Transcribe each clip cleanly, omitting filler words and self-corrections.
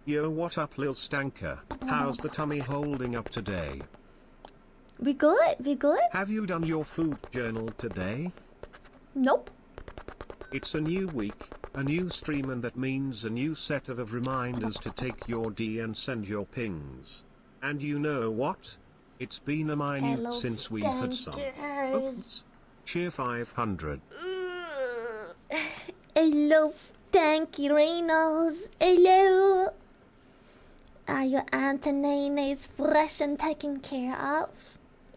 Yo, what up, Lil Stanker? How's the tummy holding up today? We good? We good? Have you done your food journal today? Nope. It's a new week, a new stream, and that means a new set of reminders to take your D and send your pings. And you know what? It's been a minute Hello, since we've had some. Oops. Cheer 500. Hello, stanky Renos. Hello. Are your antennae fresh and taken care of?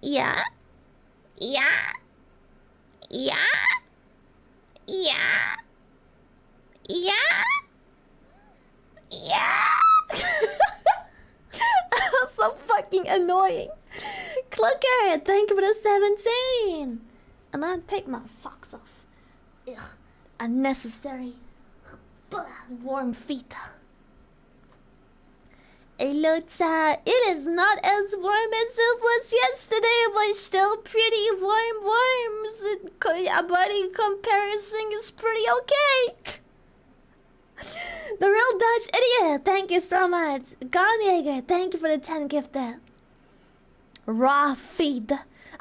Yeah? Yeah? Yeah? Yeah? Yeah? Yeah? So fucking annoying. Clicker, thank you for the 17. I'm gonna take my socks off. Ugh, unnecessary. Warm feet. Hello, Tad. It is not as warm as it was yesterday, but still pretty warm. A body comparison is pretty okay. The real Dutch idiot, thank you so much. Gonjager, thank you for the 10 gifted. Raw feed.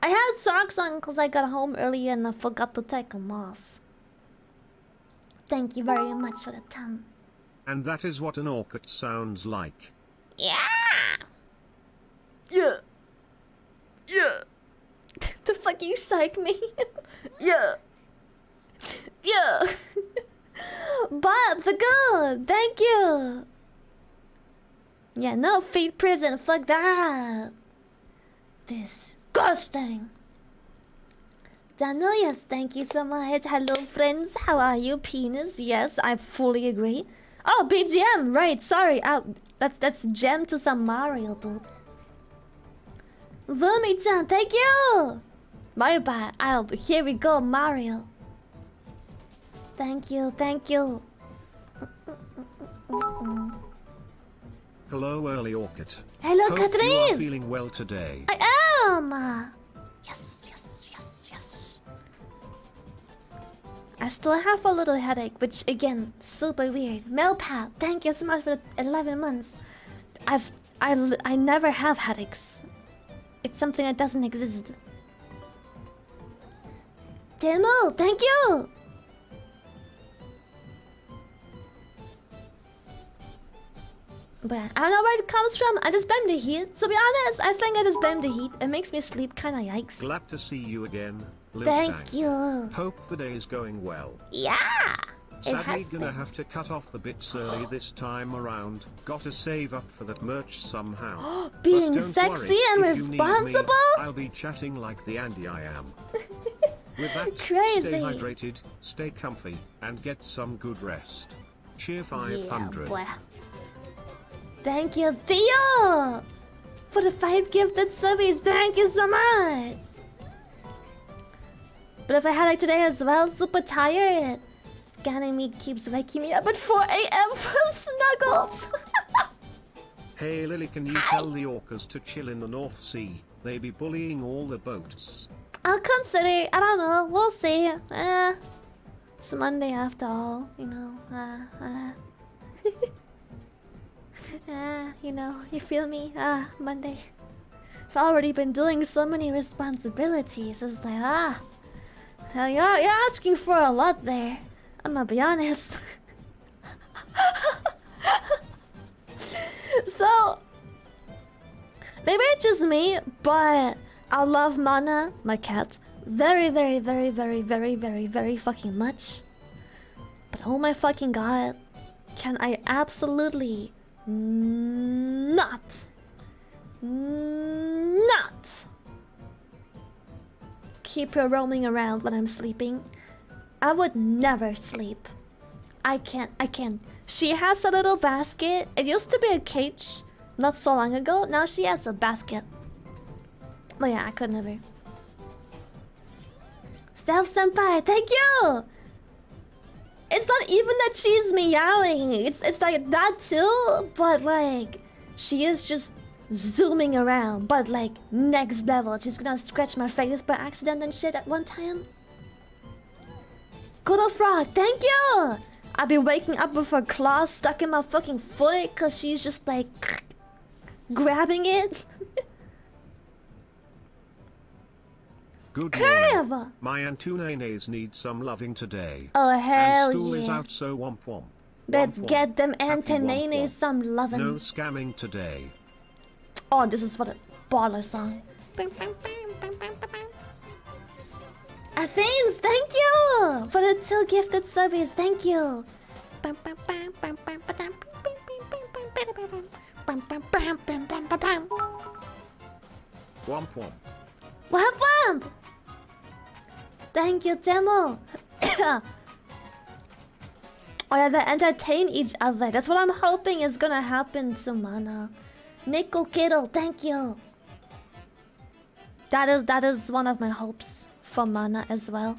I had socks on because I got home early and I forgot to take them off. Thank you very much for the 10. And that is what an Orcat sounds like. Yeah! Yeah! Yeah! The fuck you psych me? Yeah! Yeah! Bob, the good! Thank you! Yeah, no feed prison, fuck that! Disgusting! Danielius, thank you so much. Hello friends, how are you? Penis, yes, I fully agree. Oh, BGM, right, sorry. That's gem to some Mario, dude. Vermi-chan, thank you! Mario Bot, here we go, Mario. Thank you, thank you. Hello, early Orcat. Hello, Hope Catherine! you are feeling well today. I am! Yes. I still have a little headache, which again, super weird. Melpat, thank you so much for the 11 months. I never have headaches. It's something that doesn't exist. Demo, thank you! But I don't know where it comes from. I just blame the heat. To be honest, I think I just blame the heat. It makes me sleep kinda yikes. Glad to see you again, Lil Thank Stank. you. Hope the day's going well. Yeah! Sadly gonna have to cut off the bits early this time around. Gotta save up for that merch somehow. Being But don't sexy worry, and if you need me, responsible? I'll be chatting like the Andy I am. With that, Crazy. stay hydrated, stay comfy, and get some good rest. Cheer 500. Yeah, boy. Thank you, Theo! For the 5 gifted subbies, thank you so much! But if I had it today as well, super tired. Ganymede keeps waking me up at 4 AM for snuggles. Hey Lily, can you tell the orcas to chill in the North Sea? They be bullying all the boats. I'll consider, I don't know, we'll see. It's Monday after all, you know. You know, you feel me? Monday. I've already been doing so many responsibilities. It's like, you're asking for a lot there. I'm gonna be honest. So, maybe it's just me, but I love Mana, my cat, very fucking much. But oh my fucking god, can I absolutely not keep her roaming around when I'm sleeping? I would never sleep. I can't. She has a little basket. It used to be a cage not so long ago. Now she has a basket. But yeah, I could never. Self-senpai, thank you! It's not even that she's meowing. It's like that too, but like she is just zooming around, but like next level. She's gonna scratch my face by accident and shit at one time. Kudo Frog, thank you! I'd be waking up with her claw stuck in my fucking foot because she's just like grabbing it. Good Curve! morning. My Antunanes need some loving today. Oh, And hell school is yeah. out, so womp womp. Let's Womp get them Happy womp Antonanes womp. some lovin'. No scamming today. Oh, this is for the baller song. Athens, thank you for the 2 gifted subbies. Thank you. Womp womp. Whap whap! Thank you, Demo. Oh yeah, they entertain each other. That's what I'm hoping is gonna happen to Mana. Nickel Kittle, thank you. That is one of my hopes for Mana as well.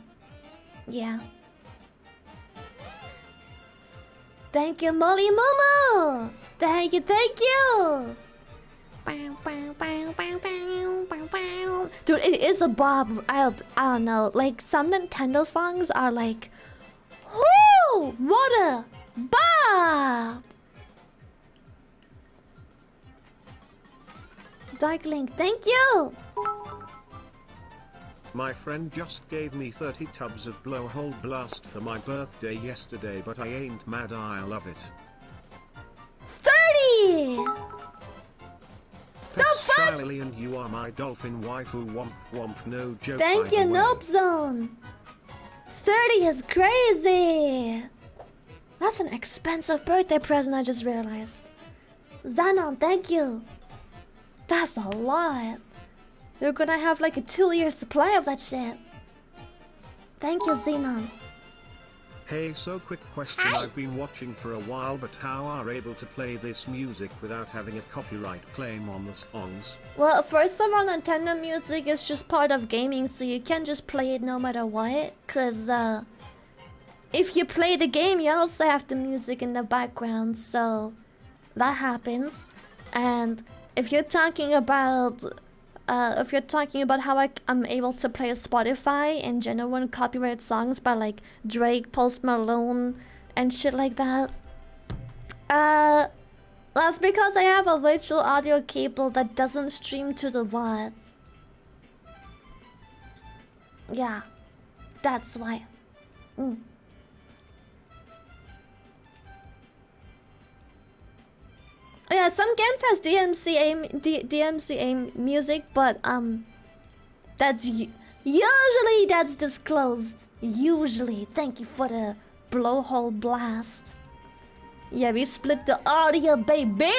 Yeah. Thank you, Molly Momo. Thank you, thank you. Dude, it is a bob. I don't know. Like some Nintendo songs are like, whoo, what a bob. Dark Link, thank you. My friend just gave me 30 tubs of blowhole blast for my birthday yesterday, but I ain't mad, I love it. 30! Pets fuck? Shyly, and you are my dolphin waifu, womp womp, no joke. Thank by you, the way. Nope Zone. 30 is crazy. That's an expensive birthday present, I just realized. Zanon, thank you. That's a lot. You're gonna have like a 2-year supply of that shit. Thank you, Xenon. Hey, so quick question. Hi. I've been watching for a while, but how are able to play this music without having a copyright claim on the songs? Well, first of all, Nintendo music is just part of gaming, so you can just play it no matter what. Cause if you play the game, you also have the music in the background, so that happens. And if you're talking about how I'm able to play Spotify and genuine copyright songs by like Drake, Post Malone, and shit like that, that's because I have a virtual audio cable that doesn't stream to the VOD. Yeah, that's why. Yeah, some games has DMCA music, but that's usually that's disclosed. Usually, thank you for the blowhole blast. Yeah, we split the audio, baby.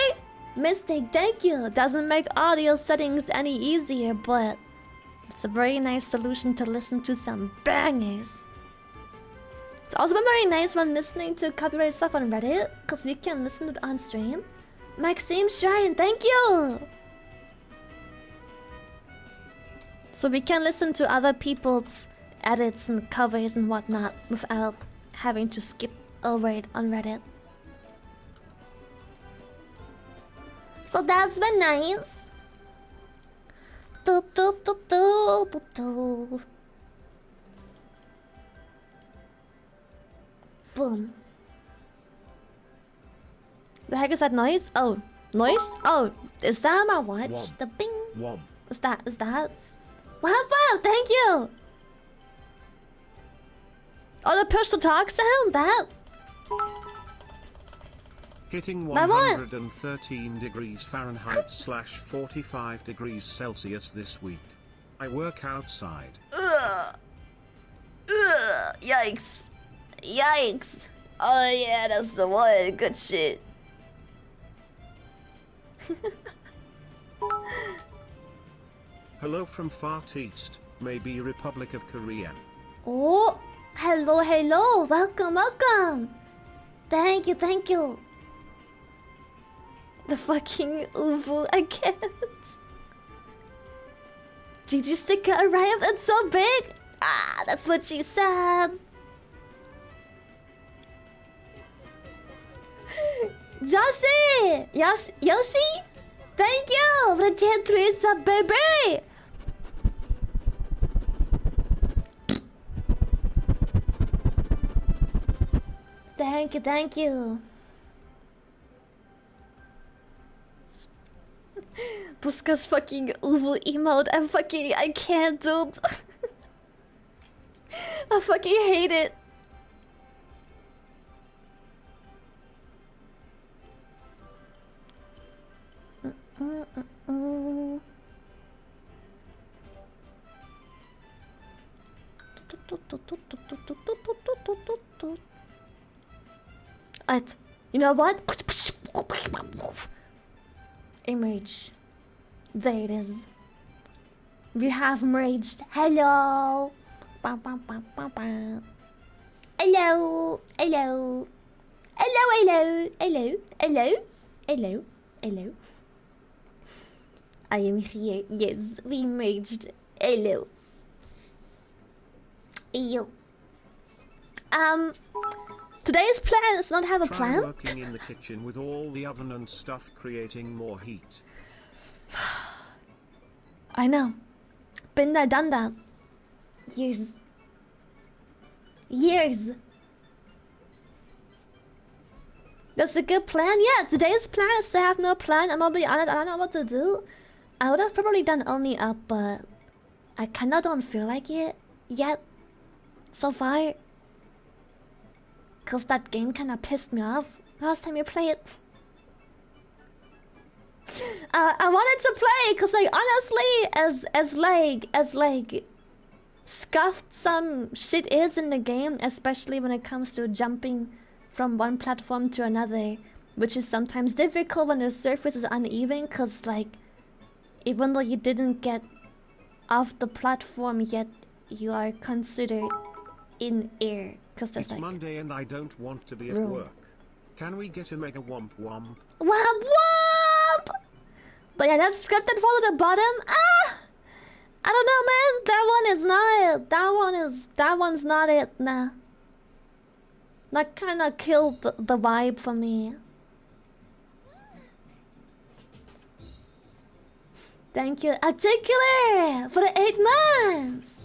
Mistake, thank you. Doesn't make audio settings any easier, but it's a very nice solution to listen to some bangers. It's also been very nice when listening to copyright stuff on Reddit, because we can listen to it on stream. Maxime Shrine, thank you! So we can listen to other people's edits and covers and whatnot without having to skip over it on Reddit. So that's been nice. Boom. The heck is that noise? Oh, noise? Oh, is that my watch? Womp. The bing. Womp. Is that? Wow, thank you. Oh, the push to talk sound, that. Hitting That one. 113 degrees Fahrenheit / 45 degrees Celsius this week. I work outside. Yikes. Yikes. Oh yeah, that's the one. Good shit. Hello from Far East, maybe Republic of Korea. Oh, hello. Welcome. Thank you. The fucking Uvu again. Gigi sticker arrived, it's so big. Ah, that's what she said. Yoshi, thank you for the Gen 3 sub, baby. Thank you, thank you. Buska's fucking Uwu emote. I can't, dude. I fucking hate it. You know what? Image. There it is. We have merged. Hello. Hello. Hello. Hello. Hello. Hello. Hello. Hello. Hello. I am here. Yes, we merged. Hello. Yo. Today's plan is not have a plan. Try working in the kitchen with all the oven and stuff, creating more heat. I know. Been there, done that. Years. Years. That's a good plan. Yeah, today's plan is to have no plan. I'm gonna be honest, I don't know what to do. I would have probably done only up, but I kinda don't feel like it yet. So far. Cause that game kinda pissed me off last time you played it. I wanted to play cause like honestly as like scuffed some shit is in the game, especially when it comes to jumping from one platform to another, which is sometimes difficult when the surface is uneven, cause like even though you didn't get off the platform yet, you are considered in air. Cause there's It's like Monday and I don't want to be at room. work. Can we get a mega womp womp? Womp womp! But yeah, that's scripted for the bottom. Ah! I don't know, man. That one is not it. That one's not it. Nah. That kinda killed the vibe for me. Thank you, Articular, for the 8 months.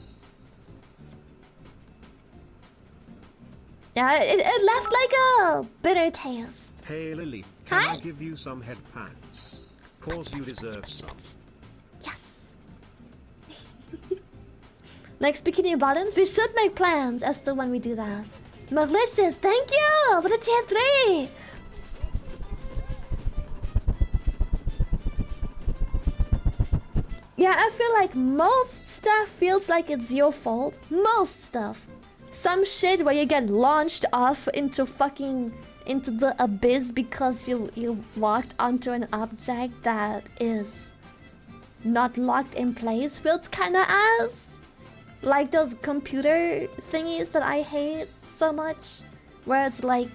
Yeah, it left like a bitter taste. Hey Lily, can Hi. I give you some head pats? Cause you deserve some. Yes. Next bikini bottoms, we should make plans as to when we do that. Malicious, thank you for the tier 3. Yeah, I feel like most stuff feels like it's your fault. Most stuff. Some shit where you get launched off into the abyss because you walked onto an object that is not locked in place feels kinda as like those computer thingies that I hate so much, where it's like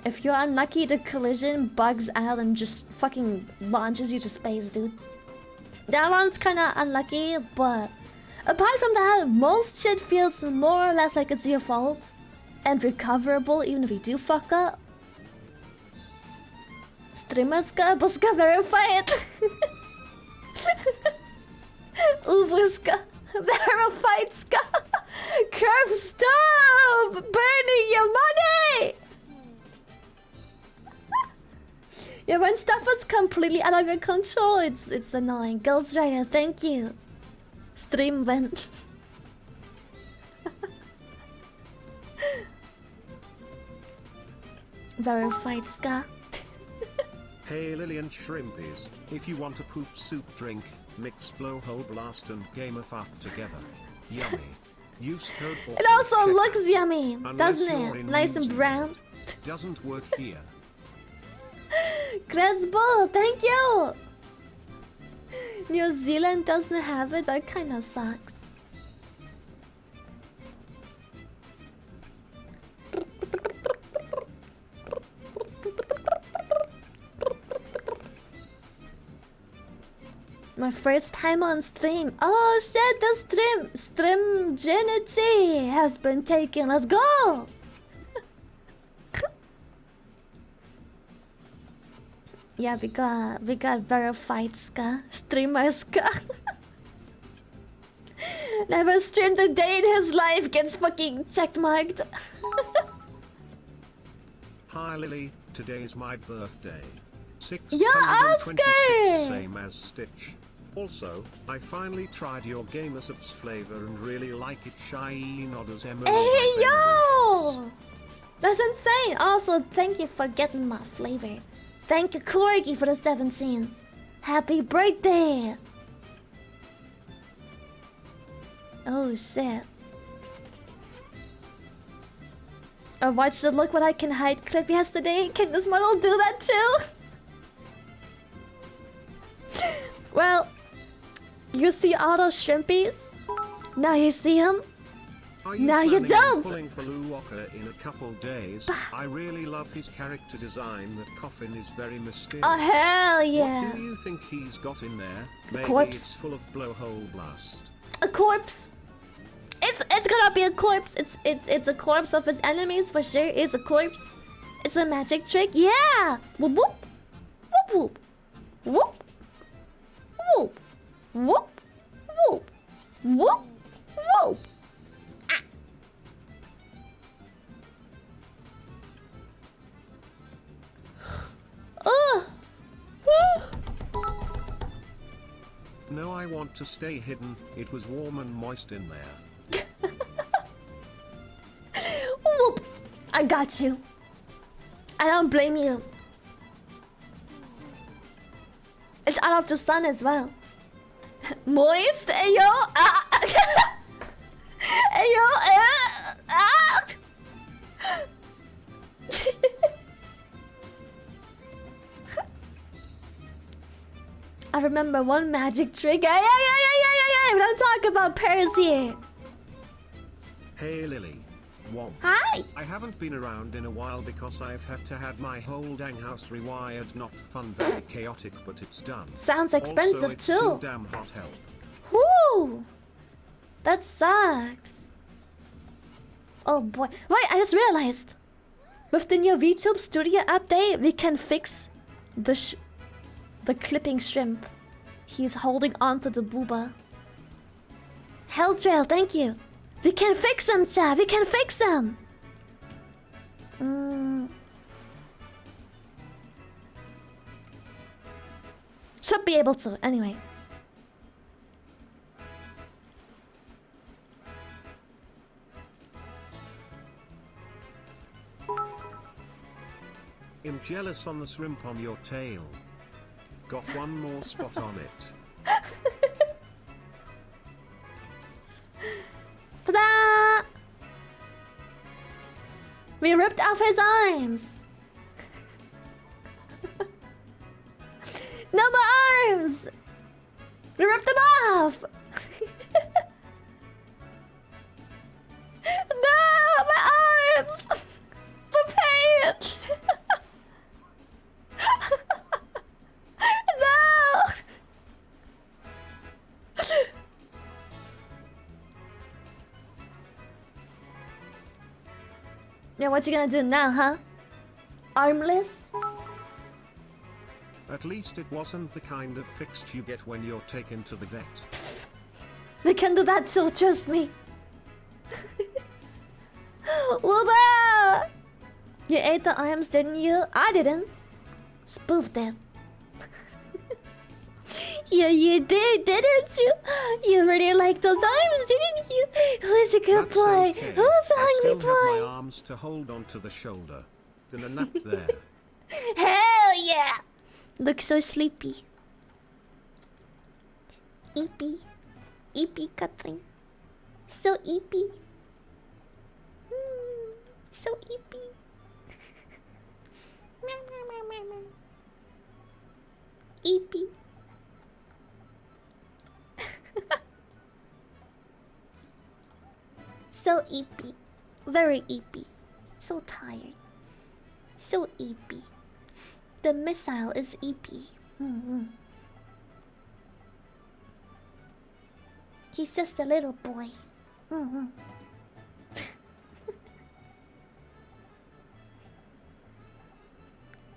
if you're unlucky the collision bugs out and just fucking launches you to space, dude. That one's kinda unlucky, but apart from that, most shit feels more or less like it's your fault and recoverable even if you do fuck up. Streamerska, buska verified. Ubuska, verified ska. Curve, stop burning your money. Yeah, when stuff is completely out of your control, it's annoying. Ghost Rider, thank you. Stream went. Verified ska. Hey Lily and Shrimpies, if you want a poop soup drink, mix Blowhole Blast and Gamersupps together. Yummy. Use code It also looks yummy, Unless doesn't you're it? in Nice and New brown. Zealand. Doesn't work here. Crespo, thank you! New Zealand doesn't have it, that kinda sucks. My first time on stream. Oh shit, the streamgenity has been taken. Let's go! Yeah, we got verified ska. Streamer ska. Never streamed a day in his life gets fucking checkmarked. Hi Lily, today's my birthday. Yeah, 626, Oscar! same as Stitch. Also, I finally tried your Gamersupps flavor and really like it. Shiny Nodders Emerald. Hey, yo! That's insane. Also, thank you for getting my flavor. Thank you, Corgi, for the 17. Happy birthday! Oh, shit. I watched the Look What I Can Hide clip yesterday. Can this model do that too? Well, you see all those shrimpies? Now you see him? Now you don't! Pulling for Orca in a couple days. I really love his character design. That coffin is very mysterious. Oh, hell yeah! What do you think he's got in there? Maybe corpse. It's full of blowhole blast. A corpse. It's gonna be a corpse. It's a corpse of his enemies for sure. It's a corpse. It's a magic trick. Yeah. Whoop whoop. Whoop whoop. Whoop. Whoop. Whoop. Whoop. Whoop. No, I want to stay hidden. It was warm and moist in there. Whoop. I got you. I don't blame you. It's out of the sun as well. Moist? Ayo. Ayo. I remember one magic trick. Yeah. We don't talk about pears here. Hey Lily. Womp. Hi. I haven't been around in a while because I've had to have my whole dang house rewired. Not fun, very chaotic, but it's done. Sounds expensive also, it's too. Too damn hot help. Whoo! That sucks. Oh boy. Wait, I just realized. With the new VTube Studio update, we can fix the clipping shrimp. He's holding on to the booba. Helltrail, thank you. We can fix him, chat. We can fix him. Should be able to, anyway. I'm jealous on the shrimp on your tail. Got one more spot on it. Ta-da! We ripped off his arms. No more arms. We ripped them off. No, my arms. The pain. No. Yeah, what you gonna do now, huh? Armless? At least it wasn't the kind of fix you get when you're taken to the vet. We can do that too, trust me. Wilbur! You ate the arms, didn't you? I didn't. Spoofed it. Yeah, you did, didn't you? You really liked those arms, didn't you? Who's a good That's boy? okay. Who's a I hungry still have my boy? arms to hold onto the shoulder. Gonna nap there. Hell yeah! Look so sleepy. Eepy. Eepy, Catherine. So eepy. So eepy. Eepy. So eepy. Very eepy. So tired. So eepy. The missile is eepy. He's just a little boy.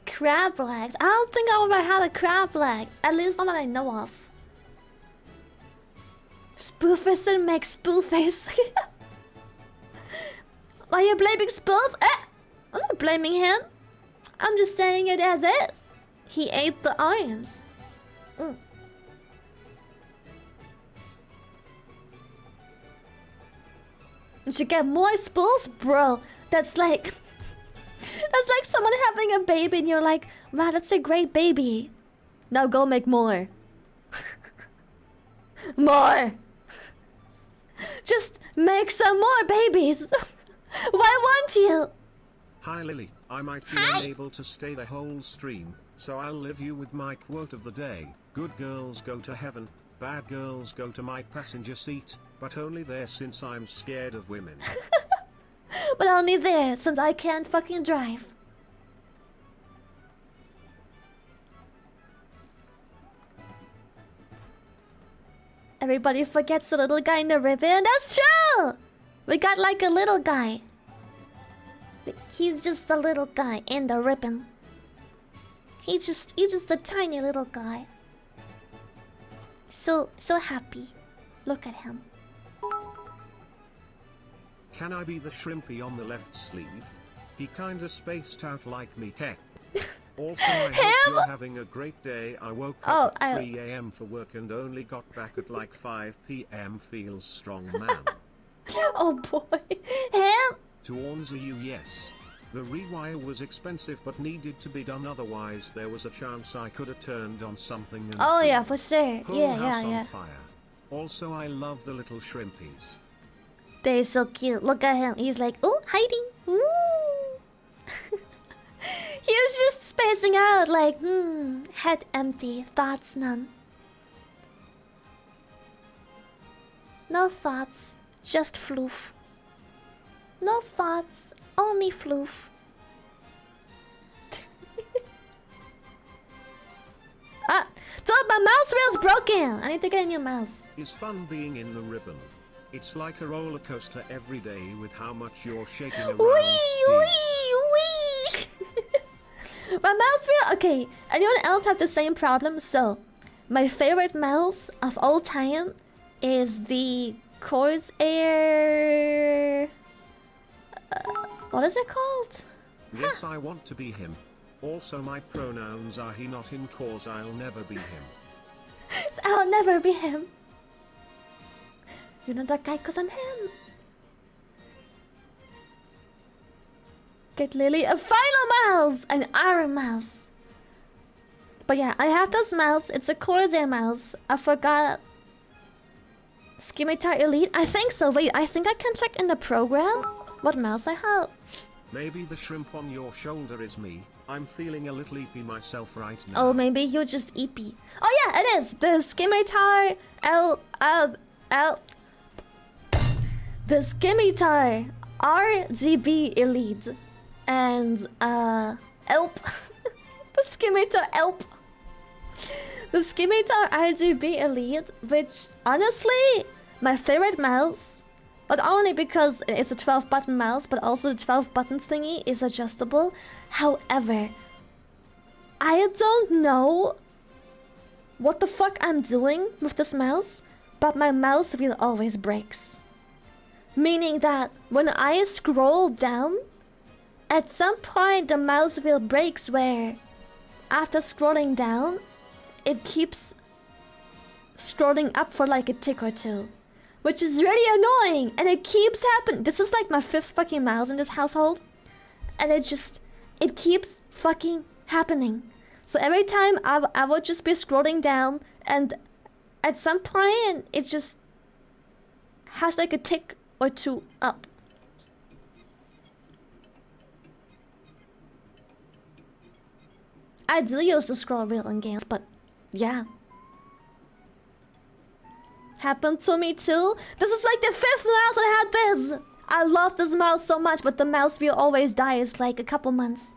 Crab legs. I don't think I've ever had a crab leg. At least not that I know of. Spooferson makes spoofers. Are you blaming Spoof? I'm not blaming him. I'm just saying it as is. He ate the arms. Mm. You should get more spools, bro. That's like... that's like someone having a baby and you're like, wow, that's a great baby. Now go make more. More. Just make some more babies. Why won't you? Hi Lily, I might be unable to stay the whole stream, so I'll leave you with my quote of the day. Good girls go to heaven, bad girls go to my passenger seat, but only there since I'm scared of women. But only there since I can't fucking drive. Everybody forgets the little guy in the ribbon. That's true! We got like a little guy. He's just a little guy in the ribbon. He's just a tiny little guy. So happy. Look at him. Can I be the shrimpy on the left sleeve? He kinda spaced out like me, heck. Also, I hope you're having a great day. I woke up at 3 AM for work and only got back at like 5 PM. Feels strong, man. Oh boy. Him? To answer you, yes. The rewire was expensive but needed to be done, otherwise there was a chance I could have turned on something and oh yeah, for sure. whole Yeah, house yeah. on fire. Also, I love the little shrimpies. They're so cute. Look at him. He's like, oh, hiding. Ooh. He was just spacing out like, head empty, thoughts none. No thoughts, just floof. No thoughts, only floof. Ah, so my mouse wheel's broken. I need to get a new mouse. It's fun being in the ribbon. It's like a roller coaster every day with how much you're shaking around. Wee. My mouse wheel. Okay, anyone else have the same problem? So, my favorite mouse of all time is the Corsair. What is it called? Yes, I want to be him. Also, my pronouns are he, not him, cause I'll never be him. I'll never be him. You're not that guy cause I'm him. Get Lily a final mouse, an iron mouse. But yeah, I have this mouse. It's a Corsair mouse. I forgot. Scimitar Elite? I think so. Wait, I think I can check in the program what mouse I have. Maybe the shrimp on your shoulder is me. I'm feeling a little eepy myself right now. Oh, maybe you're just eepy. Oh yeah, it is. The Scimitar the Scimitar RGB Elite. And Elp. The Scimitar Elp. The Scimitar RGB Elite, which honestly, my favorite mouse, not only because it's a 12-button mouse, but also the 12-button thingy is adjustable. However, I don't know what the fuck I'm doing with this mouse, but my mouse wheel always breaks. Meaning that when I scroll down, at some point the mouse wheel breaks where, after scrolling down, it keeps scrolling up for like a tick or two. Which is really annoying, and it keeps happening. This is like my 5th fucking mouse in this household. And it keeps fucking happening. So every time I would just be scrolling down, and at some point it just has like a tick or two up. I do use the scroll wheel in games, but yeah. Happened to me too. This is like the 5th mouse I had this. I love this mouse so much, but the mouse wheel always dies like a couple months.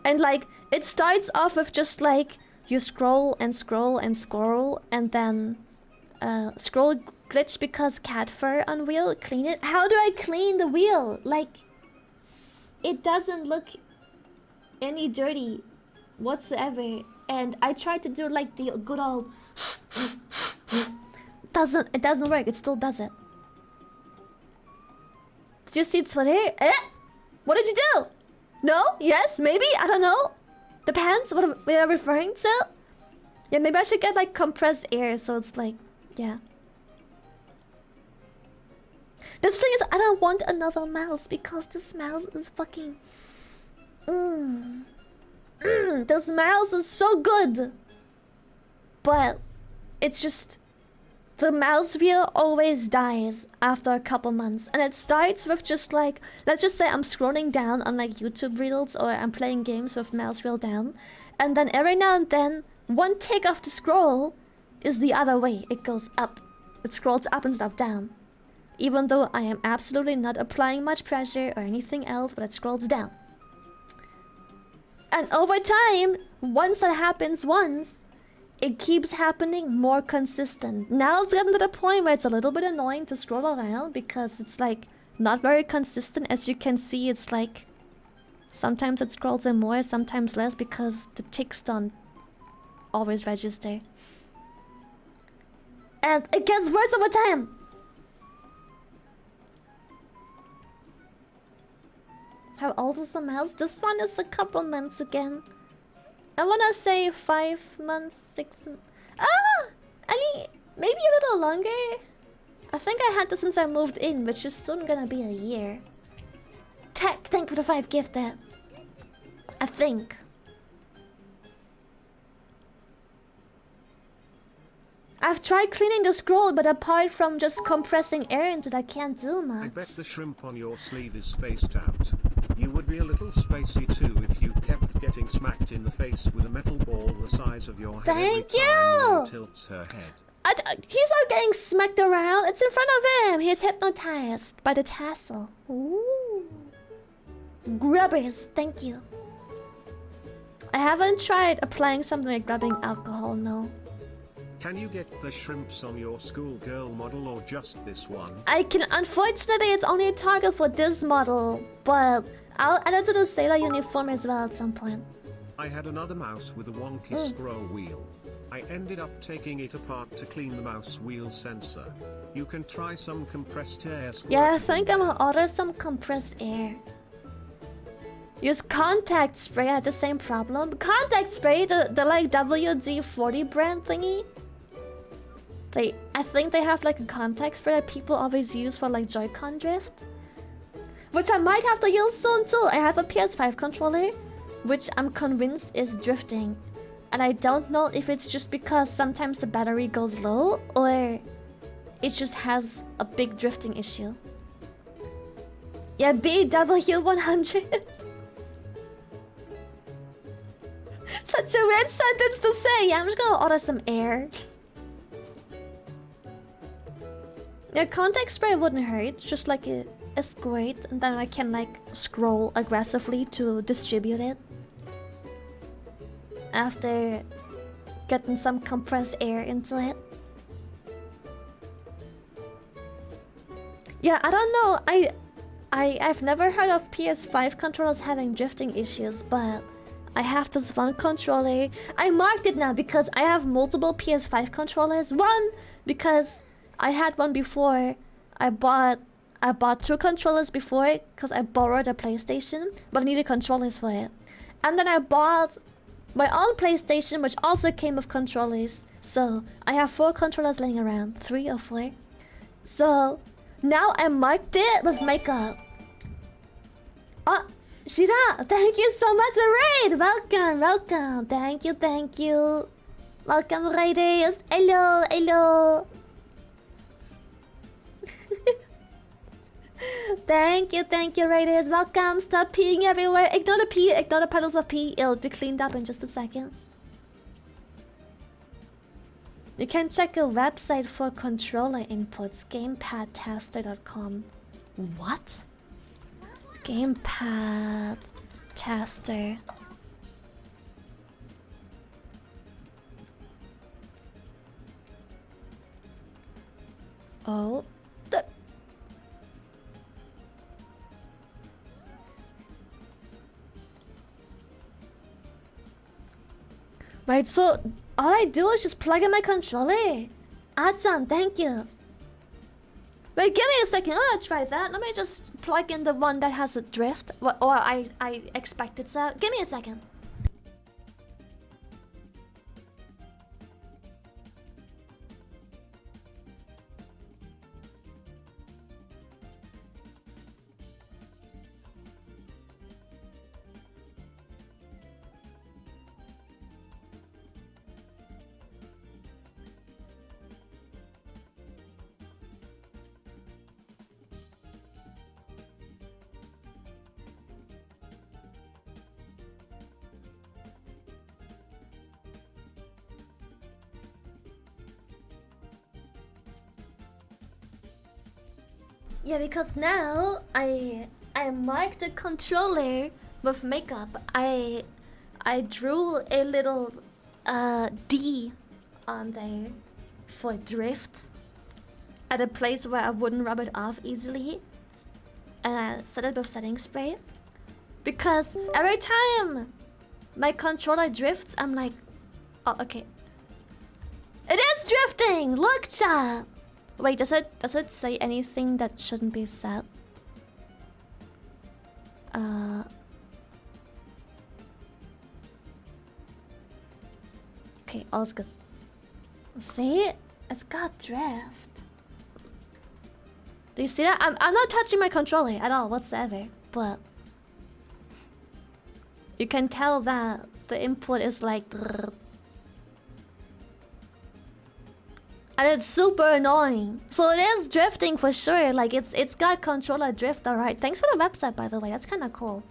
And like, it starts off with just like, you scroll and scroll and scroll, and then scroll glitch because cat fur on wheel, clean it. How do I clean the wheel? Like, it doesn't look any dirty whatsoever. And I tried to do like the good old it doesn't work. It still does it. Did you see Twitter? What did you do? No? Yes? Maybe? I don't know. Depends what we are referring to. Yeah, maybe I should get like compressed air so it's like, yeah. The thing is, I don't want another mouse because this mouse is fucking... This mouse is so good. But it's just... The mouse wheel always dies after a couple months. And it starts with just like... Let's just say I'm scrolling down on like YouTube Reels or I'm playing games with mouse wheel down. And then every now and then, one tick of the scroll is the other way. It goes up. It scrolls up instead of down. Even though I am absolutely not applying much pressure or anything else, but it scrolls down. And over time, once that happens once, it keeps happening more consistent. Now it's gotten to the point where it's a little bit annoying to scroll around because it's like not very consistent. As you can see, it's like sometimes it scrolls in more, sometimes less because the ticks don't always register. And it gets worse over time. How old is the mouse? This one is a couple months again. I wanna say 5 months, 6 months. Maybe a little longer. I think I had this since I moved in, which is soon gonna be a year. Tech, thank you for the 5 gifted. I think. I've tried cleaning the scroll, but apart from just compressing air into it, I can't do much. I bet the shrimp on your sleeve is spaced out. You would be a little spacey too if you kept getting smacked in the face with a metal ball the size of your head every time one tilts her head. He's not getting smacked around. It's in front of him. He's hypnotized by the tassel. Ooh. Grubbers, thank you. I haven't tried applying something like rubbing alcohol, no. Can you get the shrimps on your schoolgirl model or just this one? I can. Unfortunately, it's only a target for this model, but I'll add it to the sailor uniform as well at some point. I had another mouse with a wonky scroll wheel. I ended up taking it apart to clean the mouse wheel sensor. You can try some compressed air. Yeah, I think I'm gonna order some compressed air. Use contact spray. I had the same problem. Contact spray, the like WD-40 brand thingy. I think they have like a contact spray that people always use for like Joy-Con drift. Which I might have to use soon too. I have a PS5 controller, which I'm convinced is drifting. And I don't know if it's just because sometimes the battery goes low or it just has a big drifting issue. Yeah, BW100. Such a weird sentence to say. Yeah, I'm just gonna order some air. Yeah, contact spray wouldn't hurt. Just like a squirt, and then I can like scroll aggressively to distribute it. After getting some compressed air into it. Yeah, I don't know. I've never heard of PS5 controllers having drifting issues, but I have this one controller. I marked it now because I have multiple PS5 controllers. One, because I had one before. I bought 2 controllers before because I borrowed a PlayStation, but I needed controllers for it. And then I bought my own PlayStation, which also came with controllers. So I have 4 controllers laying around, 3 or 4. So now I marked it with makeup. Oh, Shira, thank you so much, Raid. Welcome, welcome. Thank you. Welcome, Raiders. Hello, hello. Thank you, Raiders. Welcome. Stop peeing everywhere. Ignore the pee. Ignore the puddles of pee. It'll be cleaned up in just a second. You can check a website for controller inputs. Gamepadtaster.com. What? Gamepad Taster. Oh. Right, so all I do is just plug in my controller. Adsan, thank you. Wait, give me a second. I'm gonna try that. Let me just plug in the one that has a drift. Or I expected so. Give me a second. Yeah, because now I marked the controller with makeup. I drew a little D on there for drift at a place where I wouldn't rub it off easily, and I set it with setting spray. Because every time my controller drifts, I'm like, oh, okay. It is drifting! Look, chat! Wait, does it say anything that shouldn't be said? Okay, all's good. See? It's got drift. Do you see that? I'm not touching my controller at all whatsoever, but you can tell that the input is like, and it's super annoying. So it is drifting for sure. Like it's got controller drift, alright. Thanks for the website, by the way. That's kind of cool.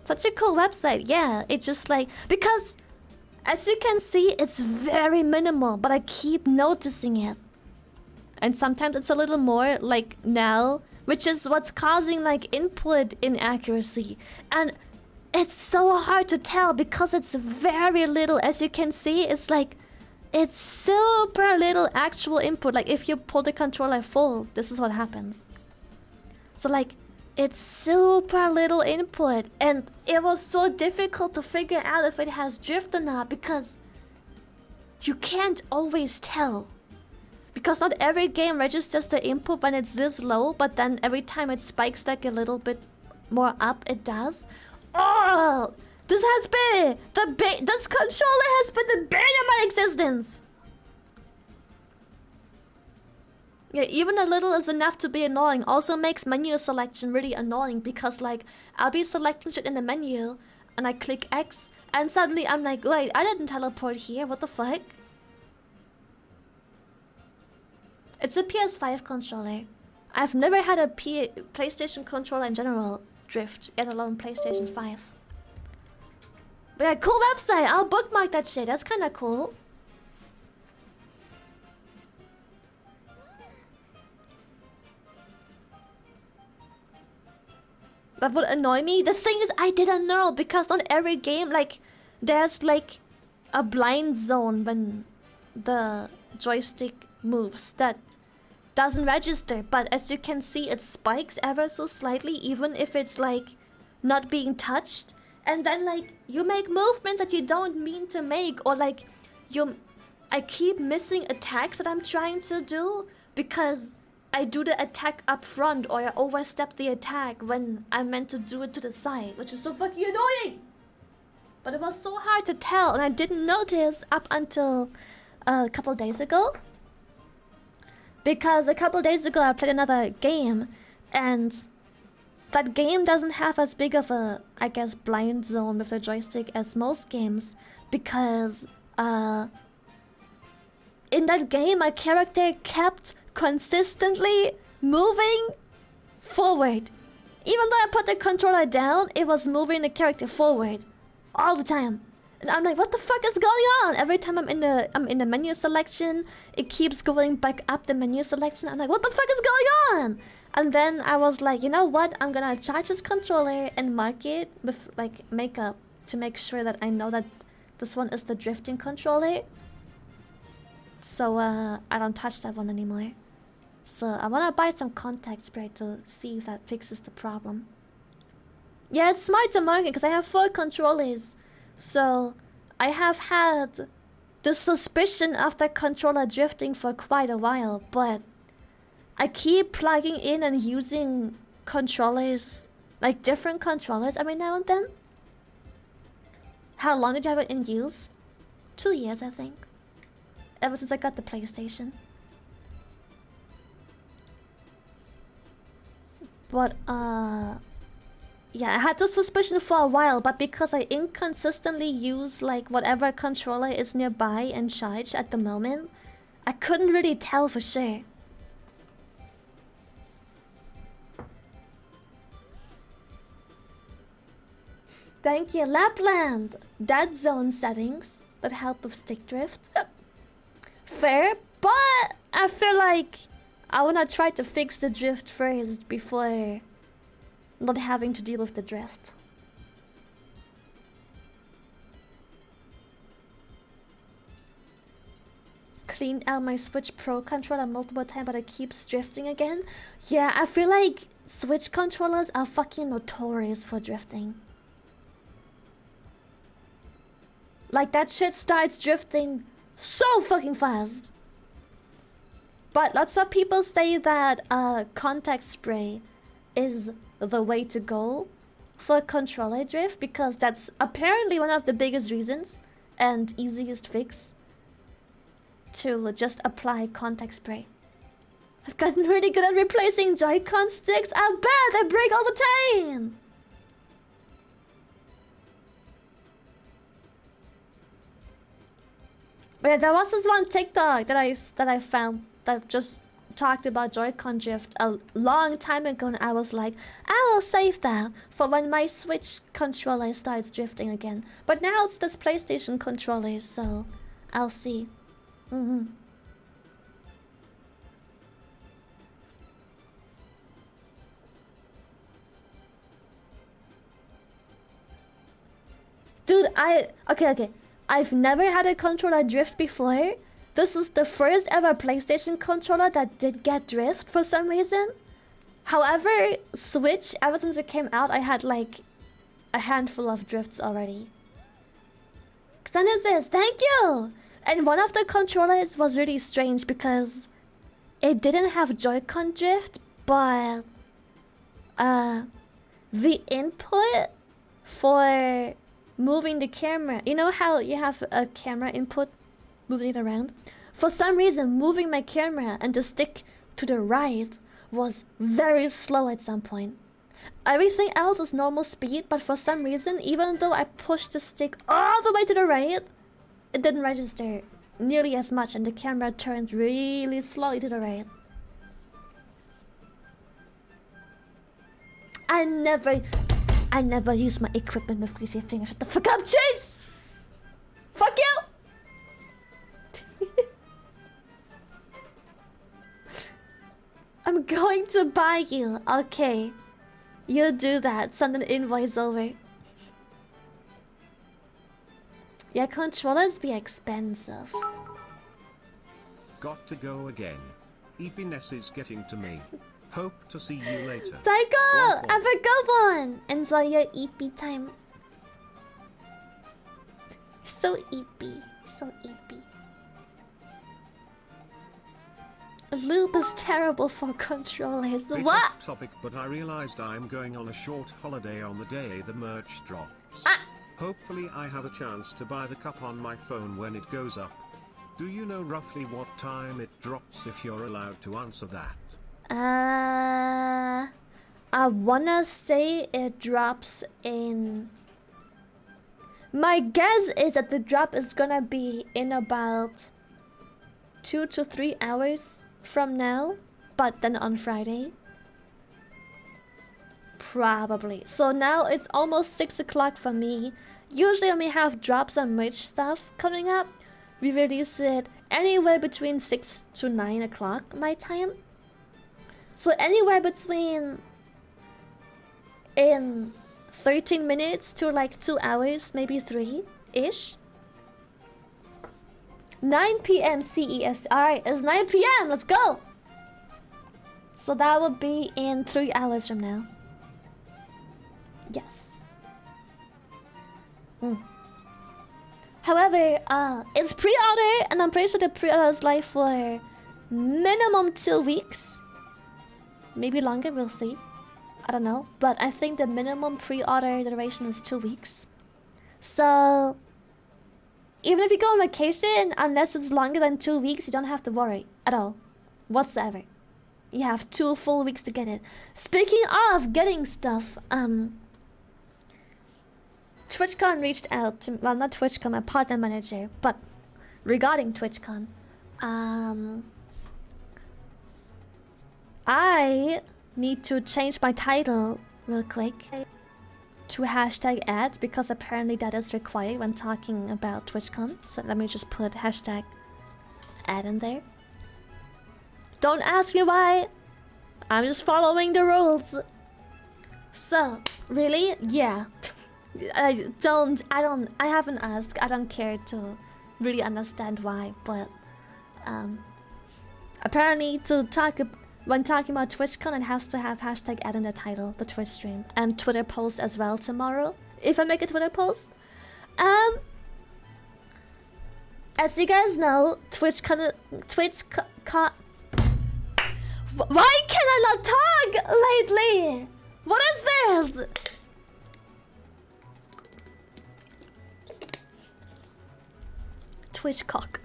Such a cool website. Yeah, it's just like, because as you can see, it's very minimal, but I keep noticing it. And sometimes it's a little more like now, which is what's causing like input inaccuracy. And it's so hard to tell because it's very little. As you can see, it's like, it's super little actual input. Like if you pull the controller full, this is what happens. So like, it's super little input, and it was so difficult to figure out if it has drift or not because you can't always tell. Because not every game registers the input when it's this low, but then every time it spikes like a little bit more up, it does. Oh, this has been this controller has been the bane of my existence. Yeah, even a little is enough to be annoying. Also makes menu selection really annoying because like I'll be selecting shit in the menu and I click X and suddenly I'm like, wait, I didn't teleport here. What the fuck? It's a PS5 controller. I've never had a PlayStation controller in general drift, let alone PlayStation 5. But yeah, cool website. I'll bookmark that shit. That's kind of cool. That would annoy me. The thing is, I didn't know because not every game, like, there's like a blind zone when the joystick moves that doesn't register. But as you can see, it spikes ever so slightly, even if it's like not being touched. And then like you make movements that you don't mean to make, or like I keep missing attacks that I'm trying to do because I do the attack up front, or I overstep the attack when I meant to do it to the side, which is so fucking annoying. But it was so hard to tell, and I didn't notice up until a couple days ago. Because a couple days ago I played another game, and that game doesn't have as big of a, I guess, blind zone with the joystick as most games. Because in that game, my character kept consistently moving forward. Even though I put the controller down, it was moving the character forward all the time. And I'm like, what the fuck is going on? Every time I'm in the menu selection, it keeps going back up the menu selection. I'm like, what the fuck is going on? And then I was like, you know what? I'm gonna charge this controller and mark it with like makeup to make sure that I know that this one is the drifting controller. So I don't touch that one anymore. So I wanna buy some contact spray to see if that fixes the problem. Yeah, it's smart to mark it because I have 4 controllers. So I have had the suspicion of the controller drifting for quite a while, but I keep plugging in and using controllers, like different controllers every now and then. How long did you have it in use? 2 years, I think. Ever since I got the PlayStation. But, yeah, I had the suspicion for a while, but because I inconsistently use, like, whatever controller is nearby and charged at the moment, I couldn't really tell for sure. Thank you, Lapland! Dead zone settings that help with stick drift. Fair, but I feel like I wanna try to fix the drift first before not having to deal with the drift. Cleaned out my Switch Pro controller multiple times, but it keeps drifting again. Yeah, I feel like Switch controllers are fucking notorious for drifting. Like, that shit starts drifting so fucking fast. But lots of people say that contact spray is the way to go for controller drift, because that's apparently one of the biggest reasons and easiest fix to just apply contact spray. I've gotten really good at replacing Joy-Con sticks. I bet they break all the time. But yeah, there was this one TikTok that I found that just talked about Joy-Con drift a long time ago, and I was like, I will save that for when my Switch controller starts drifting again. But now it's this PlayStation controller, so I'll see. Dude, okay. I've never had a controller drift before. This is the first ever PlayStation controller that did get drift for some reason. However, Switch, ever since it came out, I had like a handful of drifts already. Xenesis, thank you! And one of the controllers was really strange because it didn't have Joy-Con drift, but the input for moving the camera, you know how you have a camera input, moving it around? For some reason, moving my camera and the stick to the right was very slow at some point. Everything else is normal speed, but for some reason, even though I pushed the stick all the way to the right, it didn't register nearly as much, and the camera turned really slowly to the right. I never use my equipment with greasy fingers. Shut the fuck up, Chase! Fuck you! I'm going to buy you. Okay. You do that. Send an invoice over. Yeah, controllers be expensive. Got to go again. Eepiness is getting to me. Hope to see you later. Tycho! Have a good one! Enjoy your EP time. So EP. So EP. Lube is terrible for controllers. Bit What? off topic, but I realized I'm going on a short holiday on the day the merch drops. Hopefully I have a chance to buy the cup on my phone when it goes up. Do you know roughly what time it drops, if you're allowed to answer that? I wanna say it drops in... My guess is that the drop is gonna be in about 2 to 3 hours from now, but then on Friday. Probably. So now it's almost 6 o'clock for me. Usually when we have drops on merch stuff coming up, we release it anywhere between 6 to 9 o'clock my time. So anywhere between in 13 minutes to like 2 hours, maybe 3-ish. 9 p.m. CEST. Alright, it's 9 p.m. Let's go! So that would be in 3 hours from now. Yes. However, it's pre-order, and I'm pretty sure the pre-order is live for minimum 2 weeks. Maybe longer, we'll see. I don't know. But I think the minimum pre-order duration is 2 weeks. So, even if you go on vacation, unless it's longer than 2 weeks, you don't have to worry at all. Whatsoever. You have 2 full weeks to get it. Speaking of getting stuff, TwitchCon reached out to, well, not TwitchCon, my partner manager, but regarding TwitchCon, I need to change my title real quick to #ad because apparently that is required when talking about TwitchCon. So let me just put #ad in there. Don't ask me why. I'm just following the rules. So, really? Yeah. I haven't asked. I don't care to really understand why, but apparently when talking about TwitchCon, it has to have #ad in the title, the Twitch stream, and Twitter post as well tomorrow. If I make a Twitter post, as you guys know, TwitchCon. Why can I not talk lately? What is this? Twitch cock.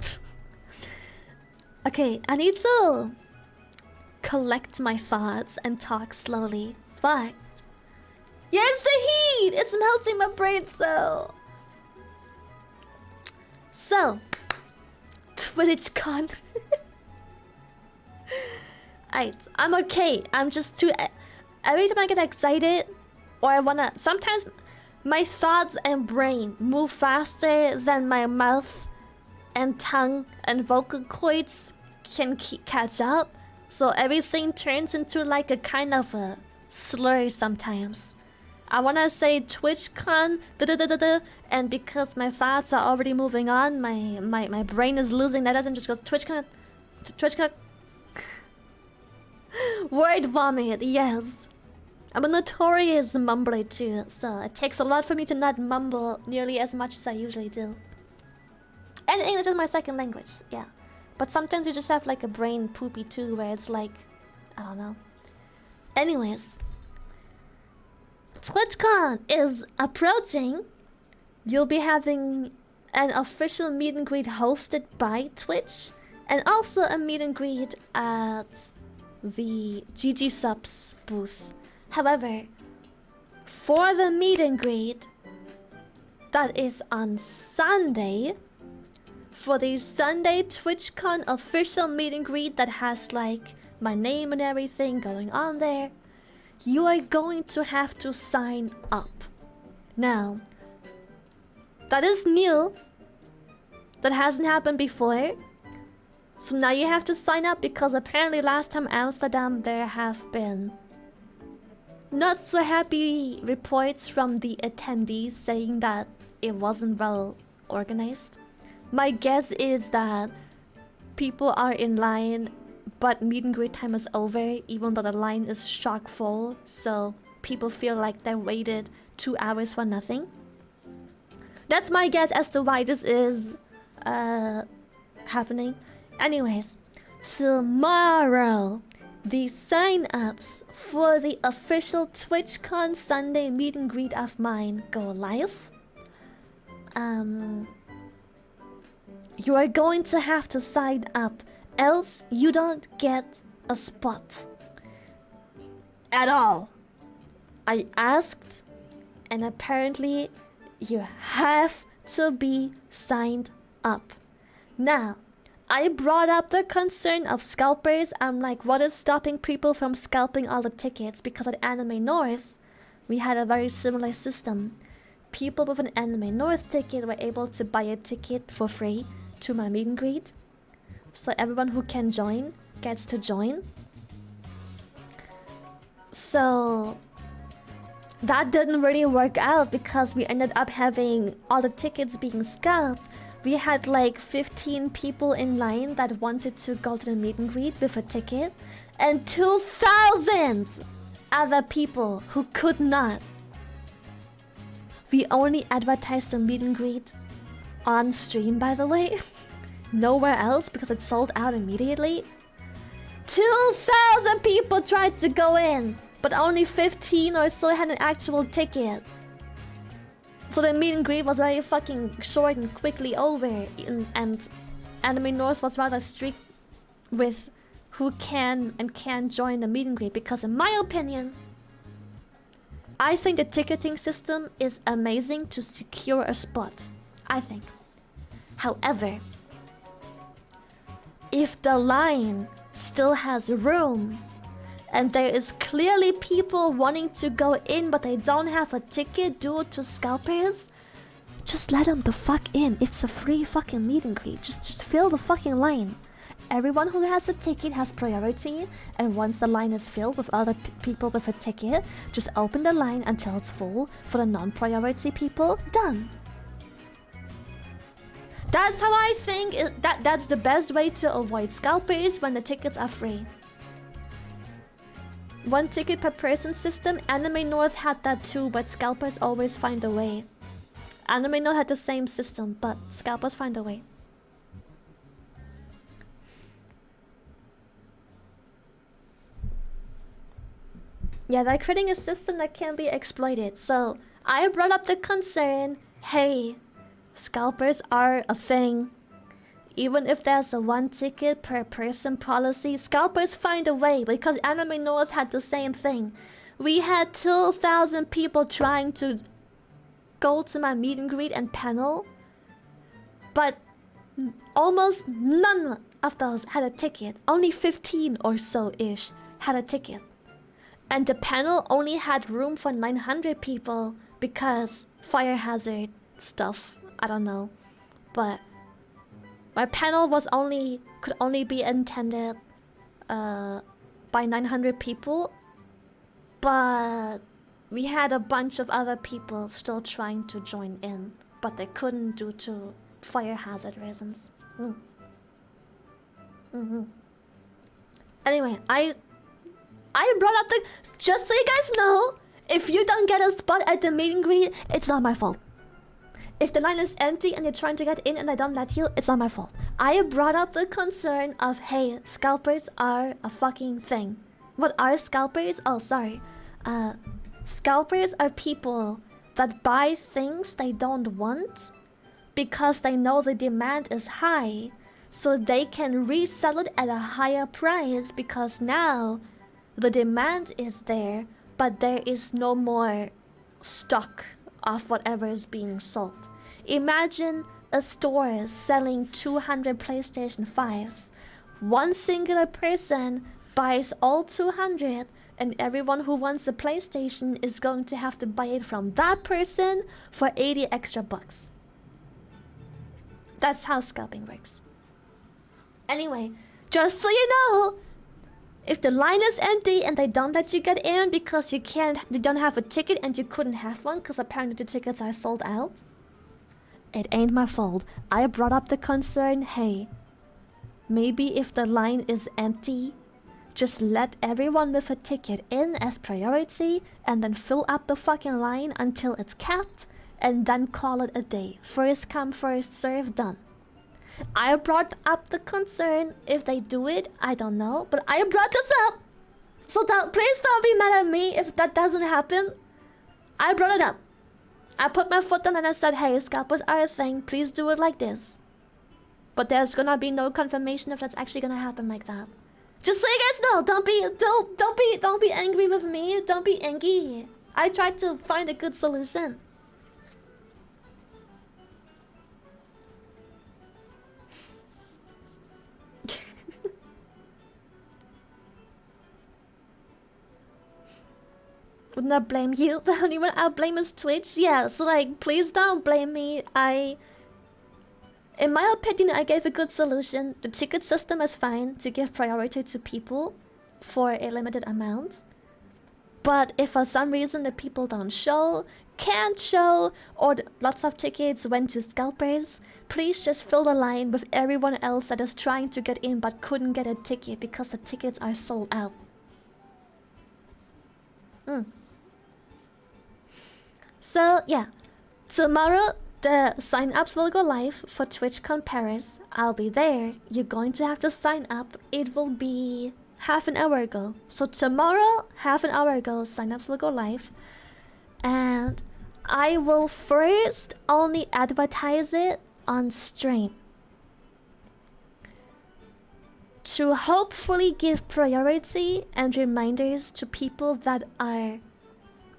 Okay, I need to collect my thoughts and talk slowly. Fuck. Yeah, it's the heat! It's melting my brain cell. So, TwitchCon. I'm okay. I'm just too... Every time I get excited, or I wanna... Sometimes my thoughts and brain move faster than my mouth and tongue and vocal cords can catch up. So everything turns into like a kind of a slur sometimes. I wanna say TwitchCon, and because my thoughts are already moving on, my brain is losing that and just goes TwitchCon. Word vomit, yes. I'm a notorious mumbler too, so it takes a lot for me to not mumble nearly as much as I usually do. And English is my second language, yeah. But sometimes you just have like a brain poopy too, where it's like, I don't know. Anyways, TwitchCon is approaching. You'll be having an official meet and greet hosted by Twitch, and also a meet and greet at the Gamersupps booth. However, for the meet and greet that is on Sunday, for the Sunday TwitchCon official meet and greet that has like my name and everything going on there, you are going to have to sign up. Now, that is new. That hasn't happened before. So now you have to sign up because apparently last time Amsterdam there have been not so happy reports from the attendees saying that it wasn't well organized. My guess is that people are in line, but meet and greet time is over, even though the line is chock full. So people feel like they waited 2 hours for nothing. That's my guess as to why this is happening. Anyways, tomorrow the sign-ups for the official TwitchCon Sunday meet and greet of mine go live. You are going to have to sign up, else you don't get a spot at all. I asked, and apparently you have to be signed up. Now, I brought up the concern of scalpers. I'm like, what is stopping people from scalping all the tickets? Because at Anime North, we had a very similar system. People with an Anime North ticket were able to buy a ticket for free to my meet and greet. So everyone who can join gets to join. So that didn't really work out because we ended up having all the tickets being scalped. We had like 15 people in line that wanted to go to the meet and greet with a ticket, and 2,000 other people who could not. We only advertised the meet and greet on stream, by the way. Nowhere else because it sold out immediately. 2,000 people tried to go in, but only 15 or so had an actual ticket. So the meet and greet was very fucking short and quickly over, and Anime North was rather strict with who can and can't join the meet and greet because, in my opinion, I think the ticketing system is amazing to secure a spot. I think. However, if the line still has room and there is clearly people wanting to go in but they don't have a ticket due to scalpers, just let them the fuck in. It's a free fucking meet and greet. Just fill the fucking line. Everyone who has a ticket has priority, and once the line is filled with other people with a ticket, just open the line until it's full for the non-priority people. Done. That's how I think that's the best way to avoid scalpers when the tickets are free. 1 ticket per person system. Anime North had that too, but scalpers always find a way. Anime North had the same system, but scalpers find a way. Yeah, they're creating a system that can be exploited. So I brought up the concern, hey, scalpers are a thing. Even if there's a 1 ticket per person policy, scalpers find a way, because Anime North had the same thing. We had 2,000 people trying to go to my meet and greet and panel, but almost none of those had a ticket. Only 15 or so-ish had a ticket. And the panel only had room for 900 people because fire hazard stuff. I don't know. But my panel could only be attended by 900 people. But we had a bunch of other people still trying to join in, but they couldn't due to fire hazard reasons. Anyway, I brought up the... Just so you guys know, if you don't get a spot at the meet and greet, it's not my fault. If the line is empty and you're trying to get in and I don't let you, it's not my fault. I brought up the concern of, hey, scalpers are a fucking thing. What are scalpers? Oh, sorry. Scalpers are people that buy things they don't want because they know the demand is high, so they can resell it at a higher price because now the demand is there, but there is no more stock of whatever is being sold. Imagine a store selling 200 PlayStation 5s. One singular person buys all 200, and everyone who wants a PlayStation is going to have to buy it from that person for 80 extra bucks. That's how scalping works. Anyway, just so you know, if the line is empty and they don't let you get in because you don't have a ticket and you couldn't have one because apparently the tickets are sold out, it ain't my fault. I brought up the concern, hey, maybe if the line is empty, just let everyone with a ticket in as priority and then fill up the fucking line until it's capped and then call it a day. First come, first serve, done. I brought up the concern. If they do it, I don't know, but I brought this up. So please don't be mad at me if that doesn't happen. I brought it up. I put my foot down and I said, hey, scalpers are a thing. Please do it like this. But there's gonna be no confirmation if that's actually gonna happen like that. Just so you guys know, don't be angry with me. Don't be angry. I tried to find a good solution. Wouldn't I blame you? The only one I'll blame is Twitch. Yeah, so like, please don't blame me. In my opinion, I gave a good solution. The ticket system is fine to give priority to people for a limited amount. But if for some reason the people don't show, can't show, or lots of tickets went to scalpers, please just fill the line with everyone else that is trying to get in but couldn't get a ticket because the tickets are sold out. So, yeah. Tomorrow, The sign-ups will go live for TwitchCon Paris. I'll be there. You're going to have to sign up. It will be half an hour ago. So tomorrow, half an hour ago, sign-ups will go live. And I will first only advertise it on stream, to hopefully give priority and reminders to people that are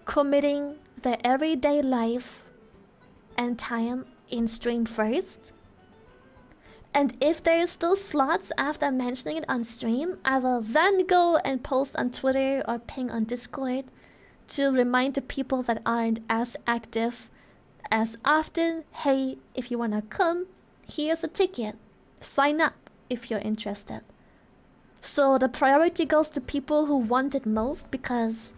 committing their everyday life and time in stream first. And if there is still slots after mentioning it on stream, I will then go and post on Twitter or ping on Discord to remind the people that aren't as active as often, hey, if you wanna come, here's a ticket. Sign up if you're interested. So the priority goes to people who want it most because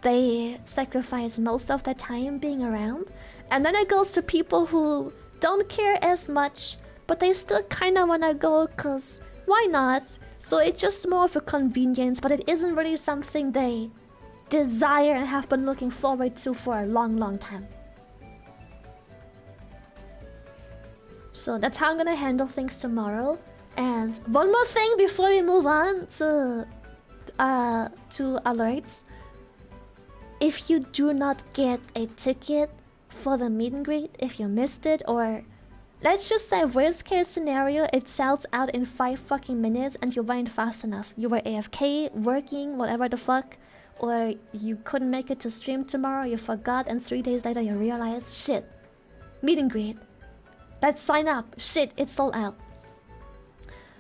they sacrifice most of their time being around. And then it goes to people who don't care as much, but they still kinda wanna go cause why not? So it's just more of a convenience, but it isn't really something they desire and have been looking forward to for a long time. So that's how I'm gonna handle things tomorrow. And one more thing before we move on to alerts. If you do not get a ticket for the meet and greet, if you missed it, or let's just say worst case scenario, it sells out in 5 fucking minutes and you weren't fast enough. You were AFK, working, whatever the fuck, or you couldn't make it to stream tomorrow, you forgot, and 3 days later you realize, shit, meet and greet. Let's sign up. Shit, it's sold out.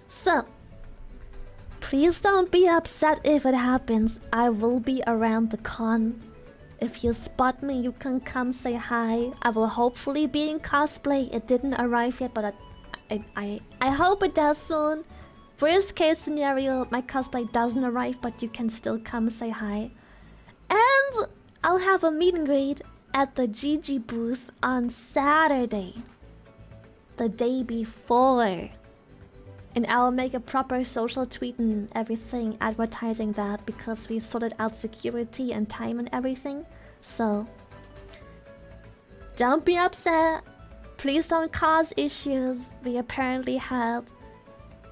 So, please don't be upset if it happens. I will be around the con. If you spot me, you can come say hi. I will hopefully be in cosplay. It didn't arrive yet, but I hope it does soon. Worst case scenario, my cosplay doesn't arrive, but you can still come say hi. And I'll have a meet and greet at the GG booth on Saturday, the day before. And I'll make a proper social tweet and everything advertising that because we sorted out security and time and everything. So, don't be upset. Please don't cause issues. We apparently had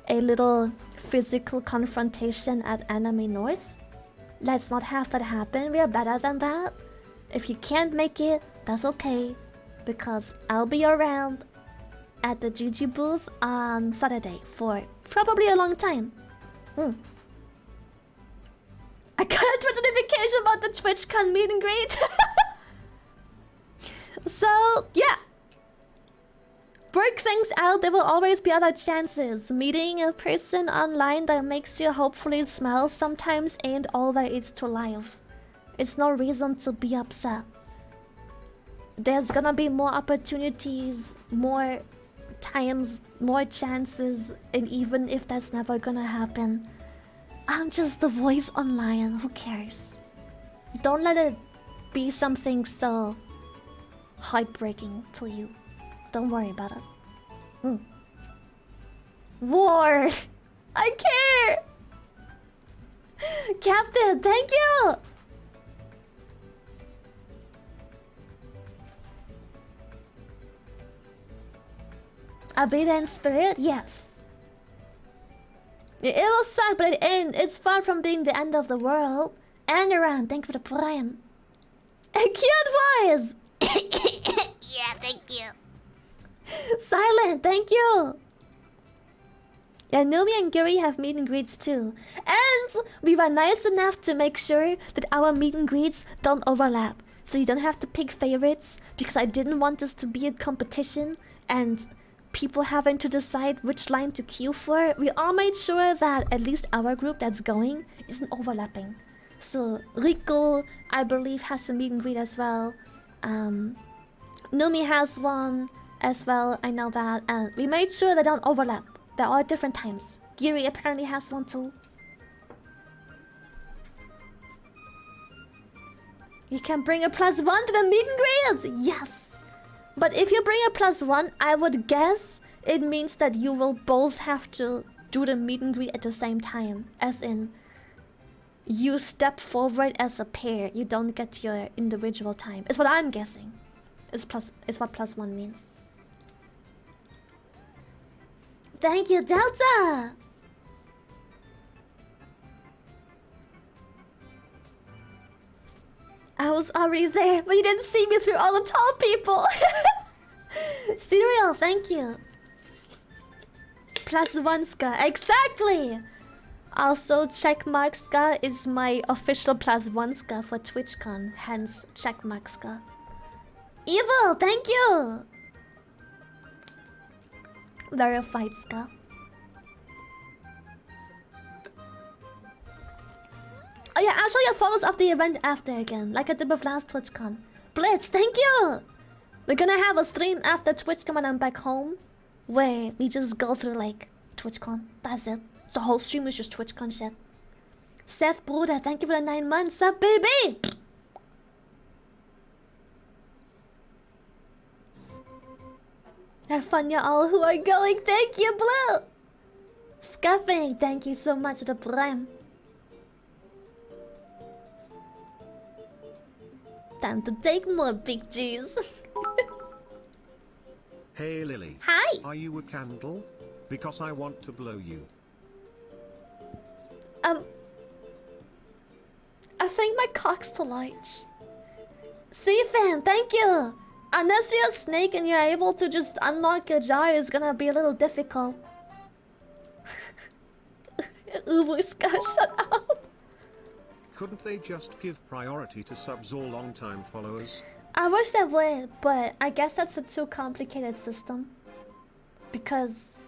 a little physical confrontation at Anime North. Let's not have that happen. We are better than that. If you can't make it, that's okay. Because I'll be around at the GG booth on Saturday for probably a long time. I got a Twitch notification about the TwitchCon meet and greet. So, yeah. Work things out, there will always be other chances. Meeting a person online that makes you hopefully smile sometimes ain't all there is to life. It's no reason to be upset. There's gonna be more opportunities, more times, more chances, and even if that's never gonna happen, I'm just a voice online, who cares? Don't let it be something so heartbreaking to you. Don't worry about it. War! I care! Captain, thank you! A bit in spirit? Yes. It will suck, but it ain't. It's far from being the end of the world. Aniran, thank you for the prime. A cute voice! Yeah, thank you. Silent, thank you. Yeah, Numi and Giri have meet and greets too. And we were nice enough to make sure that our meet and greets don't overlap. So you don't have to pick favorites, because I didn't want this to be a competition and people having to decide which line to queue for. We all made sure that at least our group that's going isn't overlapping. So Rico, I believe, has a meet and greet as well. Numi has one as well, I know that. And we made sure they don't overlap. They're all at different times. Giri apparently has one too. You can bring a +1 to the meet and greet! Yes! But if you bring a +1, I would guess it means that you will both have to do the meet and greet at the same time. As in, you step forward as a pair. You don't get your individual time. Is what I'm guessing. is what +1 means. Thank you, Delta! I was already there, but you didn't see me through all the tall people. Cereal, thank you. +1 ska, exactly! Also, checkmark ska is my official +1 ska for TwitchCon, hence checkmark ska. Evil, thank you! Verified ska. Oh yeah, I'll show you photos of the event after again, like I did with last TwitchCon. Blitz, thank you! We're gonna have a stream after TwitchCon when I'm back home, where we just go through like TwitchCon. That's it. The whole stream is just TwitchCon shit. Seth Bruder, thank you for the 9 months. Up, baby! Have fun, y'all who are going. Thank you, Blue! Scuffing, thank you so much for the prime. Time to take more big G's. Hey Lily. Hi! Are you a candle? Because I want to blow you. I think my cock's too large. C-Fan, thank you! Unless you're a snake and you're able to just unlock a jar, it's gonna be a little difficult. Ubuska, shut up! Couldn't they just give priority to subs or long-time followers? I wish they would, but I guess that's a too complicated system. Because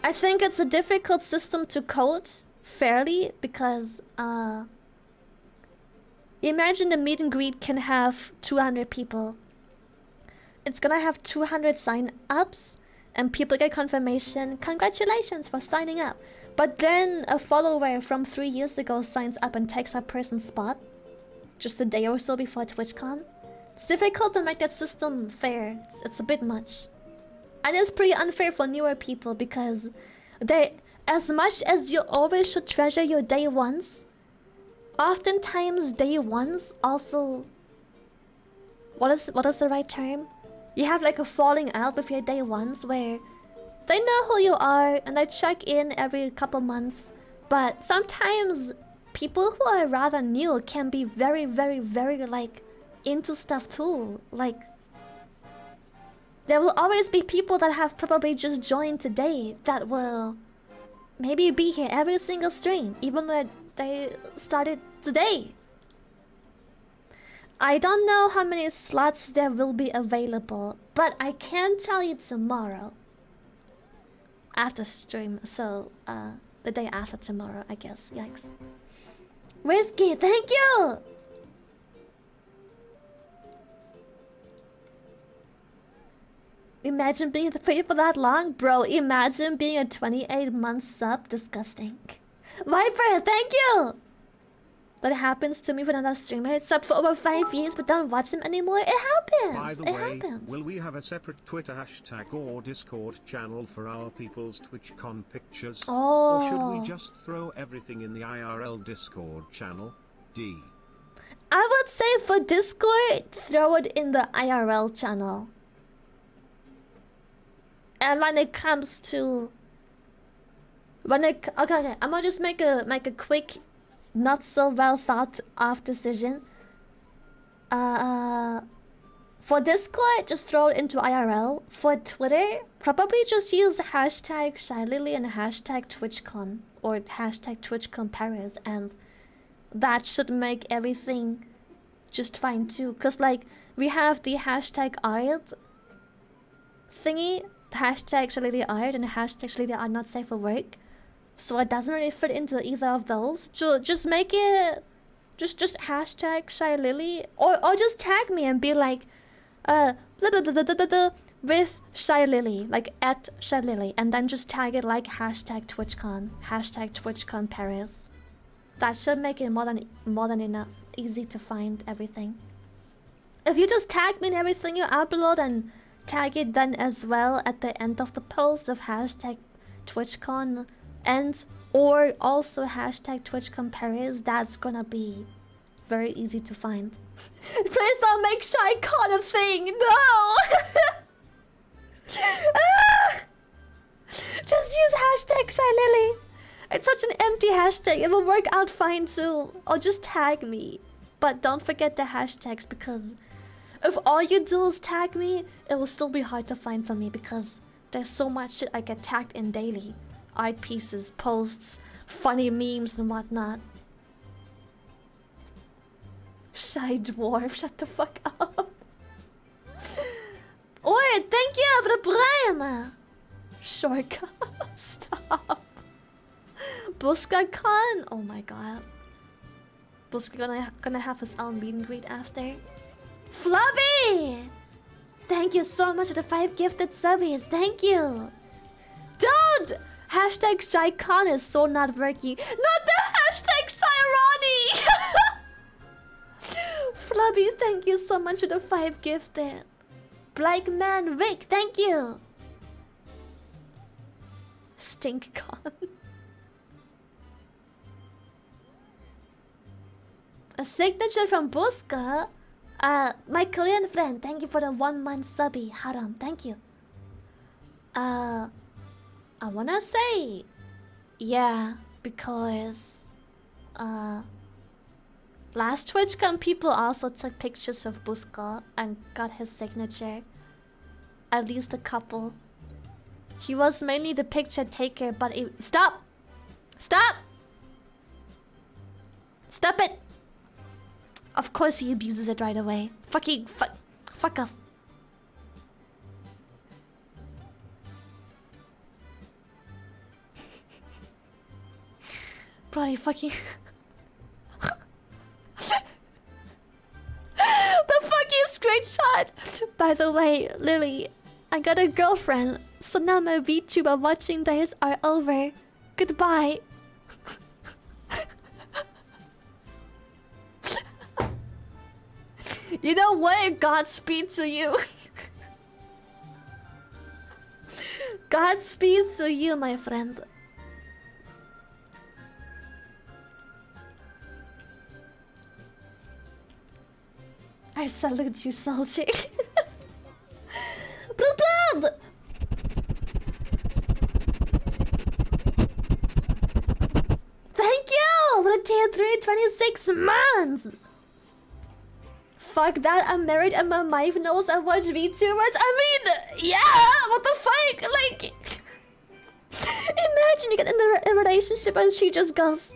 I think it's a difficult system to code fairly because imagine the meet and greet can have 200 people. It's gonna have 200 sign-ups and people get confirmation. Congratulations for signing up. But then a follower from 3 years ago signs up and takes that person's spot just a day or so before TwitchCon. It's difficult to make that system fair. It's a bit much. And it's pretty unfair for newer people because as much as you always should treasure your day ones, oftentimes day ones also... What is the right term? You have like a falling out with your day ones where they know who you are and they check in every couple months. But sometimes people who are rather new can be very, very, very like into stuff too. Like there will always be people that have probably just joined today that will maybe be here every single stream, even though they started today. I don't know how many slots there will be available, but I can tell you tomorrow. After stream, so the day after tomorrow, I guess. Yikes. Whiskey, thank you! Imagine being free for that long, bro. Imagine being a 28-month sub. Disgusting. Viper, thank you! That happens to me when another streamer sub for over 5 years but don't watch him anymore. It happens. By the it way, happens. will we have a separate Twitter hashtag or Discord channel for our people's TwitchCon pictures? Oh. Or should we just throw everything in the IRL Discord channel? D. I would say for Discord, throw it in the IRL channel. And when it comes to... Okay, I'm gonna just make a quick, not so well thought of decision. For Discord, just throw it into IRL. For Twitter, probably just use hashtag ShyLily and hashtag TwitchCon or hashtag TwitchCon Paris, and that should make everything just fine too. Cause like we have the hashtag art thingy, hashtag ShyLily art and hashtag ShyLily art not safe for work. So it doesn't really fit into either of those. So just make it just hashtag ShyLily or just tag me and be like with ShyLily, like at ShyLily, and then just tag it like hashtag TwitchCon, hashtag TwitchCon Paris. That should make it more than enough easy to find everything. If you just tag me in everything you upload and tag it then as well at the end of the post of hashtag TwitchCon and or also hashtag TwitchCon Paris, that's gonna be very easy to find. Please don't make Shy Con a thing. No. Ah! Just use hashtag Shy Lily. It's such an empty hashtag. It will work out fine too. Or just tag me. But don't forget the hashtags, because if all you do is tag me, it will still be hard to find for me, because there's so much shit I get tagged in daily. Art pieces, posts, funny memes and whatnot. Shy dwarf, shut the fuck up. Or thank you for the prime. Shortcut, stop. Buska Khan, oh my god. Buska gonna have his own meet and greet after. Flubby! Thank you so much for the 5 gifted subbies. Thank you. Don't! Hashtag Shy Khan is so not working. Not the hashtag Shyrani! Flubby, thank you so much for the 5 gifted. Black Man Vic, thank you. Stink Con. A signature from Buska. My Korean friend, thank you for the 1 month subby. Haram, thank you. I wanna say, yeah, because last TwitchCon people also took pictures of Buska and got his signature. At least a couple. He was mainly the picture taker, but stop! Stop! Stop it! Of course he abuses it right away. Fuck off. Probably fucking... The fucking screenshot! By the way, Lily, I got a girlfriend, so now my VTuber watching days are over. Goodbye. You know what? Godspeed to you. Godspeed to you, my friend. I salute you, soldier. Blood! Thank you for the tier 3 26 months. Fuck that, I'm married and my wife knows I watch VTubers. I mean, yeah, what the fuck? Like, imagine you get in a relationship and she just goes,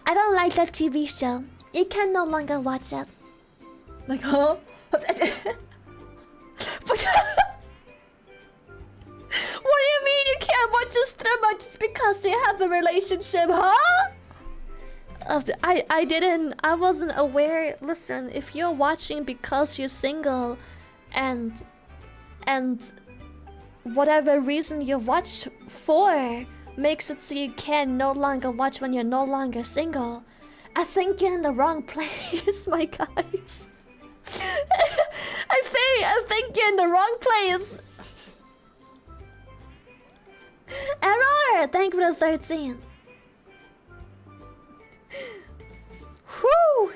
I don't like that TV show. You can no longer watch it. Like, huh? What do you mean you can't watch a streamer just because you have a relationship, huh? I wasn't aware. Listen, if you're watching because you're single and whatever reason you watch for makes it so you can no longer watch when you're no longer single, I think you're in the wrong place, my guys. I think you're in the wrong place. Error! Thank you for the 13. Whew!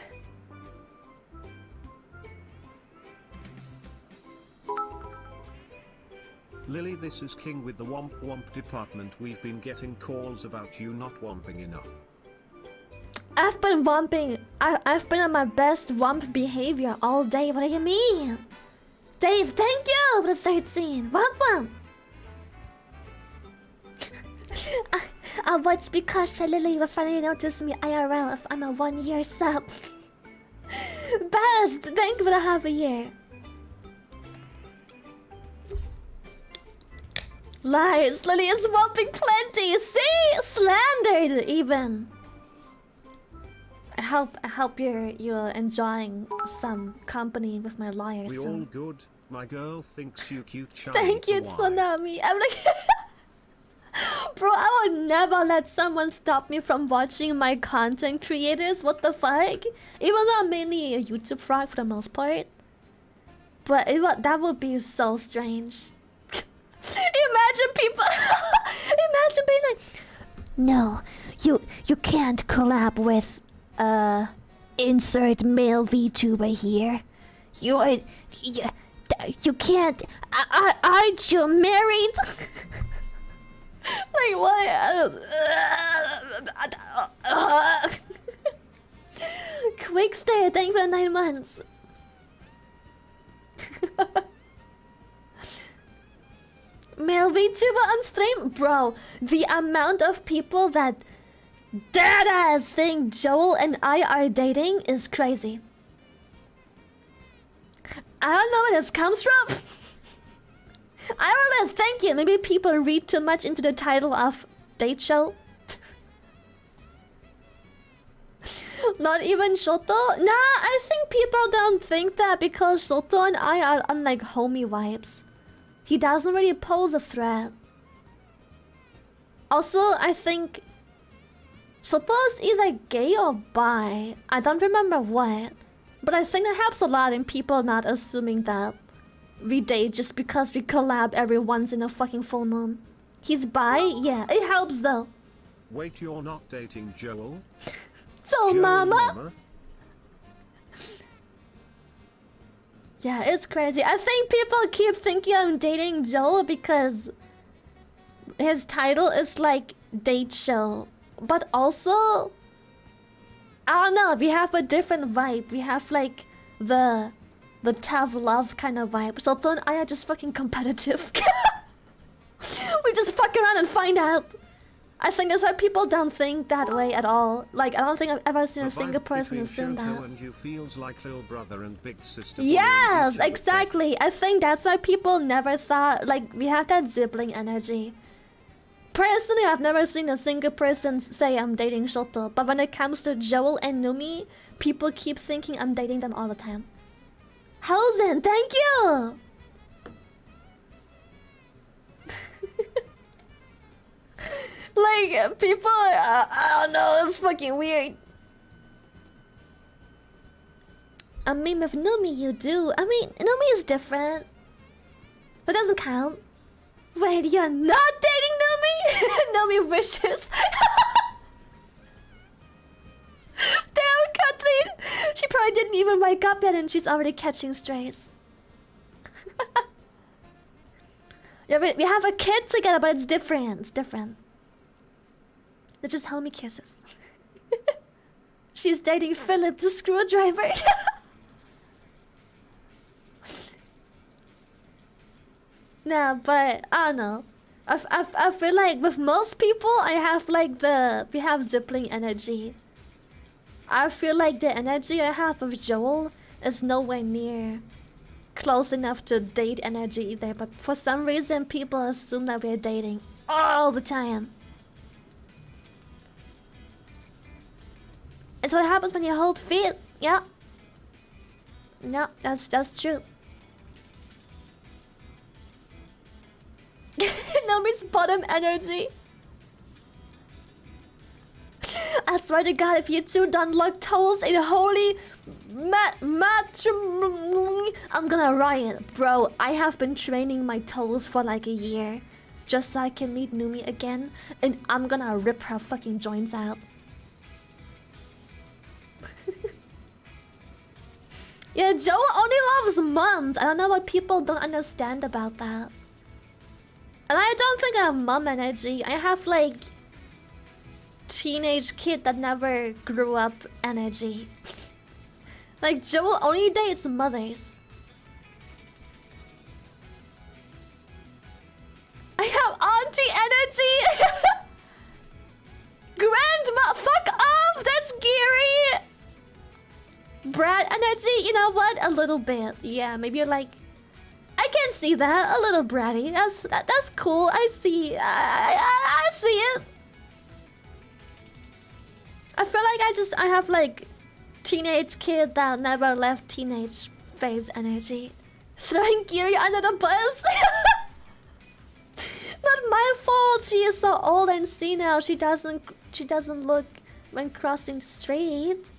Lily, this is King with the Womp Womp department. We've been getting calls about you not womping enough. I've been womping. I've been on my best womp behavior all day. What do you mean? Dave, thank you for the 13. Womp womp. I watch because Lily will finally notice me IRL if I'm a 1 year sub. Best, thank you for the half a year. Lies, Lily is womping plenty. See, slandered even. I hope you're enjoying some company with my liars. We so. all good. My girl thinks you cute, charming. Thank you, Tsunami. I'm like, bro, I would never let someone stop me from watching my content creators. What the fuck? Even though I'm mainly a YouTube frog for the most part, but that would be so strange. Imagine people. Imagine being like, no, you can't collab with Insert male VTuber here. You can't. Aren't you married? Like what? Quick stay. Thank you for the 9 months. Male VTuber on stream, bro. The amount of people that deadass think Joel and I are dating is crazy. I don't know where this comes from. I don't know. Thank you. Maybe people read too much into the title of date show. Not even Shoto? Nah, I think people don't think that because Shoto and I are on like homie vibes. He doesn't really pose a threat. Also, I think Shoto is either gay or bi. I don't remember what. But I think that helps a lot in people not assuming that we date just because we collab every once in a fucking full moon. He's bi? Yeah, it helps though. Wait, you're not dating Joel? So, mama? Yeah, it's crazy. I think people keep thinking I'm dating Joel because his title is like date show. But also, I don't know, we have a different vibe. We have like the tough love kind of vibe. So Thon and I are just fucking competitive. We just fuck around and find out. I think that's why people don't think that way at all. Like, I don't think I've ever seen a single person assume that. And you feels like little brother and big sister. Yes, exactly. I think that's why people never thought, like, we have that sibling energy. Personally, I've never seen a single person say I'm dating Shoto. But when it comes to Joel and Numi, people keep thinking I'm dating them all the time. Wholesome, thank you! Like, people, I don't know, it's fucking weird. I mean, with Numi you do. I mean, Numi is different. That doesn't count. Wait, you're not dating Numi? Numi wishes. Damn, Kathleen! She probably didn't even wake up yet and she's already catching strays. Yeah, we have a kid together, but it's different. It's different. They're just homie kisses. She's dating Philip the screwdriver. Nah, but I don't know. I feel like with most people, I have like we have sibling energy. I feel like the energy I have with Joel is nowhere near close enough to date energy either. But for some reason, people assume that we're dating all the time. It's what happens when you hold feet. Yeah. No, that's true. Nomi's bottom energy. I swear to God, if you two don't lock toes in holy matrimony, I'm gonna riot, bro. I have been training my toes for like a year, just so I can meet Numi again, and I'm gonna rip her fucking joints out. Yeah, Joe only loves moms. I don't know what people don't understand about that. And I don't think I have mom energy. I have like teenage kid that never grew up energy. Like Joel only dates mothers. I have auntie energy. Grandma, fuck off. That's scary. Brat energy, you know what? A little bit. Yeah, maybe you're like, I can see that. A little bratty. That's cool. I see. I see it. I feel like I have like teenage kid that never left teenage phase energy. Throwing Giri under the bus. Not my fault. She is so old and senile. She doesn't look when crossing the street.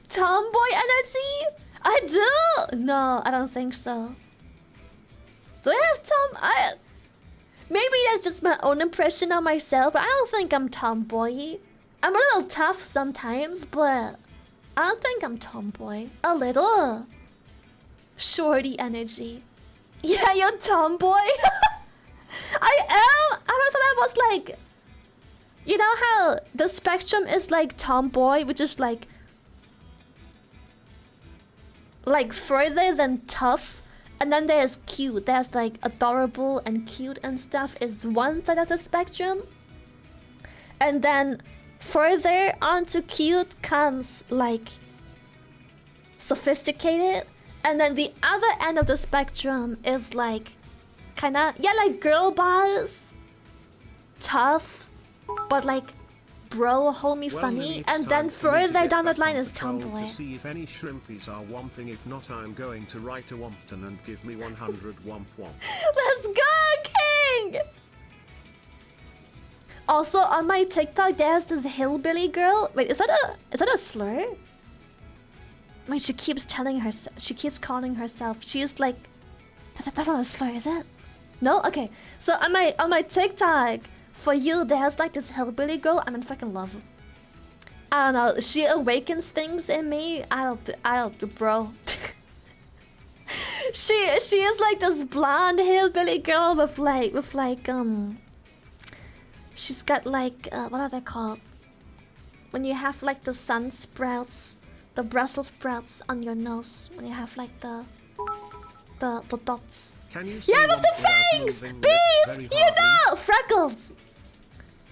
Tomboy energy? I do. No, I don't think so. Do I have Maybe that's just my own impression of myself, but I don't think I'm tomboy. I'm a little tough sometimes, but I don't think I'm tomboy. A little. Shorty energy. Yeah, you're tomboy. I am. I thought I was like... You know how the spectrum is like tomboy, which is like further than tough, and then there's cute. There's like adorable and cute and stuff is one side of the spectrum, and then further onto cute comes like sophisticated, and then the other end of the spectrum is like kinda, yeah, like girl boss, tough, but like bro, homie, Well, funny, it's and time then for me to further get down the back line on is patrol tomboy. To see if any shrimpies are womping. If not, I'm going to write a wompton and give me 100 womp womp. Let's go, King! Also, on my TikTok, there's this hillbilly girl. Wait, is that a slur? Wait, she keeps telling her. She keeps calling herself. She's like, that's not a slur, is it? No, okay. So on my TikTok, for you, there's like this hillbilly girl. I'm in fucking love. I don't know. She awakens things in me. I don't, bro. She is like this blonde hillbilly girl with like she's got like what are they called? When you have like the sun sprouts, the Brussels sprouts on your nose. When you have like the dots. Can you Yeah, with the womp fangs! without moving Bees! very You hardly? know! Freckles!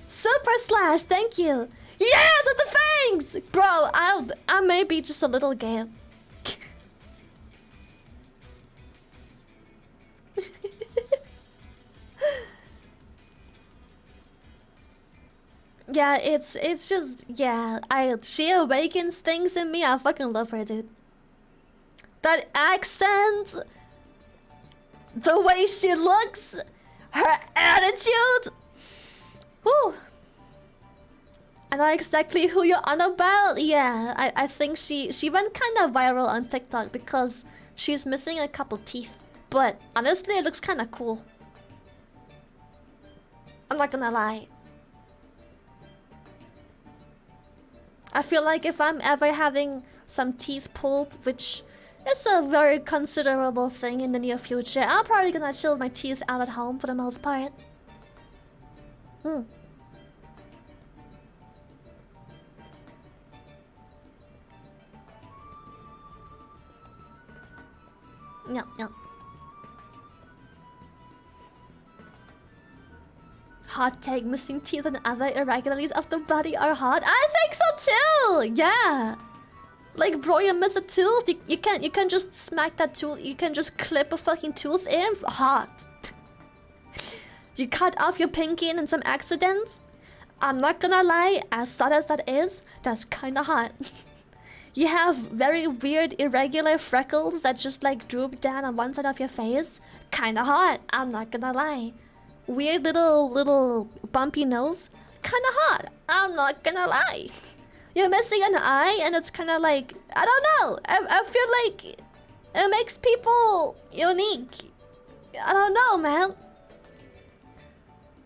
Super slash, thank you! Yes, with the fangs! Bro, I may be just a little gay. Yeah, it's just, yeah, she awakens things in me. I fucking love her, dude. That accent, the way she looks, her attitude. Whew. I know exactly who you're on about. Yeah, I think she went kind of viral on TikTok because she's missing a couple teeth. But honestly, it looks kind of cool. I'm not gonna lie. I feel like if I'm ever having some teeth pulled, which is a very considerable thing in the near future, I'm probably gonna chill my teeth out at home for the most part. Yeah. Hot take, missing teeth and other irregularities of the body are hot. I think so too! Yeah! Like, bro, you miss a tooth, you can't just smack that tooth, you can just clip a fucking tooth in. Hot. You cut off your pinky in some accidents. I'm not gonna lie, as sad as that is, that's kinda hot. You have very weird, irregular freckles that just like droop down on one side of your face. Kinda hot, I'm not gonna lie. Weird little bumpy nose. Kinda hot, I'm not gonna lie. You're missing an eye and it's kinda like, I don't know. I feel like it makes people unique. I don't know, man.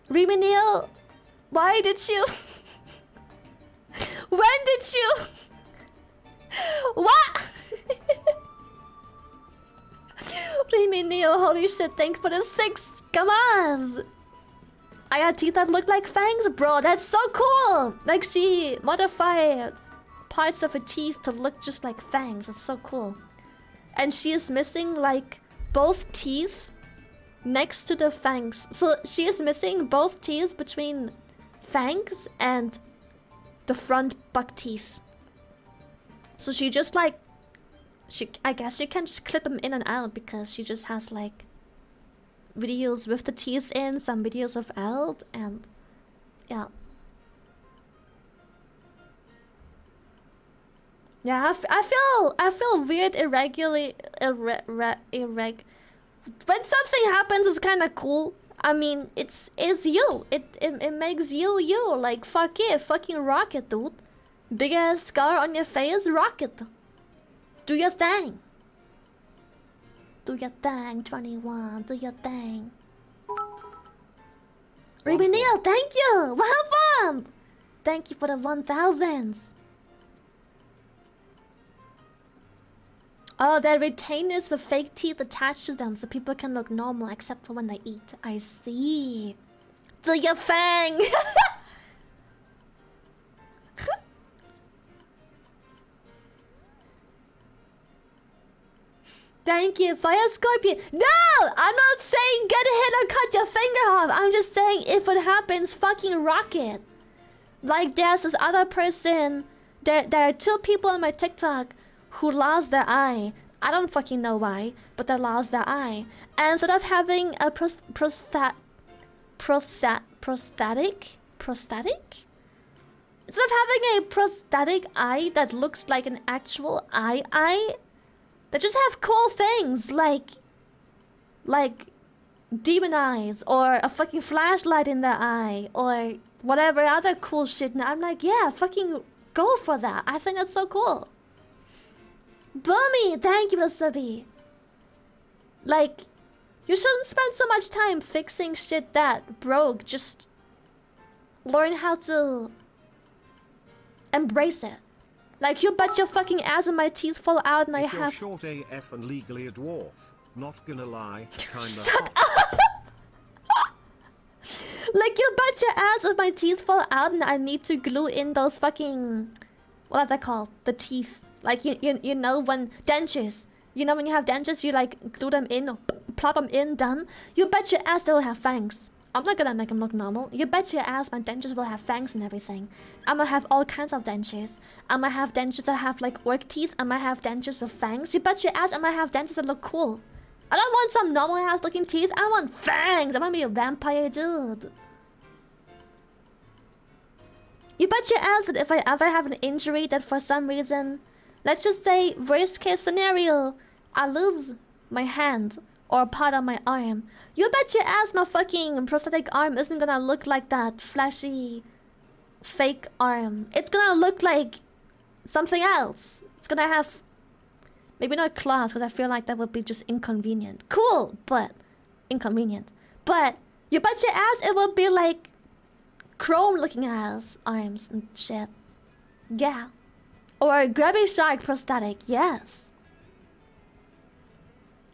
Remy Neal, why did you... When did you... What? Remy Neal, holy shit, thank you for the 6 kamas. I got teeth that look like fangs, bro. That's so cool. Like she modified parts of her teeth to look just like fangs. That's so cool. And she is missing like both teeth next to the fangs. So she is missing both teeth between fangs and the front buck teeth. So she just like, I guess you can just clip them in and out because she just has like videos with the teeth in, some videos without, and yeah. Yeah, I feel weird, irregular, when something happens, it's kind of cool. I mean, it's you. It makes you. Like, fuck it, fucking rock it, dude. Big ass scar on your face, rock it. Do your thing. Do your thing, 21. Do your thing. Ruby Neil, thank you! Welcome! Thank you for the 1000s. Oh, they're retainers with fake teeth attached to them so people can look normal except for when they eat. I see. Do your fang! Thank you, Fire Scorpion. No! I'm not saying get hit or cut your finger off. I'm just saying if it happens, fucking rock it. Like there's this other person. There are 2 people on my TikTok who lost their eye. I don't fucking know why, but they lost their eye. And instead of having a prosthetic? Instead of having a prosthetic eye that looks like an actual eye, they just have cool things like demon eyes or a fucking flashlight in their eye or whatever other cool shit. And I'm like, yeah, fucking go for that. I think that's so cool. Boomy, thank you, Wasabi. Like, you shouldn't spend so much time fixing shit that broke. Just learn how to embrace it. Like, you bet your fucking ass and my teeth fall out and I have... If you're short AF and legally a dwarf, not gonna lie, kinda Shut up! Like, you bet your ass if my teeth fall out and I need to glue in those fucking... What are they called? The teeth. Like, you know when... Dentures. You know when you have dentures, you like glue them in or plop them in, done? You bet your ass they'll have fangs. I'm not gonna make them look normal. You bet your ass my dentures will have fangs and everything. I'm gonna have all kinds of dentures. I'm gonna have dentures that have like orc teeth. I'm gonna have dentures with fangs. You bet your ass I'm gonna have dentures that look cool. I don't want some normal ass looking teeth. I want fangs. I wanna be a vampire dude. You bet your ass that if I ever have an injury that for some reason, let's just say worst case scenario, I lose my hand or a part of my arm. You bet your ass my fucking prosthetic arm isn't gonna look like that flashy fake arm. It's gonna look like something else. It's gonna have maybe not claws because I feel like that would be just inconvenient. Cool, but inconvenient. But you bet your ass it will be like chrome looking ass arms and shit. Yeah. Or a grubby shark prosthetic, yes.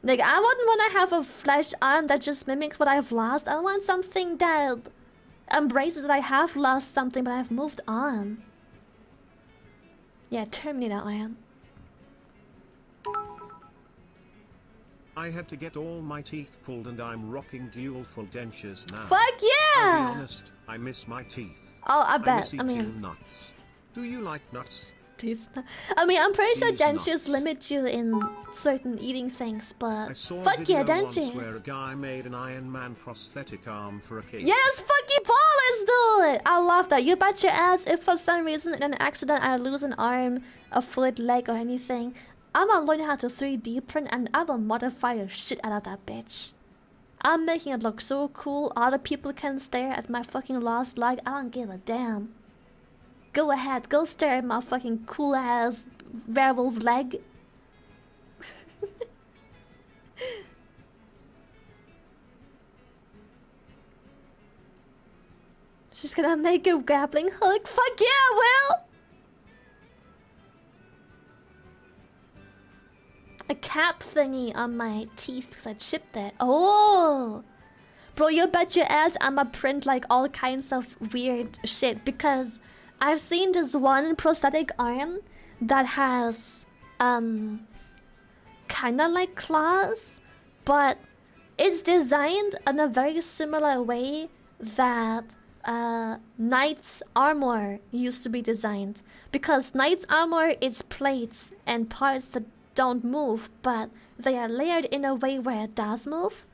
Like, I wouldn't want to have a flesh arm that just mimics what I've lost. I want something that embraces that I have lost something, but I've moved on. Yeah, Terminator arm. I had to get all my teeth pulled and I'm rocking dual full dentures now. Fuck yeah! I'll be honest, I miss my teeth. Oh, I bet. I mean, nuts. Do you like nuts? I mean, I'm pretty sure These dentures nuts. limit you in certain eating things, but I saw fuck a video yeah, once dentures. where a guy made an Iron Man prosthetic arm for a kid. Yes, fucking Paul, let's do it! I love that. You bet your ass if for some reason in an accident I lose an arm, a foot, leg, or anything, I'm gonna learn how to 3D print and I will modify the shit out of that bitch. I'm making it look so cool, other people can stare at my fucking lost leg. I don't give a damn. Go ahead, go stare at my fucking cool ass werewolf leg. She's gonna make a grappling hook. Fuck yeah, Will! A cap thingy on my teeth because I chipped it. Oh! Bro, you bet your ass I'ma print like all kinds of weird shit because I've seen this one prosthetic arm that has kinda like claws, but it's designed in a very similar way that knight's armor used to be designed. Because knight's armor is plates and parts that don't move, but they are layered in a way where it does move.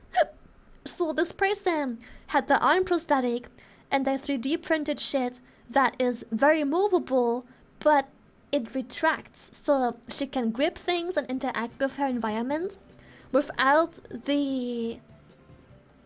So this person had the arm prosthetic and they 3D printed shit that is very movable, but it retracts so she can grip things and interact with her environment without the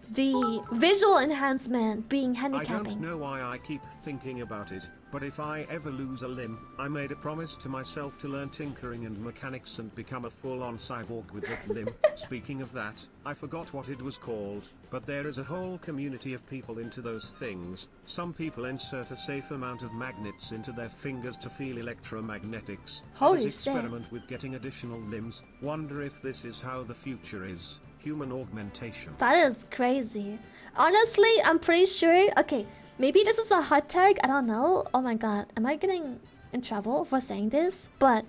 visual enhancement being handicapping. I don't know why I keep thinking about it. But if I ever lose a limb, I made a promise to myself to learn tinkering and mechanics and become a full-on cyborg with that limb. Speaking of that, I forgot what it was called, but there is a whole community of people into those things. Some people insert a safe amount of magnets into their fingers to feel electromagnetics. Holy Others shit. experiment with getting additional limbs. Wonder if this is how the future is. Human augmentation. That is crazy. Honestly, I'm pretty sure. Okay, maybe this is a hot tag. I don't know. Oh my god, am I getting in trouble for saying this? But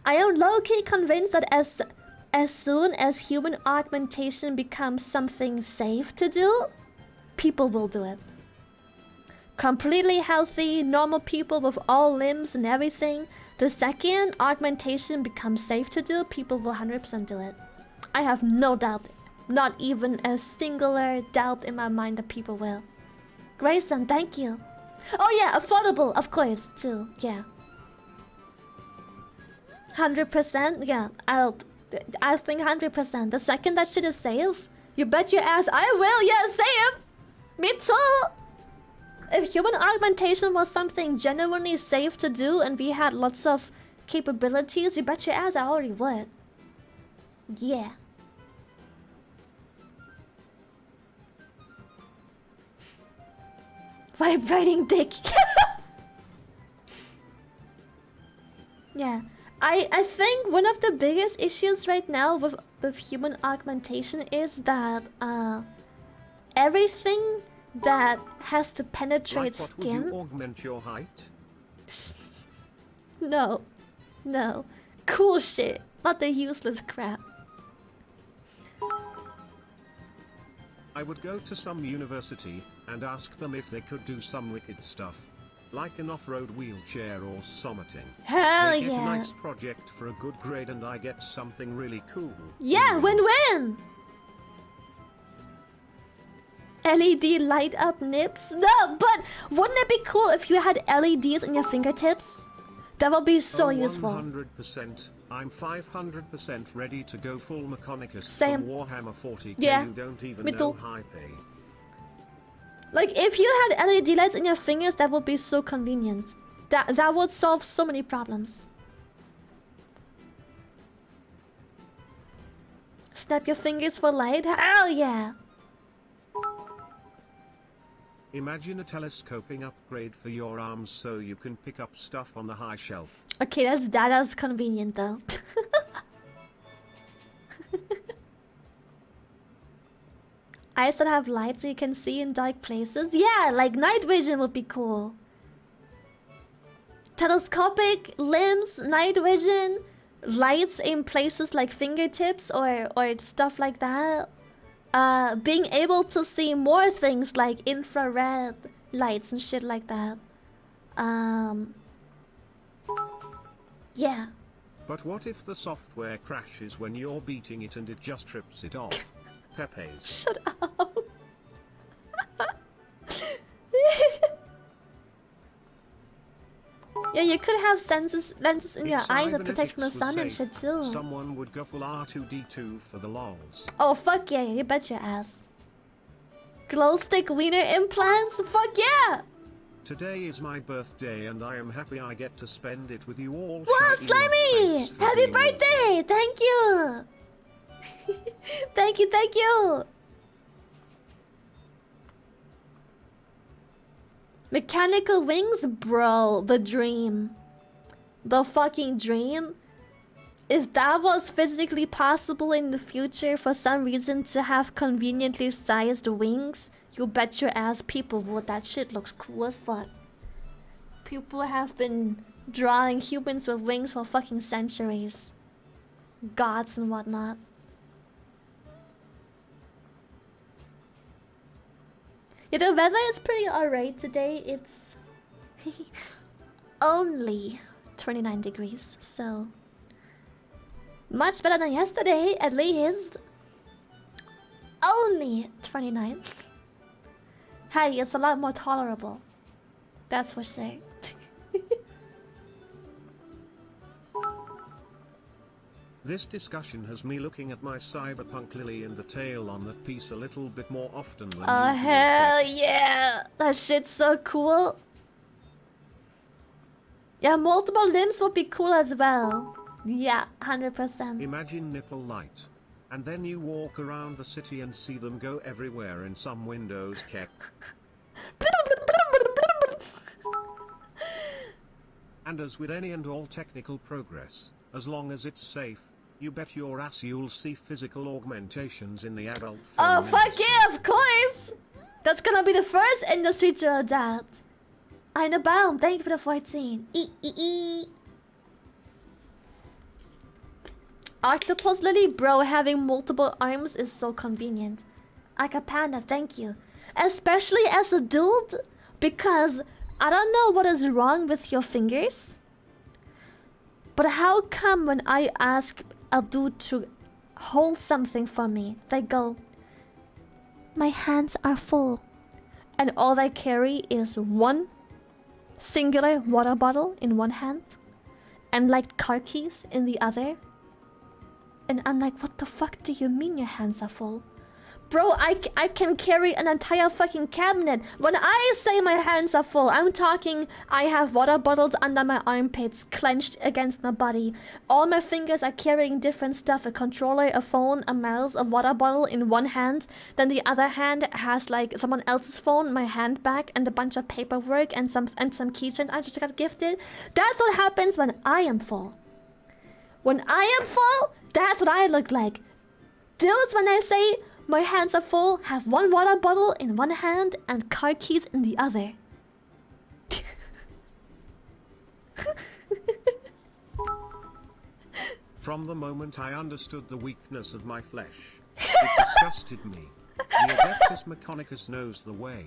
I am low-key convinced that as soon as human augmentation becomes something safe to do, people will do it. Completely healthy, normal people with all limbs and everything. The second augmentation becomes safe to do, people will 100% do it. I have no doubt, not even a singular doubt in my mind that people will. Grayson, thank you. Oh yeah, affordable, of course, too. Yeah. 100%, yeah. I think 100%. The second that shit is safe, you bet your ass I will. Yeah, same. Me too. If human augmentation was something genuinely safe to do and we had lots of capabilities, you bet your ass I already would. Yeah. Vibrating dick. Yeah. I think one of the biggest issues right now with human augmentation is that everything that has to penetrate Like what, skin. would you augment your height? No. No. Cool shit. Not the useless crap. I would go to some university and ask them if they could do some wicked stuff. Like an off-road wheelchair or something. Hell They get yeah. a nice project for a good grade and I get something really cool. Yeah, win-win! LED light up nips? No, but wouldn't it be cool if you had LEDs on your fingertips? That would be so useful. 100%. I'm 500% ready to go full Mechanicus Same. from Warhammer 40k. Yeah, You don't even me know too. high pay. Like, if you had LED lights in your fingers, that would be so convenient. That would solve so many problems. Snap your fingers for light? Hell yeah! Imagine a telescoping upgrade for your arms so you can pick up stuff on the high shelf. Okay, that's convenient though. Eyes that have light so you can see in dark places? Yeah, like night vision would be cool. Telescopic limbs, night vision, lights in places like fingertips or stuff like that. Being able to see more things like infrared lights and shit like that. Yeah. But what if the software crashes when you're beating it and it just trips it off? Pepe's. Shut up. Yeah, you could have lenses in If your eyes that protect from the cybernetics sun and was shit safe, too. Someone would go full R2D2 for the lols. Oh fuck yeah, you bet your ass. Glow stick wiener implants? Fuck yeah! Today is my birthday and I am happy I get to spend it with you all. Wow, Shiny Slimy! love, thanks for Happy being birthday! Thank you! Thank you, thank you! Mechanical wings? Bro, the dream. The fucking dream. If that was physically possible in the future for some reason to have conveniently sized wings, you bet your ass people would. That shit looks cool as fuck. People have been drawing humans with wings for fucking centuries. Gods and whatnot. Yeah, the weather is pretty alright today. It's only 29 degrees, so much better than yesterday, at least. Only 29. Hey, it's a lot more tolerable. That's for sure. This discussion has me looking at my cyberpunk lily in the tail on that piece a little bit more often than Oh usual. hell yeah! That shit's so cool. Yeah, multiple limbs would be cool as well. Yeah, 100%. Imagine nipple light. And then you walk around the city and see them go everywhere in some windows keck. And as with any and all technical progress, as long as it's safe, you bet your ass you'll see physical augmentations in the adult film Oh, fuck industry. yeah, of course! That's gonna be the first industry to adapt. Eine Baum, thank you for the 14. Octopus Lily, bro, having multiple arms is so convenient. Aka Panda, thank you. Especially as a dude, because I don't know what is wrong with your fingers. But how come when I ask a dude to hold something for me, they go, my hands are full. And all they carry is one singular water bottle in one hand and like car keys in the other. And I'm like, what the fuck do you mean your hands are full? Bro, I can carry an entire fucking cabinet. When I say my hands are full, I'm talking I have water bottles under my armpits, clenched against my body. All my fingers are carrying different stuff. A controller, a phone, a mouse, a water bottle in one hand. Then the other hand has like someone else's phone, my handbag, and a bunch of paperwork and some keychains I just got gifted. That's what happens when I am full. When I am full, that's what I look like. Dudes, when I say my hands are full, have one water bottle in one hand and car keys in the other. From the moment I understood the weakness of my flesh, it disgusted me. The Adeptus Mechanicus knows the way.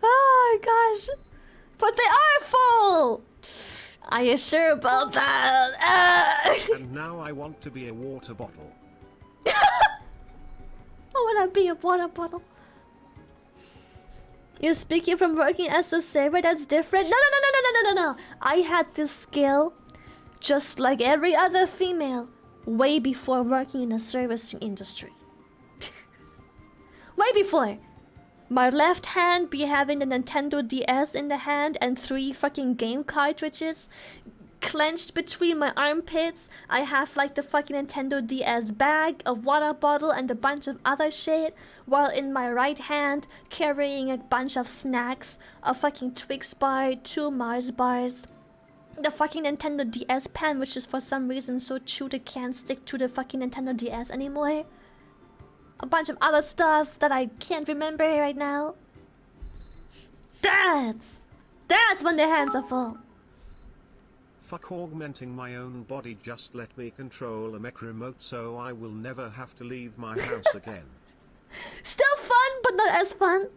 Oh my gosh. But they are full! Are you sure about that? And now I want to be a water bottle. I wanna be a water bottle. You're speaking from working as a saver, that's different? No. I had this skill, just like every other female, way before working in the servicing industry. Way before. My left hand be having the Nintendo DS in the hand and 3 fucking game cartridges clenched between my armpits. I have like the fucking Nintendo DS bag, a water bottle, and a bunch of other shit. While in my right hand, carrying a bunch of snacks, a fucking Twix bar, 2 Mars bars, the fucking Nintendo DS pen, which is for some reason so chewed it can't stick to the fucking Nintendo DS anymore. A bunch of other stuff that I can't remember right now. That's when the hands are full. Fuck augmenting my own body, just let me control a mech remote so I will never have to leave my house again. Still fun, but not as fun.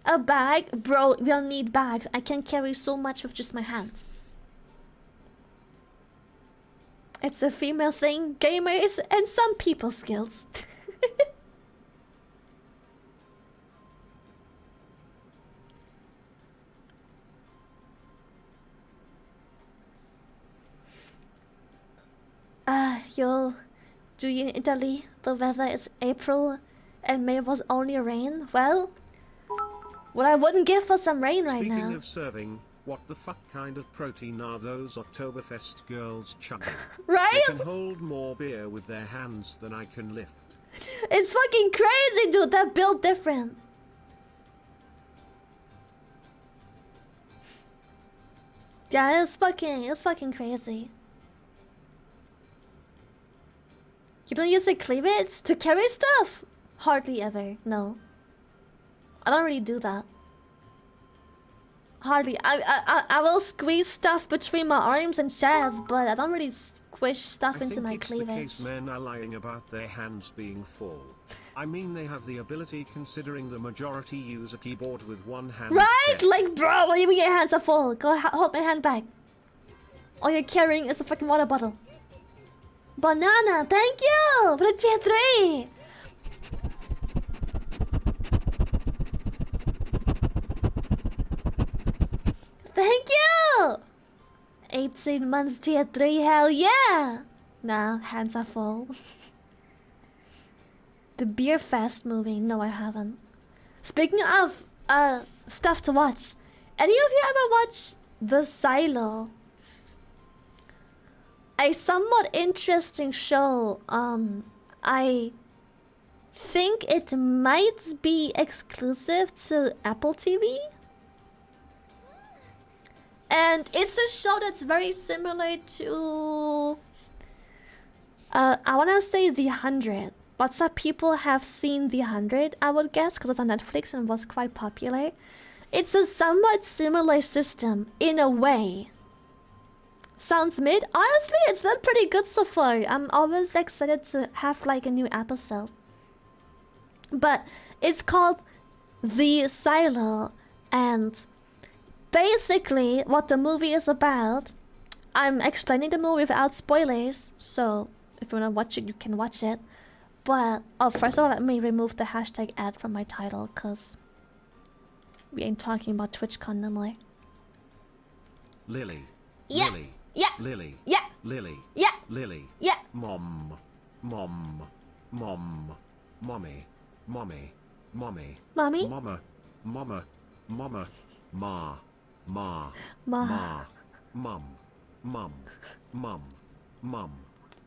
A bag? Bro, we'll need bags. I can't carry so much with just my hands. It's a female thing, gamers, and some people skills. Do you in Italy? The weather is April and May was only rain? Well, what I wouldn't give for some rain right now. Speaking of serving, what the fuck kind of protein are those Oktoberfest girls chugging? Right? They can hold more beer with their hands than I can lift. It's fucking crazy, dude. They're built different. Yeah, it's fucking crazy. You don't use a cleavage to carry stuff? Hardly ever, no. I don't really do that. Hardly. I will squeeze stuff between my arms and chest, but I don't really squish stuff into my cleavage. I think it's the case men are lying about their hands being full. I mean, they have the ability considering the majority use a keyboard with one hand. Right? Like, bro, what do you mean your hands are full? Go hold my hand back. All you're carrying is a fucking water bottle. Banana, thank you for the tier 3. Thank you. 18 months tier 3, hell yeah. Nah, hands are full. The beer fest movie, no I haven't. Speaking of stuff to watch, any of you ever watch The Silo? A somewhat interesting show. I think it might be exclusive to Apple TV. And it's a show that's very similar to I wanna say The 100. Lots of people have seen The 100, I would guess, because it's on Netflix and was quite popular. It's a somewhat similar system, in a way. Sounds mid? Honestly, it's been pretty good so far. I'm always excited to have like a new episode. But it's called The Silo, and basically what the movie is about, I'm explaining the movie without spoilers, so if you wanna watch it, you can watch it. But, oh, first of all, let me remove the hashtag ad from my title, cause we ain't talking about TwitchCon no more. Lily. Yeah. Lily. Yeah. Lily. Yeah. Lily. Yeah. Lily. Yeah. Mom. Mom. Mom. Mommy. Mommy. Mommy. Mommy? Mama. Mama. Mama. Ma. Ma. Ma. Ma. Mum. Mum. Mum. Mum.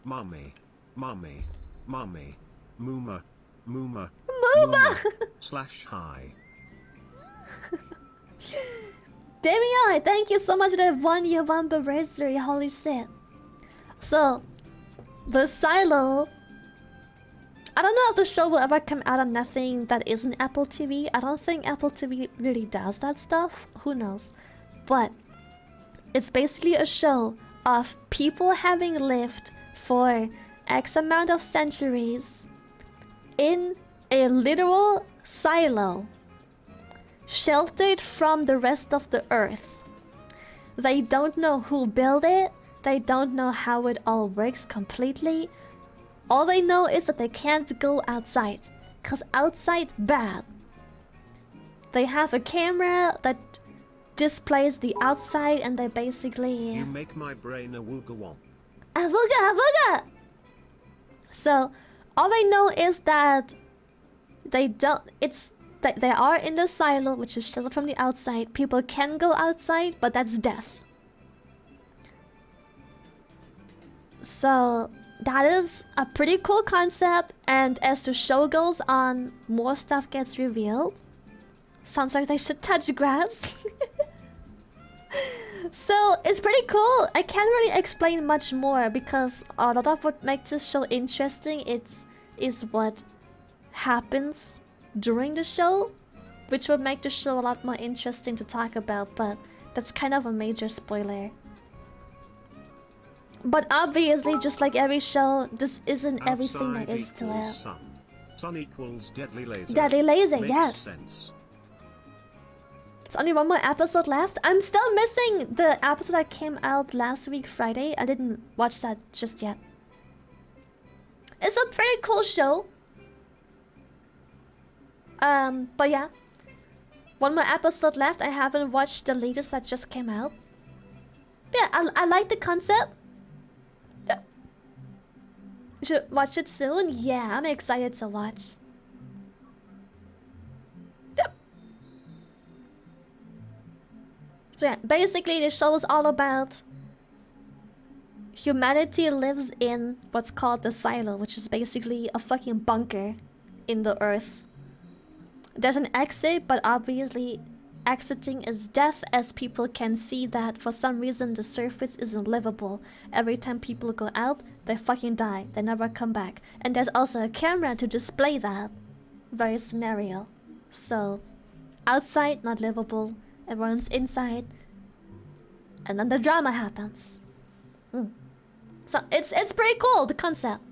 Mommy. Mommy. Mommy. Mooma. Mooma. Mooma! Slash hi. Damian, thank you so much for the 1 year anniversary. Holy shit. So, The Silo. I don't know if the show will ever come out on nothing that isn't Apple TV. I don't think Apple TV really does that stuff. Who knows? But it's basically a show of people having lived for X amount of centuries in a literal silo, sheltered from the rest of the earth. They don't know who built it. They don't know how it all works completely. All they know is that they can't go outside, cause outside bad. They have a camera that displays the outside, and they basically You make my brain a wooga womp. Avuga, avuga! So, all they know is that they don't. It's that they are in the silo, which is sheltered from the outside. People can go outside, but that's death. So that is a pretty cool concept, and as the show goes on, more stuff gets revealed. Sounds like they should touch grass. So it's pretty cool. I can't really explain much more because a lot of what makes this show interesting is what happens during the show, which would make the show a lot more interesting to talk about, but that's kind of a major spoiler. But obviously, just like every show, this isn't everything there is to it. Sun. Sun equals deadly laser. Deadly laser, Makes yes. sense. It's only one more episode left. I'm still missing the episode that came out last week, Friday. I didn't watch that just yet. It's a pretty cool show. But yeah. One more episode left. I haven't watched the latest that just came out. Yeah, I like the concept. You should watch it soon? Yeah, I'm excited to watch. So yeah, basically the show is all about humanity lives in what's called the silo, which is basically a fucking bunker in the earth. There's an exit, but obviously exiting is death, as people can see that for some reason the surface isn't livable. Every time people go out, they fucking die. They never come back. And there's also a camera to display that very scenario. So, outside, not livable. Everyone's inside. And then the drama happens. So, it's pretty cool, the concept.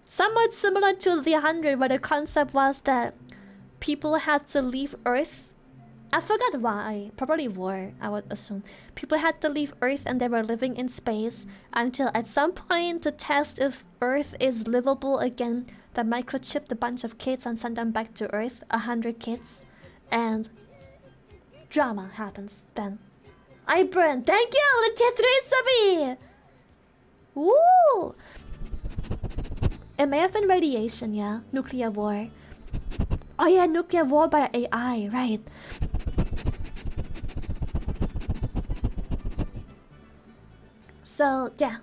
Somewhat similar to The 100, where the concept was that people had to leave Earth. I forgot why. Probably war, I would assume. People had to leave Earth and they were living in space until at some point, to test if Earth is livable again, they microchipped a bunch of kids and sent them back to Earth, 100 kids. And drama happens then. Ibran, thank you! Legit 3 Sabi! Woo! It may have been radiation, yeah. Nuclear war. Oh yeah, nuclear war by AI, right. So, yeah.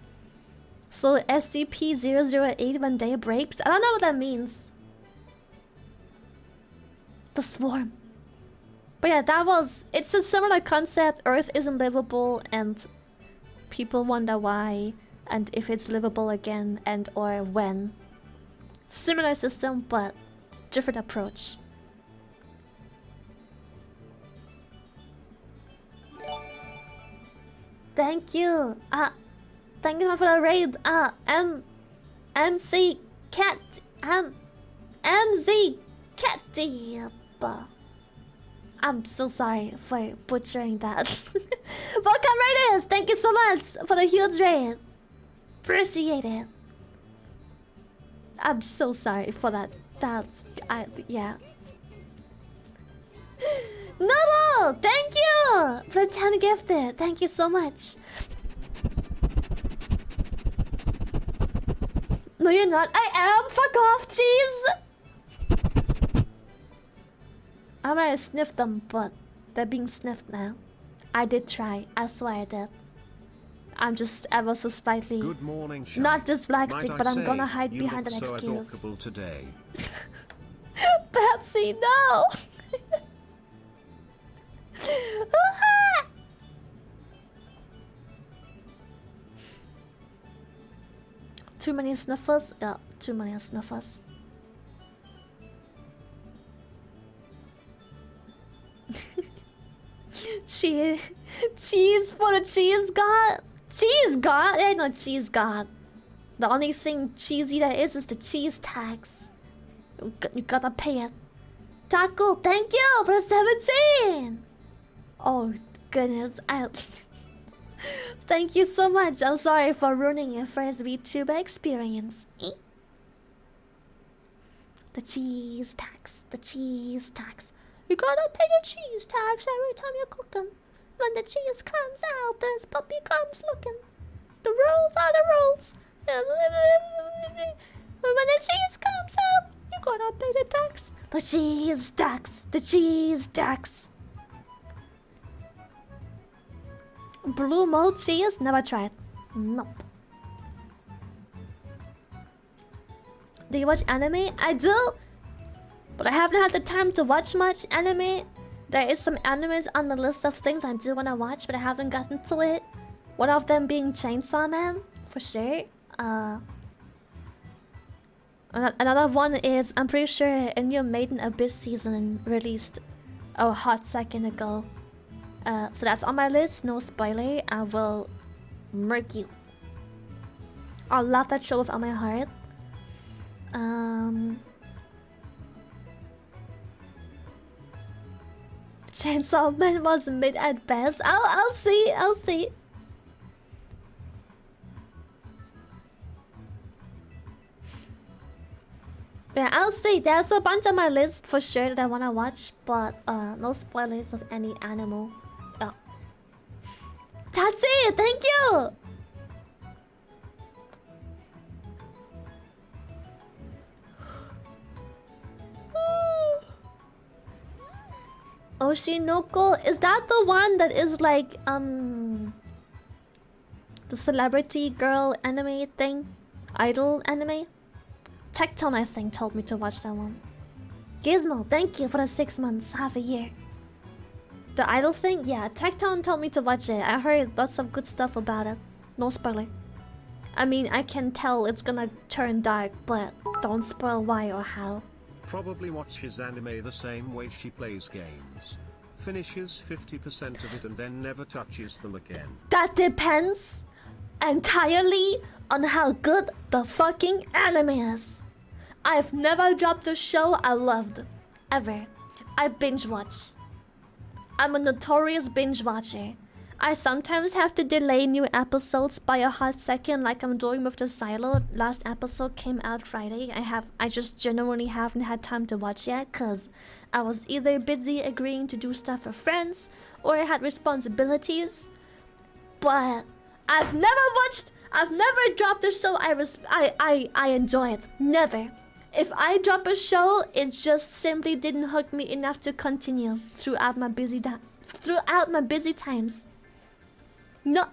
So SCP-008 when day breaks. I don't know what that means. The swarm. But yeah, that was... It's a similar concept. Earth isn't livable and people wonder why and if it's livable again and or when. Similar system, but different approach. Thank you. Thank you for the raid. MC Cat. MZ Cat. I'm so sorry for butchering that. Welcome, Raiders. Thank you so much for the huge raid. Appreciate it. I'm so sorry for that. Yeah. Noble, thank you for the 10 gifted. Thank you so much. No, you're not. I am. Fuck off, cheese. I'm gonna sniff them, but they're being sniffed now. I did try. I swear I did. I'm just ever so slightly Good morning, not dyslexic, but I'm gonna hide behind an excuse. Today. Pepsi, no. Too many snuffers? Yeah, too many snuffers. Cheese for the cheese god? Cheese god? There ain't no cheese god. The only thing cheesy there is the cheese tax. You gotta pay it. Taco, thank you for 17! Oh, goodness. Thank you so much. I'm sorry for ruining your first VTuber experience. The cheese tax. The cheese tax. You gotta pay the cheese tax every time you're cooking. When the cheese comes out, this puppy comes looking. The rules are the rules. When the cheese comes out, you gotta pay the tax. The cheese tax. The cheese tax. Blue mold cheese? Never tried. Nope. Do you watch anime? I do, but I haven't had the time to watch much anime. There is some animes on the list of things I do want to watch, but I haven't gotten to it. One of them being Chainsaw Man, for sure. Another one is, I'm pretty sure a new Maiden Abyss season released a hot second ago. So that's on my list, no spoiler. I will murk you. I love that show with all my heart. Chainsaw Man was mid at best. I'll see. Yeah, I'll see. There's a bunch on my list for sure that I wanna watch, but no spoilers of any animal. Oh. Tatsi, thank you! Oshinoko, is that the one that is like the celebrity girl anime thing? Idol anime? Tectone, I think, told me to watch that one. Gizmo, thank you for the 6 months, half a year. The idol thing? Yeah, Tectone told me to watch it. I heard lots of good stuff about it. No spoiler. I mean, I can tell it's gonna turn dark, but don't spoil why or how. Probably watches anime the same way she plays games. Finishes 50% of it and then never touches them again. That depends entirely on how good the fucking anime is. I've never dropped a show I loved. Ever. I binge watch. I'm a notorious binge watcher. I sometimes have to delay new episodes by a hot second like I'm doing with the Silo. Last episode came out Friday. I just genuinely haven't had time to watch yet cause I was either busy agreeing to do stuff for friends or I had responsibilities. But I've never dropped a show I enjoyed. Never. if I drop a show, it just simply didn't hook me enough to continue throughout my busy times. No.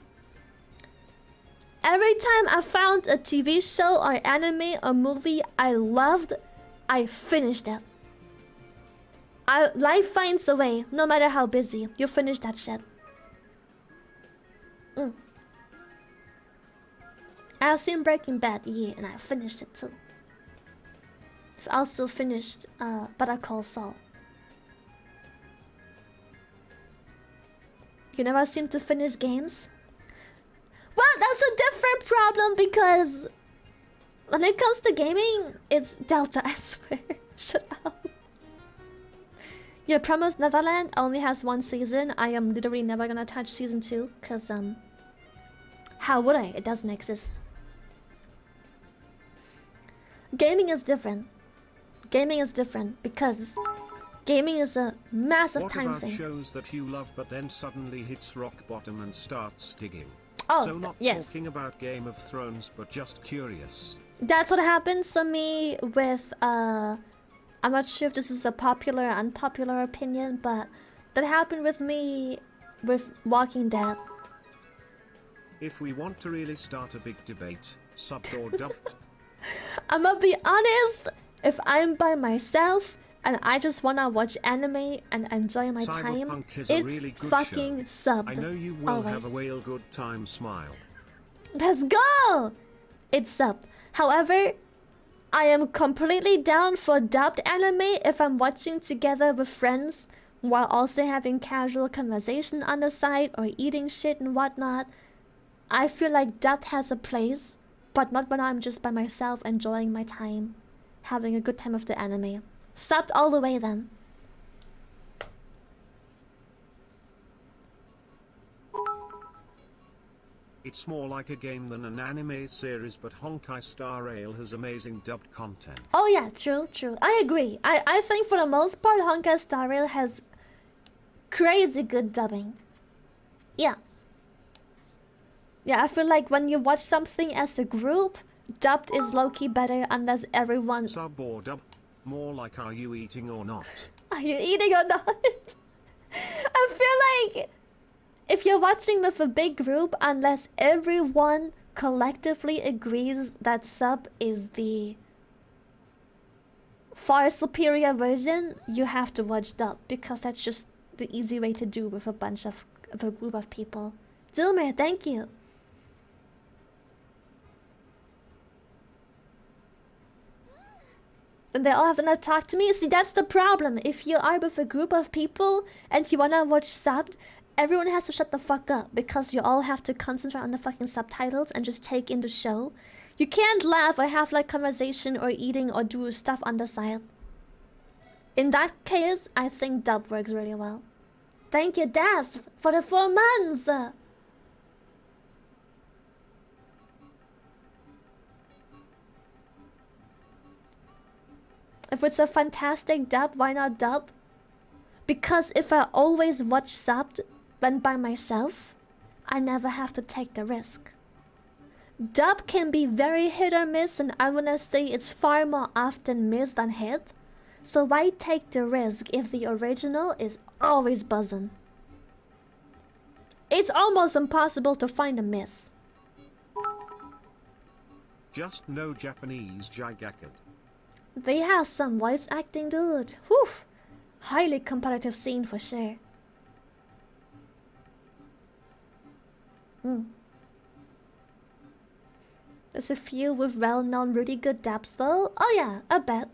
Every time I found a TV show or anime or movie I loved, I finished it. Life finds a way, no matter how busy. You finish that shit. I've seen Breaking Bad, yeah, and I finished it too. I've also finished Better Call Saul. You never seem to finish games? Well, that's a different problem because when it comes to gaming, it's Delta, I swear. Shut up. Yeah, Promised Neverland only has 1 season. I am literally never gonna touch season 2 because how would I? It doesn't exist. Gaming is different. Gaming is different because gaming is a massive time sink. What about shows that you love but then suddenly hits rock bottom and starts digging? Oh, so not talking about Game of Thrones, but just curious. That's what happens to me with I'm not sure if this is a popular or unpopular opinion, but that happened with me with Walking Dead. If we want to really start a big debate, subbed or dubbed? I'm gonna be honest, if I'm by myself and I just wanna watch anime and enjoy my time, it's really fucking subbed. I know you will have a whale good time, smile. Let's go! It's subbed. However, I am completely down for dubbed anime if I'm watching together with friends while also having casual conversation on the side or eating shit and whatnot. I feel like dubbed has a place, but not when I'm just by myself enjoying my time, having a good time with the anime. Subbed all the way then. It's more like a game than an anime series, but Honkai Star Rail has amazing dubbed content. Oh yeah, true. I agree. I think for the most part, Honkai Star Rail has crazy good dubbing. Yeah. Yeah, I feel like when you watch something as a group, dubbed is low-key better unless everyone... Sub or dub? More like are you eating or not? Are you eating or not? I feel like if you're watching with a big group, unless everyone collectively agrees that sub is the far superior version, you have to watch dub because that's just the easy way to do with a group of people. Dilmer, thank you. And they all have to not talk to me. See, that's the problem. If you are with a group of people and you wanna watch subbed, everyone has to shut the fuck up because you all have to concentrate on the fucking subtitles and just take in the show. You can't laugh or have like conversation or eating or do stuff on the side. In that case, I think dub works really well. Thank you, Das, for the 4 months. If it's a fantastic dub, why not dub? Because if I always watch subbed when by myself, I never have to take the risk. Dub can be very hit or miss, and I wanna say it's far more often miss than hit. So why take the risk if the original is always buzzing? It's almost impossible to find a miss. Just no Japanese jigakkad. They have some voice acting, dude. Whew. Highly competitive scene for sure. There's a few with well-known really good dubs though. Oh yeah, I bet.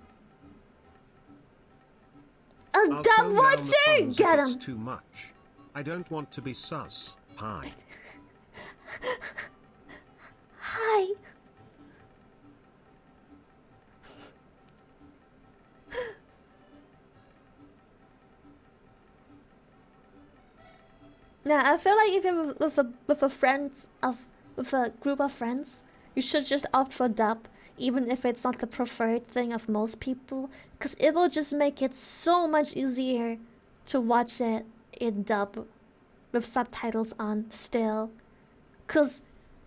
A dub watcher! Get him! Too much. I don't want to be sus. Hi. Hi. Yeah, I feel like if you're with a group of friends, you should just opt for dub, even if it's not the preferred thing of most people, because it will just make it so much easier to watch it in dub with subtitles on still. Because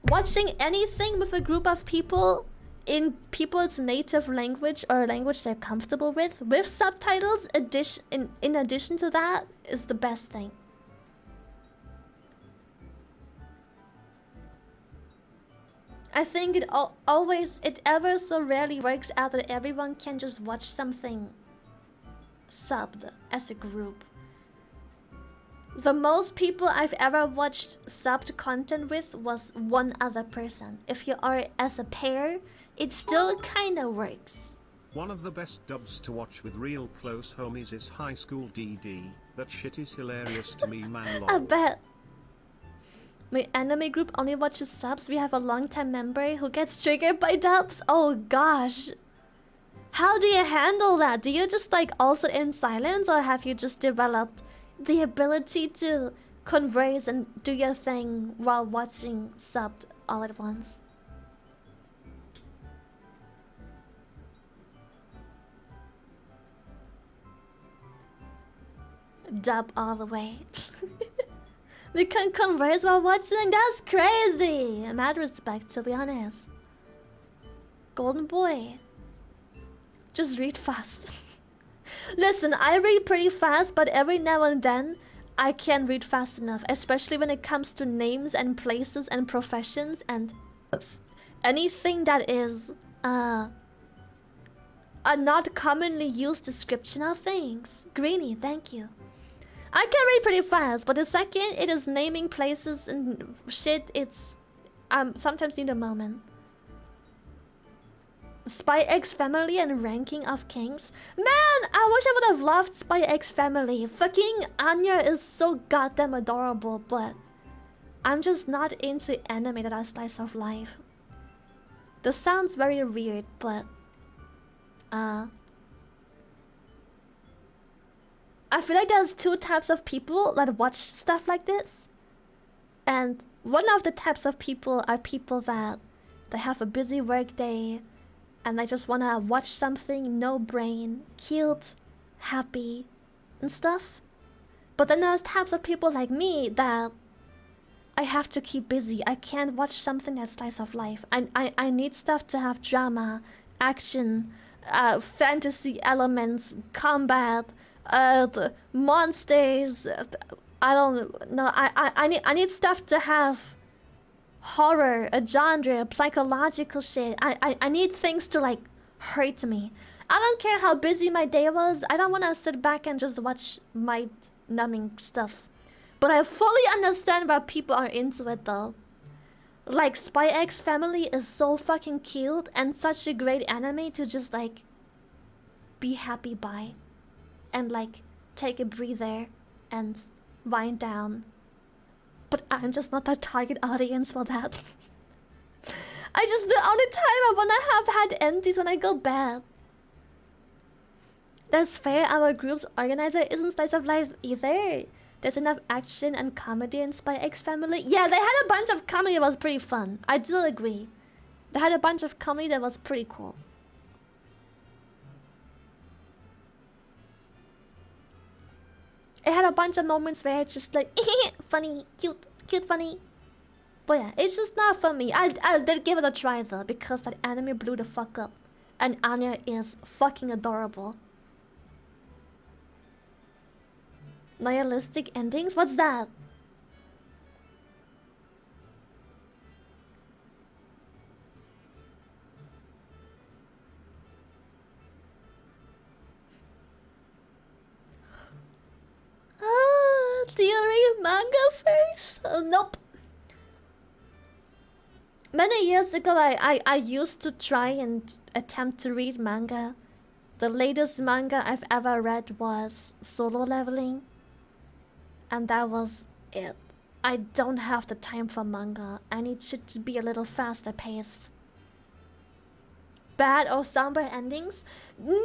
watching anything with a group of people in people's native language or language they're comfortable with subtitles, in addition to that, is the best thing. I think it ever so rarely works out that everyone can just watch something subbed as a group. The most people I've ever watched subbed content with was one other person. If you are as a pair, it still kinda works. One of the best dubs to watch with real close homies is High School DD. That shit is hilarious to me, man. I bet. My anime group only watches subs. We have a long-time member who gets triggered by dubs. Oh gosh. How do you handle that? Do you just like also in silence, or have you just developed the ability to converse and do your thing while watching subbed all at once? Dub all the way. We can converse while watching? That's crazy! Mad respect, to be honest. Golden boy. Just read fast. Listen, I read pretty fast, but every now and then I can't read fast enough, especially when it comes to names and places and professions and anything that is a not commonly used description of things. Greeny, thank you. I can read pretty fast, but the second it is naming places and shit, it's sometimes need a moment. Spy X Family and Ranking of Kings. Man, I wish I would have loved Spy X Family. Fucking Anya is so goddamn adorable, but I'm just not into anime that are slice of life. This sounds very weird, but I feel like there's two types of people that watch stuff like this. And one of the types of people are people that they have a busy work day and they just wanna watch something no brain, cute, happy, and stuff. But then there's types of people like me that I have to keep busy. I can't watch something that's slice of life. I need stuff to have drama, action, fantasy elements, combat, the monsters. I don't know. I need stuff to have horror, a genre, psychological shit. I need things to like hurt me. I don't care how busy my day was. I don't want to sit back and just watch mind-numbing stuff. But I fully understand why people are into it though. Like Spy X Family is so fucking cute and such a great anime to just like be happy by. And like take a breather and wind down. But I'm just not the target audience for that. The only time I wanna have had empties when I go bad. That's fair, our group's organizer isn't slice of life either. There's enough action and comedy in Spy X Family. Yeah, they had a bunch of comedy that was pretty fun. I do agree. They had a bunch of comedy that was pretty cool. It had a bunch of moments where it's just like funny, cute, funny. But yeah, it's just not for me. I did give it a try though, because that anime blew the fuck up. And Anya is fucking adorable. Nihilistic endings? What's that? Do you read manga first? Nope. Many years ago, I used to try and attempt to read manga. The latest manga I've ever read was Solo Leveling. And that was it. I don't have the time for manga. I need shit to be a little faster paced. Bad or somber endings? No!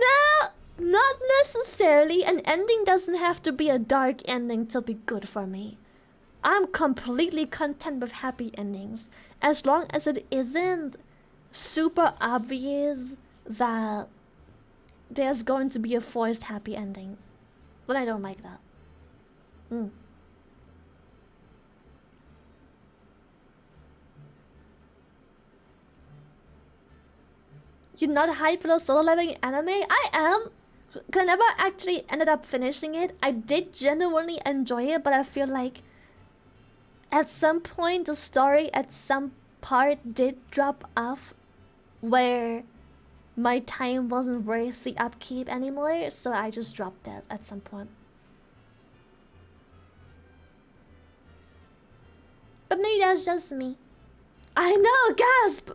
Not necessarily. An ending doesn't have to be a dark ending to be good for me. I'm completely content with happy endings. As long as it isn't super obvious that there's going to be a forced happy ending. But I don't like that. You're not hyped for the solo leveling anime? I am. Cause I never actually ended up finishing it. I did genuinely enjoy it, but I feel like at some point the story at some part did drop off where my time wasn't worth the upkeep anymore, so I just dropped that at some point. But maybe that's just me. I know, gasp!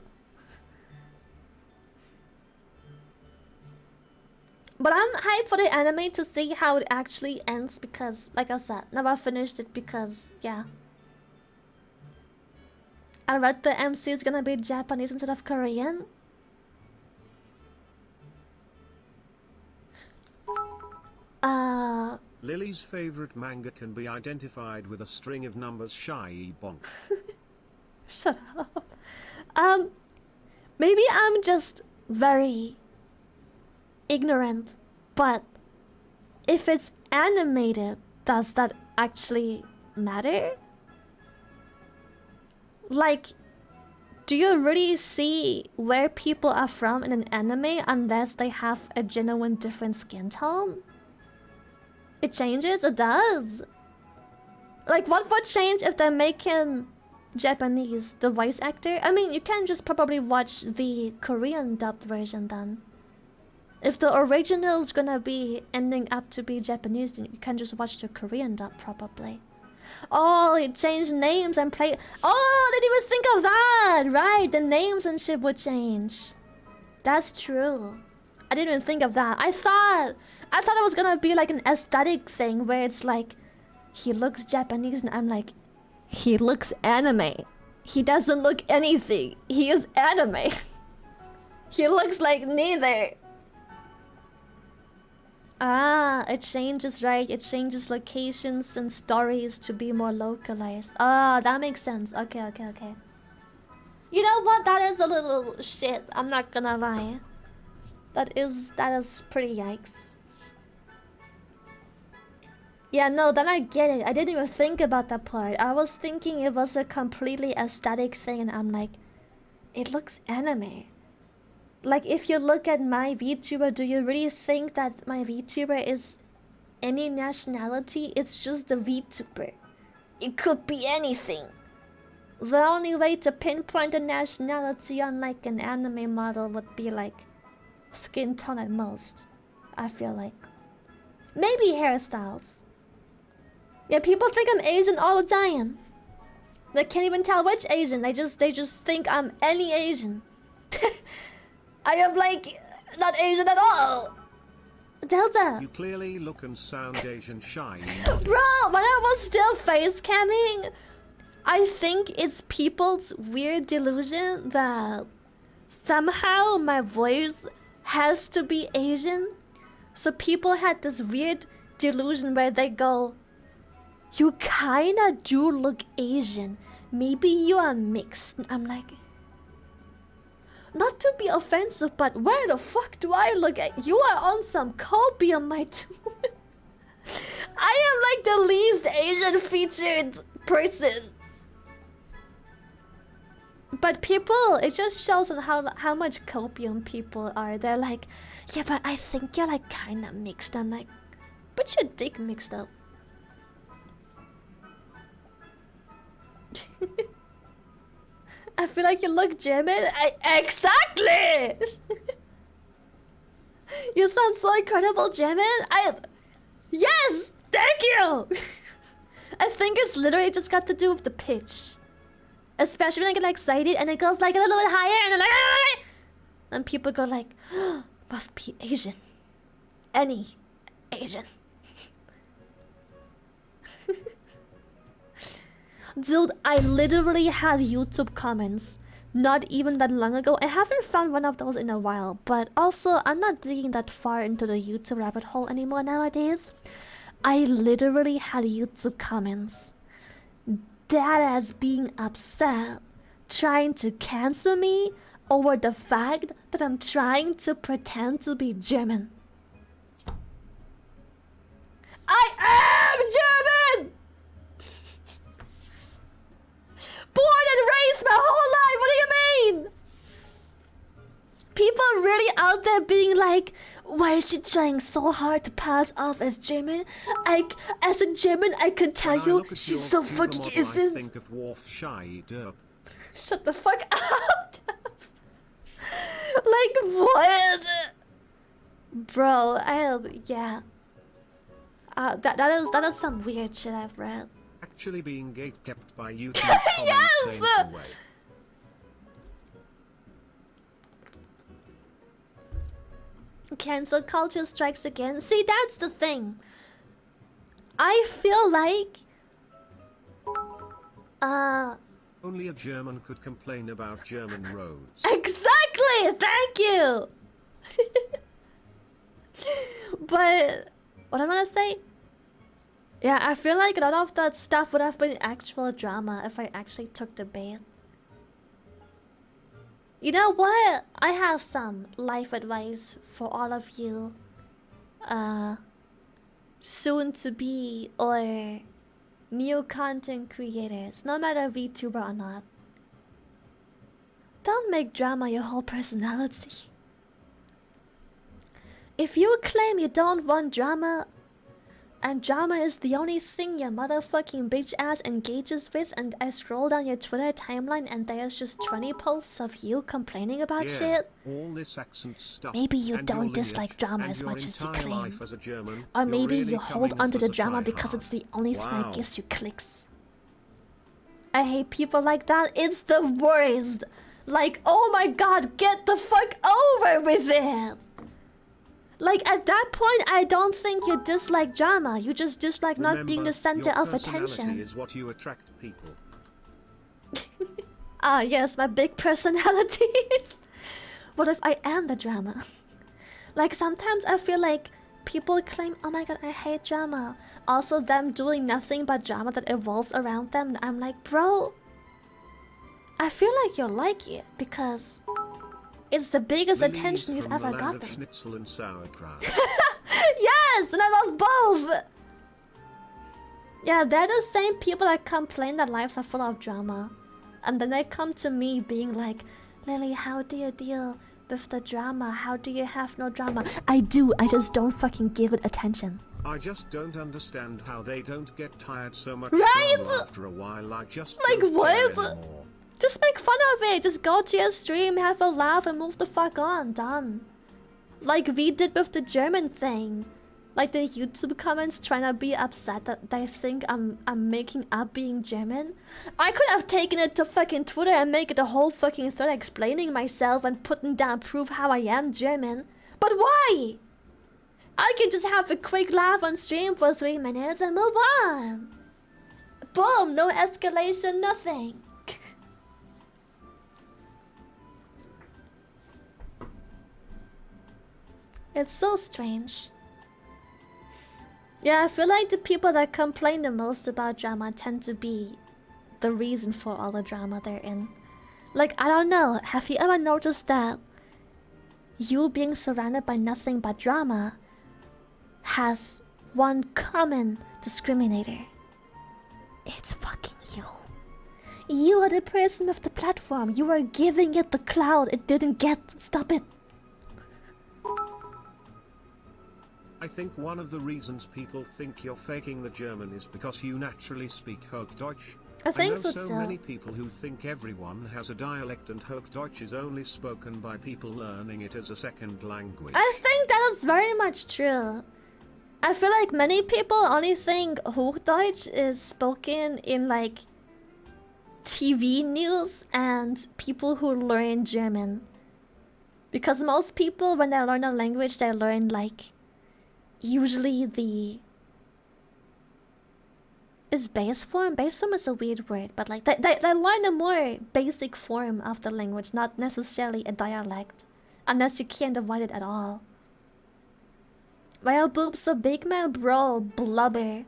But I'm hyped for the anime to see how it actually ends because, like I said, never finished it because, yeah. I read the MC is gonna be Japanese instead of Korean. Lily's favorite manga can be identified with a string of numbers shy bonk. Shut up. Maybe I'm just very ignorant, but if it's animated, does that actually matter? Like, do you really see where people are from in an anime unless they have a genuine different skin tone? It changes? It does. Like, what would change if they make him Japanese, the voice actor? I mean, you can just probably watch the Korean dubbed version then. If the original's gonna be ending up to be Japanese, then you can just watch the Korean dub probably. Oh, it changed names and play. Oh, I didn't even think of that. Right, the names and shit would change. That's true. I didn't even think of that. I thought it was gonna be like an aesthetic thing where it's like he looks Japanese and I'm like, he looks anime. He doesn't look anything. He is anime. He looks like neither. Ah, it changes, right? It changes locations and stories to be more localized. Ah, that makes sense. Okay. You know what? That is a little shit. I'm not gonna lie. That is pretty yikes. Yeah, no, then I get it. I didn't even think about that part. I was thinking it was a completely aesthetic thing and I'm like, it looks anime. Like, if you look at my VTuber, do you really think that my VTuber is any nationality? It's just the VTuber. It could be anything. The only way to pinpoint a nationality on like an anime model would be like skin tone at most. I feel like. Maybe hairstyles. Yeah, people think I'm Asian all the time. They can't even tell which Asian. They just think I'm any Asian. I am like not Asian at all. Delta. You clearly look and sound Asian shy. Bro, when I was still face camming, I think it's people's weird delusion that somehow my voice has to be Asian. So people had this weird delusion where they go, you kinda do look Asian. Maybe you are mixed. I'm like, not to be offensive, but where the fuck do I look at? You are on some copium, my dude. I am like the least Asian featured person. But people, it just shows how much copium people are. They're like, yeah, but I think you're like kinda mixed. I'm like, but your dick mixed up. I feel like you look German. Exactly! You sound so incredible German. Yes! Thank you! I think it's literally just got to do with the pitch. Especially when I get excited and it goes like a little bit higher and I'm like, ah! And people go like, oh, must be Asian. Any Asian. Dude, I literally had YouTube comments not even that long ago. I haven't found one of those in a while, but also I'm not digging that far into the YouTube rabbit hole anymore nowadays. I literally had YouTube comments dead as being upset, trying to cancel me over the fact that I'm trying to pretend to be German. I am German! Born and raised my whole life, what do you mean? People you're really out there being like, why is she trying so hard to pass off as German? As a German, I can tell you, she's so fucking innocent. Think of Wharf Shy Derp. Shut the fuck up. Like what? Bro, yeah. That is some weird shit I've read. Actually being gatekept by YouTube Yes! Cancel culture strikes again. See, that's the thing. I feel like only a German could complain about German roads. Exactly! Thank you! But what I wanna say? Yeah, I feel like a lot of that stuff would have been actual drama if I actually took the bait. You know what? I have some life advice for all of you soon to be or new content creators, no matter VTuber or not. Don't make drama your whole personality. If you claim you don't want drama, and drama is the only thing your motherfucking bitch ass engages with, and I scroll down your Twitter timeline and there's just 20 posts of you complaining about shit, all this accent stuff, maybe you don't dislike drama as much as you claim. Or maybe you hold onto the drama because it's the only thing that gives you clicks. I hate people like that. It's the worst. Like, oh my god, get the fuck over with it. Like, at that point, I don't think you dislike drama. You just dislike not being the center of attention. Is what you attract people. Ah, yes, my big personalities. What if I am the drama? Like, sometimes I feel like people claim, oh my god, I hate drama. Also, them doing nothing but drama that evolves around them. I'm like, bro, I feel like you'll like it because it's the biggest attention you've ever gotten. Schnitzel and sauerkraut. Yes, and I love both. Yeah, they're the same people that complain that lives are full of drama, and then they come to me being like, Lily, how do you deal with the drama? How do you have no drama? I do, I just don't fucking give it attention. I just don't understand how they don't get tired so much after a while. I just like don't what? care anymore. Just make fun of it. Just go to your stream, have a laugh, and move the fuck on. Done. Like we did with the German thing. Like the YouTube comments trying to be upset that they think I'm making up being German. I could have taken it to fucking Twitter and make it a whole fucking thread explaining myself and putting down proof how I am German. But why? I can just have a quick laugh on stream for 3 minutes and move on. Boom, no escalation, nothing. It's so strange. Yeah, I feel like the people that complain the most about drama tend to be the reason for all the drama they're in. Like, I don't know, have you ever noticed that you being surrounded by nothing but drama has one common discriminator? It's fucking you. You are the person of the platform. You are giving it the clout it didn't get. Stop it. I think one of the reasons people think you're faking the German is because you naturally speak Hochdeutsch. I think know so many people who think everyone has a dialect and Hochdeutsch is only spoken by people learning it as a second language. I think that is very much true. I feel like many people only think Hochdeutsch is spoken in like TV news and people who learn German. Because most people, when they learn a language, they learn like usually the base form. Base form is a weird word, but like they learn a more basic form of the language, not necessarily a dialect, unless you can't avoid it at all. Why are boobs so big, man? Bro, blubber.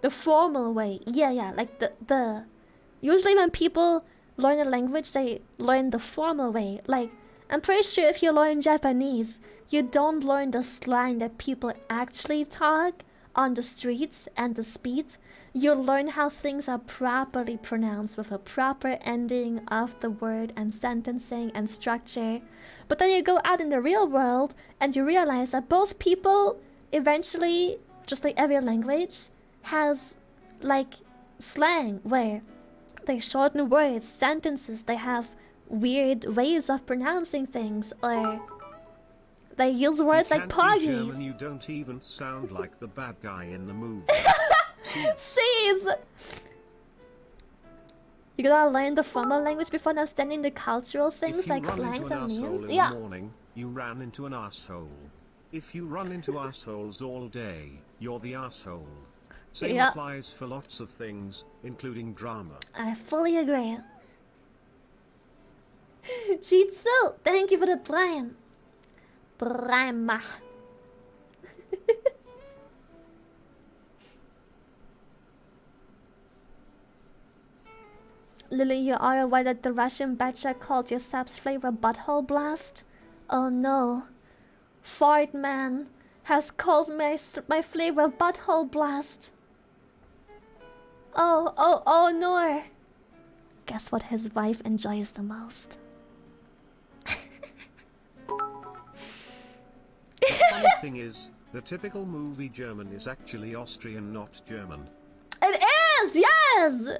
The formal way. Yeah, like the usually when people learn a language, they learn the formal way. Like, I'm pretty sure if you learn Japanese, you don't learn the slang that people actually talk on the streets and the speed, you learn how things are properly pronounced with a proper ending of the word and sentencing and structure. But then you go out in the real world and you realize that both people eventually, just like every language, has like slang where they shorten words, sentences, they have weird ways of pronouncing things, or they use words like poggies. You don't even sound like the bad guy in the movie. Sees. You gotta learn the formal language before understanding the cultural things like slangs and memes. Yeah. In the morning, you ran into an asshole. If you run into assholes all day, you're the asshole. Same applies for lots of things, including drama. I fully agree. Jitsu, thank you for the prime. Prime. Lily, you are aware that the Russian batcher called your sap's flavor butthole blast? Oh no. Fart man has called my flavor butthole blast. Oh no. Guess what his wife enjoys the most? Funny thing is, the typical movie German is actually Austrian, not German. It is, yes!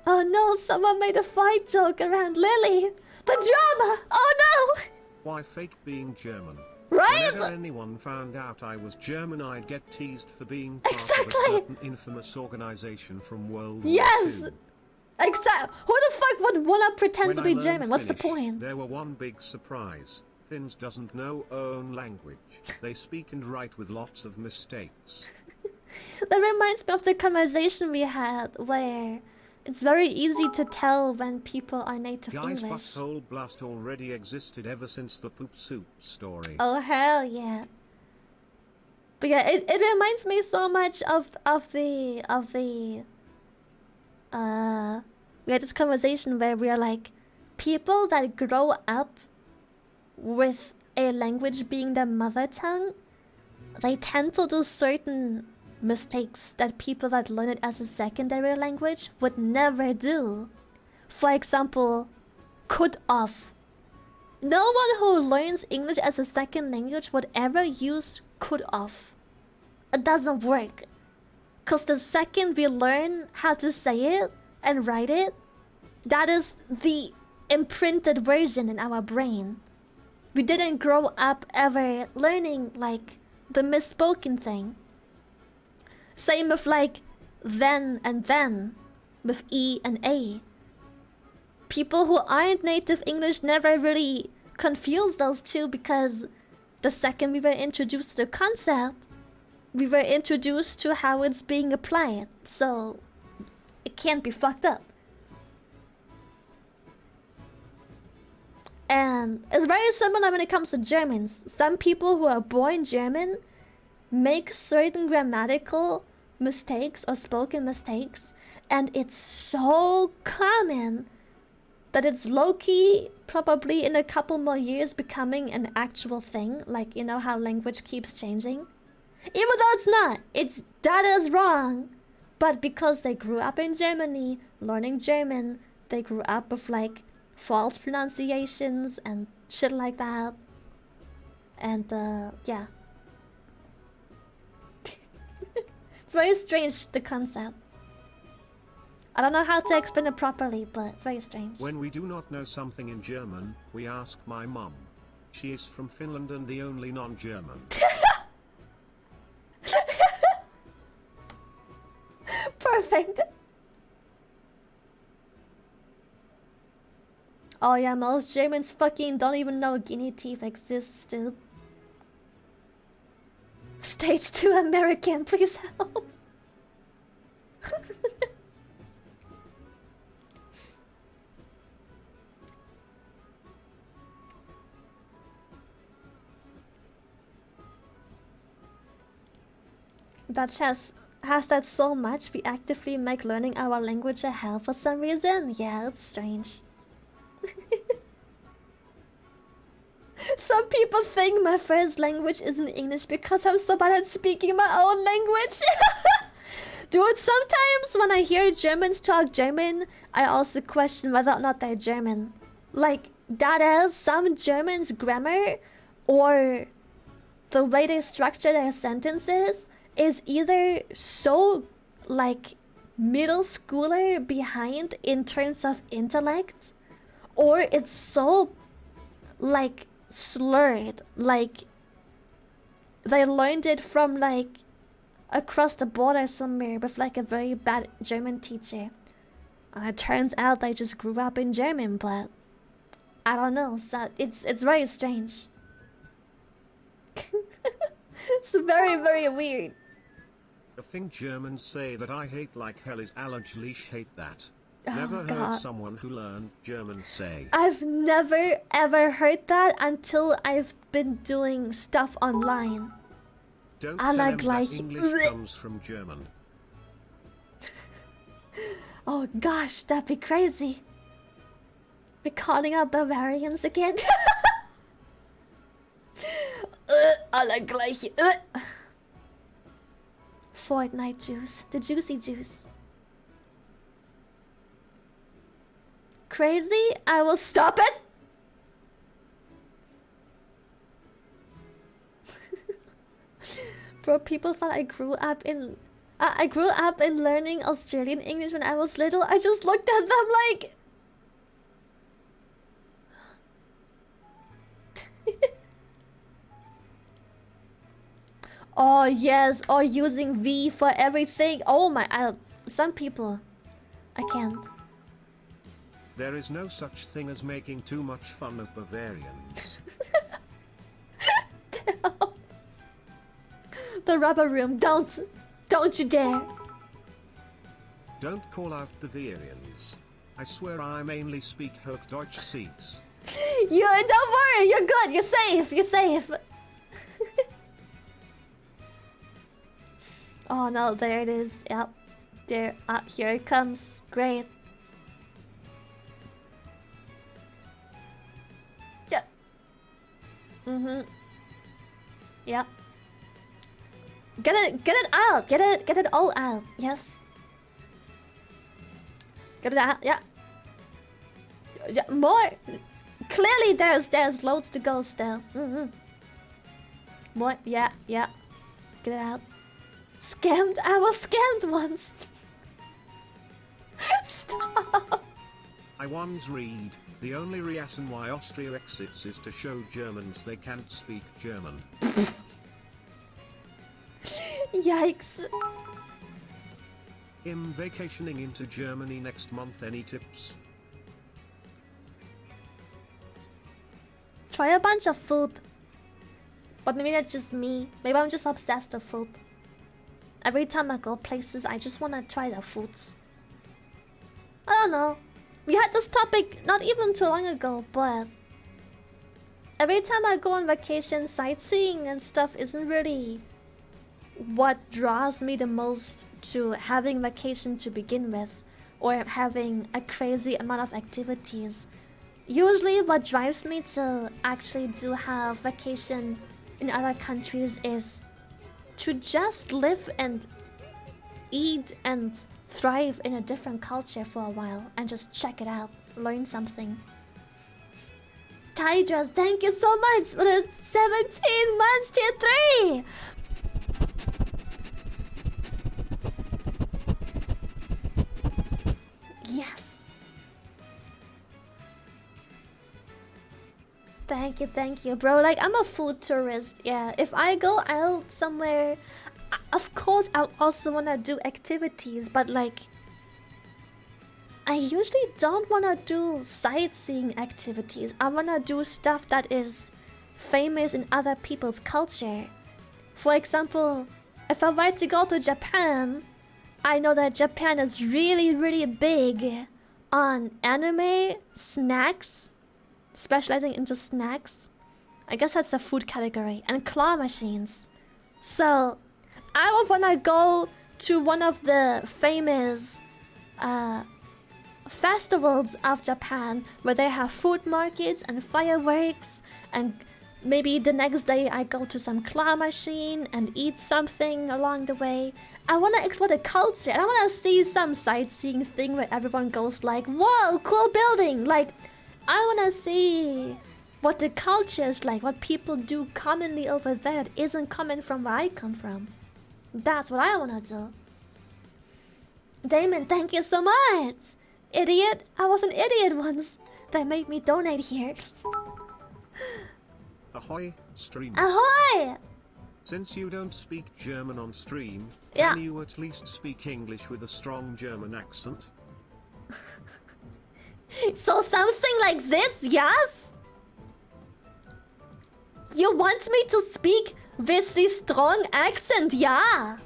Oh no, someone made a fight joke around Lily. The drama! Oh no! Why fake being German? Right? Whenever anyone found out I was German, I'd get teased for being part of a certain infamous organization from World War II. Exactly. Who the fuck would wanna pretend to be German? What's the point? There were one big surprise. Finns doesn't know own language. They speak and write with lots of mistakes. That reminds me of the conversation we had where it's very easy to tell when people are native English. Guys, butthole blast already existed ever since the poop soup story. Oh hell yeah! But yeah, it reminds me so much of the we had this conversation where we are like, people that grow up with a language being their mother tongue, they tend to do certain mistakes that people that learn it as a secondary language would never do. For example, cut off. No one who learns English as a second language would ever use cut off. It doesn't work. Because the second we learn how to say it and write it, that is the imprinted version in our brain. We didn't grow up ever learning like the misspoken thing. Same with like then and then, with E and A. People who aren't native English never really confuse those two because the second we were introduced to the concept, we were introduced to how it's being applied, so it can't be fucked up. And it's very similar when it comes to Germans. Some people who are born German make certain grammatical mistakes or spoken mistakes, and it's so common that it's low-key probably in a couple more years becoming an actual thing. Like, you know how language keeps changing? Even though it's not, that is wrong. But because they grew up in Germany learning German, they grew up with like false pronunciations and shit like that. And yeah. It's very strange, the concept. I don't know how to explain it properly, but it's very strange. When we do not know something in German, we ask my mum. She is from Finland and the only non-German. Perfect. Oh yeah, most Germans fucking don't even know guinea teeth exists, dude. Stage 2 American, please help. That has that so much we actively make learning our language a hell for some reason? Yeah, it's strange. So Some people think my first language isn't English because I'm so bad at speaking my own language. Dude, sometimes when I hear Germans talk German, I also question whether or not they're German. Like, that is, some Germans' grammar or the way they structure their sentences is either so, like, middle schooler behind in terms of intellect, or it's so, like, slurred. Like, they learned it from, like, across the border somewhere with, like, a very bad German teacher. And it turns out they just grew up in German, but I don't know. So it's very strange. It's very, very weird. The thing Germans say that I hate like hell is allergisch hate that. Oh, Never God. heard someone who learned German say. I've never ever heard that until I've been doing stuff online. Don't I tell like him that English comes from German. Oh gosh, that'd be crazy. We're calling out Bavarians again. Alle gleiche. Fortnite juice. The juicy juice. Crazy? I will stop it. Bro, people thought I grew up in learning Australian English when I was little. I just looked at them like oh yes, or using V for everything. Oh my, some people I can't. There is no such thing as making too much fun of Bavarians. The rubber room, don't you dare. Don't call out Bavarians. I swear I mainly speak Hochdeutsch seats. You don't worry, you're good, you're safe, you're safe. Oh no, there it is. Yep. There, here it comes. Great. Yeah. Yep. Get it out. Get it all out. Yes. Get it out. Yeah. Yeah, more. Clearly there's loads to go still. More. Yeah. Get it out. Scammed? I was scammed once. Stop. I once read, the only reason why Austria exits is to show Germans they can't speak German. Yikes. I'm vacationing into Germany next month, any tips? Try a bunch of food. But maybe that's just me. Maybe I'm just obsessed with food. Every time I go places, I just want to try the foods. I don't know. We had this topic not even too long ago, but every time I go on vacation, sightseeing and stuff isn't really what draws me the most to having vacation to begin with, or having a crazy amount of activities. Usually what drives me to actually do have vacation in other countries is to just live and eat and thrive in a different culture for a while and just check it out, learn something. Tidras, thank you so much for the 17 months tier 3! Yes! Thank you, bro. Like, I'm a food tourist. Yeah, if I go out somewhere, of course, I also want to do activities, but like, I usually don't want to do sightseeing activities. I want to do stuff that is famous in other people's culture. For example, if I were to go to Japan, I know that Japan is really, really big on anime, snacks, specializing into snacks. I guess that's a food category, and claw machines. So I would wanna go to one of the famous festivals of Japan where they have food markets and fireworks and Maybe the next day I go to some claw machine and eat something along the way. I want to explore the culture. I want to see some sightseeing thing where everyone goes like, whoa, cool building. Like, I want to see what the culture is like, what people do commonly over there that isn't coming from where I come from. That's what I want to do. Damon, thank you so much. Idiot. I was an idiot once. That made me donate here. Ahoy, stream. Ahoy! Since you don't speak German on stream, yeah. Can you at least speak English with a strong German accent? So something like this, yes? You want me to speak with the strong accent, yeah?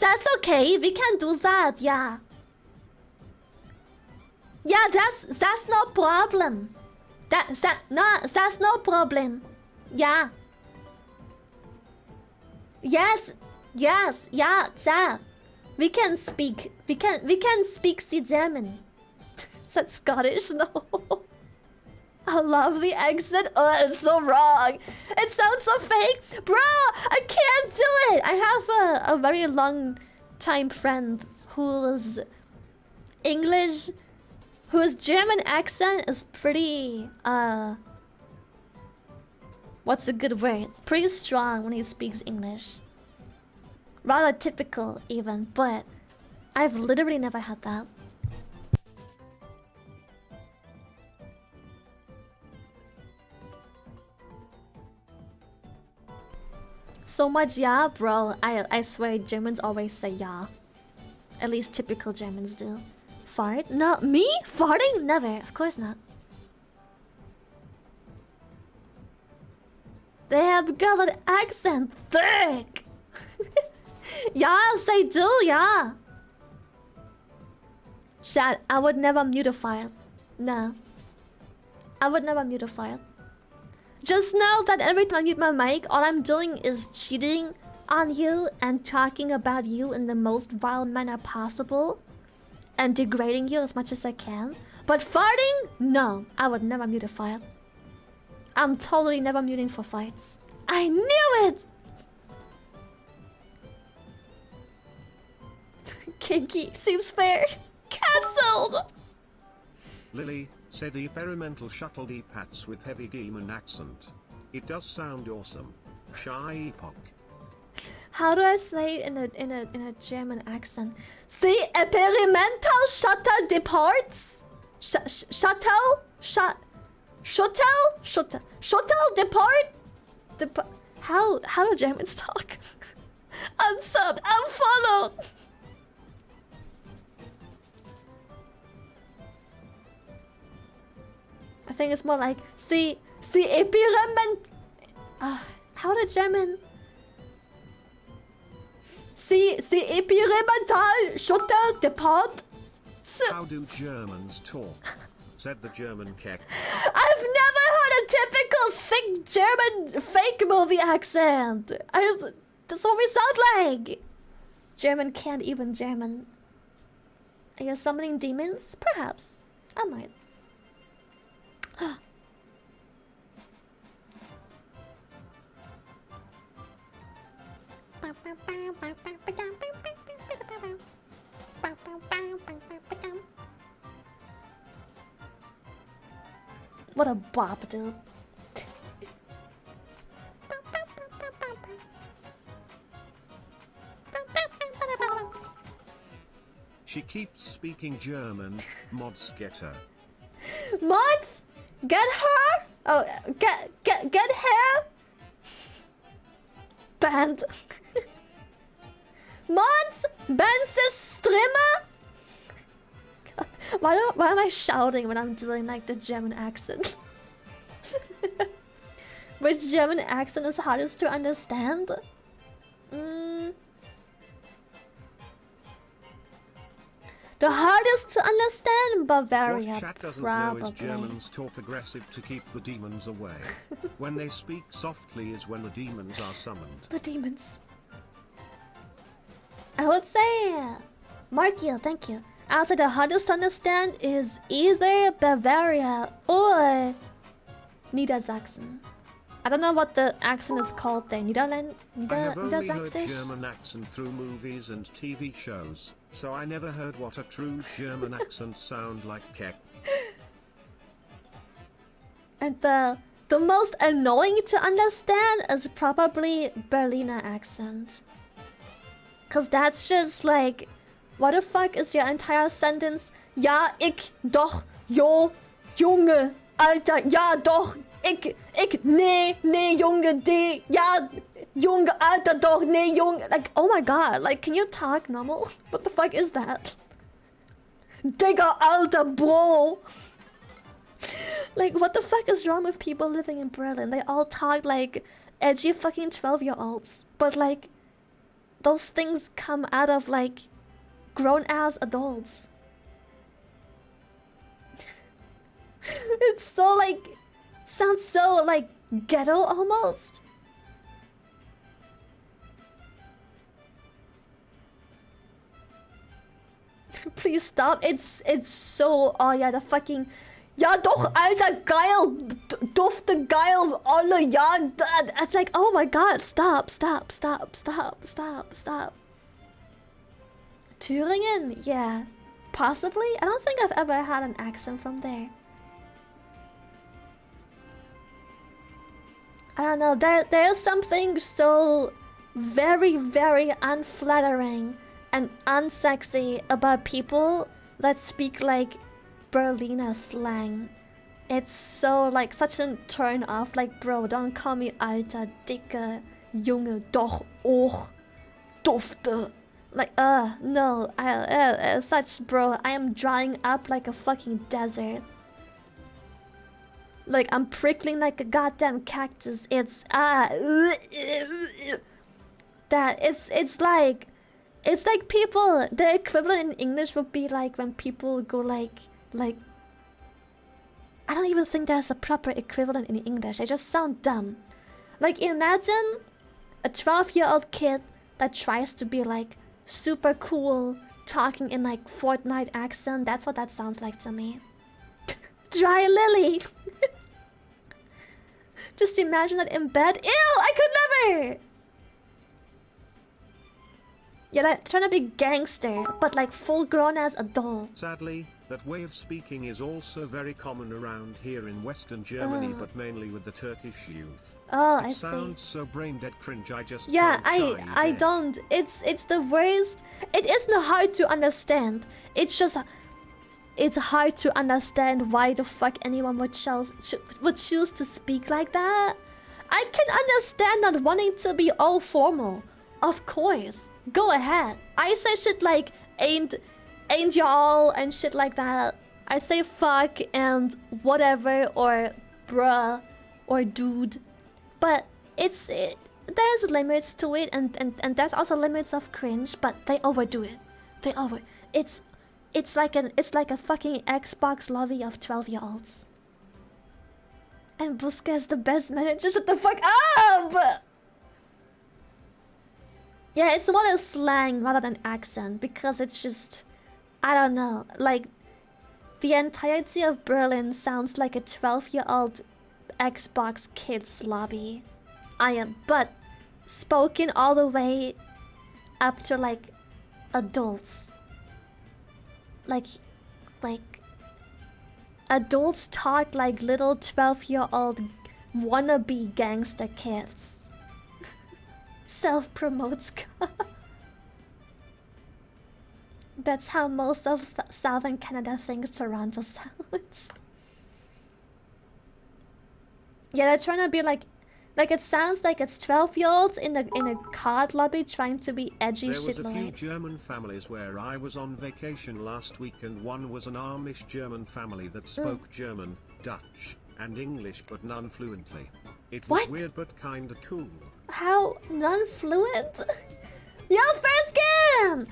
That's okay, we can do that, yeah. Yeah, that's no problem. That's no problem. Yeah. Yes, yeah, yeah. We can speak the German. That's Scottish, no. I love the accent. Oh, it's so wrong. It sounds so fake. Bro, I can't do it. I have a very long time friend whose English, whose German accent is pretty, what's a good word? Pretty strong when he speaks English. Rather typical even, but I've literally never had that. So much yeah, bro. I swear Germans always say yeah. At least typical Germans do. Fart? No, me? Farting? Never. Of course not. They have got an accent. Thick. Yes, they do, yeah. Chat, I would never mute a file. No. I would never mute a file. Just know that every time I mute my mic, all I'm doing is cheating on you and talking about you in the most vile manner possible. And degrading you as much as I can. But farting? No, I would never mute a file. I'm totally never muting for fights. I knew it! Kinky, seems fair. Cancelled! Lily, say the experimental shuttle D-Pats with heavy demon accent. It does sound awesome. Shy epoch. How do I say it in a German accent? The experimental shuttle departs. Shuttle depart. How do Germans talk? Unsub, unfollowed. I think it's more like the experiment. How do German? The experimental shuttle depart. How do Germans talk? Said the German keck. I've never heard a typical thick German fake movie accent. That's what we sound like. German can't even German. Are you summoning demons? Perhaps. I might. What a bop, dude. She keeps speaking German. Mods get her. Mods? Get her? Oh, get her? Banned. Mods? Ben's streamer? Why am I shouting when I'm doing like the German accent? Which German accent is hardest to understand? The hardest to understand? Bavaria, what chat doesn't probably. know is Germans talk aggressive to keep the demons away. When they speak softly is when the demons are summoned. The demons. I would say... Markiel, thank you. I would say the hardest to understand is either Bavaria or Niedersachsen. I don't know what the accent is called there. I have only heard Niedersächsisch? German accent through movies and TV shows, so I never heard what a true German accent sound like. Keck. And the most annoying to understand is probably Berliner accent. Cause that's just like, what the fuck is your entire sentence? Ja, ich, doch, jo, Junge, Alter, ja, doch, ich, nee, Junge, die, ja, Junge, Alter, doch, nee, Junge. Like, oh my god, like, can you talk normal? What the fuck is that? Digga, Alter, bro. Like, what the fuck is wrong with people living in Berlin? They all talk like edgy fucking 12-year-olds. But like, those things come out of like grown-ass adults. It's so like, sounds so like ghetto almost. Please stop. It's so, oh yeah, the fucking, ja doch, Alter, geil, dufte geil, alle, ja, it's like, oh my god, stop. Thüringen? Yeah, possibly. I don't think I've ever had an accent from there. I don't know, there's something so very, very unflattering and unsexy about people that speak like Berliner slang. It's so like such a turn off. Like, bro, don't call me Alter, Dicke, Junge, doch, och, dufte. Like, no, such, bro, I am drying up like a fucking desert. Like, I'm prickling like a goddamn cactus. It's, that, it's like people, the equivalent in English would be like when people go like, I don't even think there's a proper equivalent in English. They just sound dumb. Like, imagine a 12-year-old kid that tries to be like super cool, talking in like Fortnite accent. That's what that sounds like to me. Dry lily. Just imagine that in bed. Ew, I could never. Yeah, like trying to be gangster, but like full grown as adult. Sadly, that way of speaking is also very common around here in Western Germany, but mainly with the Turkish youth. Oh, I see. It sounds so brain dead cringe. I just I don't. It's the worst. It isn't hard to understand. It's just it's hard to understand why the fuck anyone would choose to speak like that. I can understand not wanting to be all formal. Of course. Go ahead. I say shit like ain't y'all and shit like that. I say fuck and whatever or bruh or dude. But there's limits to it and there's also limits of cringe, but they overdo it. It's like a fucking Xbox lobby of 12-year-olds. And Busca is the best manager. Shut the fuck up! Yeah, it's more a slang rather than accent because it's just, I don't know, like the entirety of Berlin sounds like a 12-year-old Xbox kids lobby. But spoken all the way up to like adults. Like adults talk like little 12-year-old wannabe gangster kids. Self-promotes. That's how most of Southern Canada thinks Toronto sounds. Yeah, they're trying to be like it sounds like it's 12-year-olds in a card lobby trying to be edgy shitlords. There was a few German families where I was on vacation last week, and one was an Amish German family that spoke German, Dutch, and English, but none fluently. It was weird but kinda cool. How non-fluent? Yo, first skin!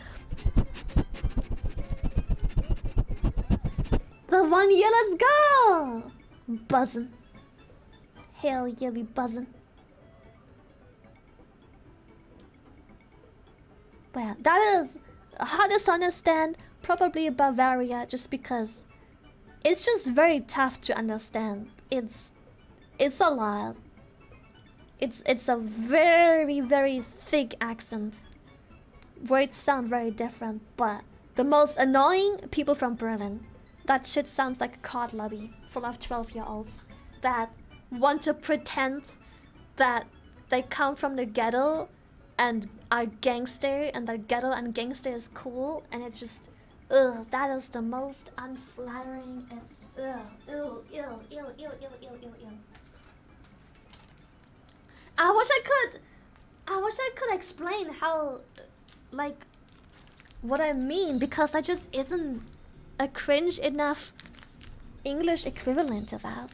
The 1 year, let's go! Buzzing. Hell yeah, we buzzing. Well, that is hardest to understand, probably Bavaria, just because it's just very tough to understand. It's a lot. It's a very, very thick accent. Words sound very different, but the most annoying people from Berlin. That shit sounds like a card lobby full of 12-year-olds that want to pretend that they come from the ghetto and are gangster, and that ghetto and gangster is cool, and it's just, ugh, that is the most unflattering. It's ugh, ew, ew, ew, ew, ew, ew, ew, ew. I wish I could explain how, like, what I mean, because that just isn't a cringe enough English equivalent to that.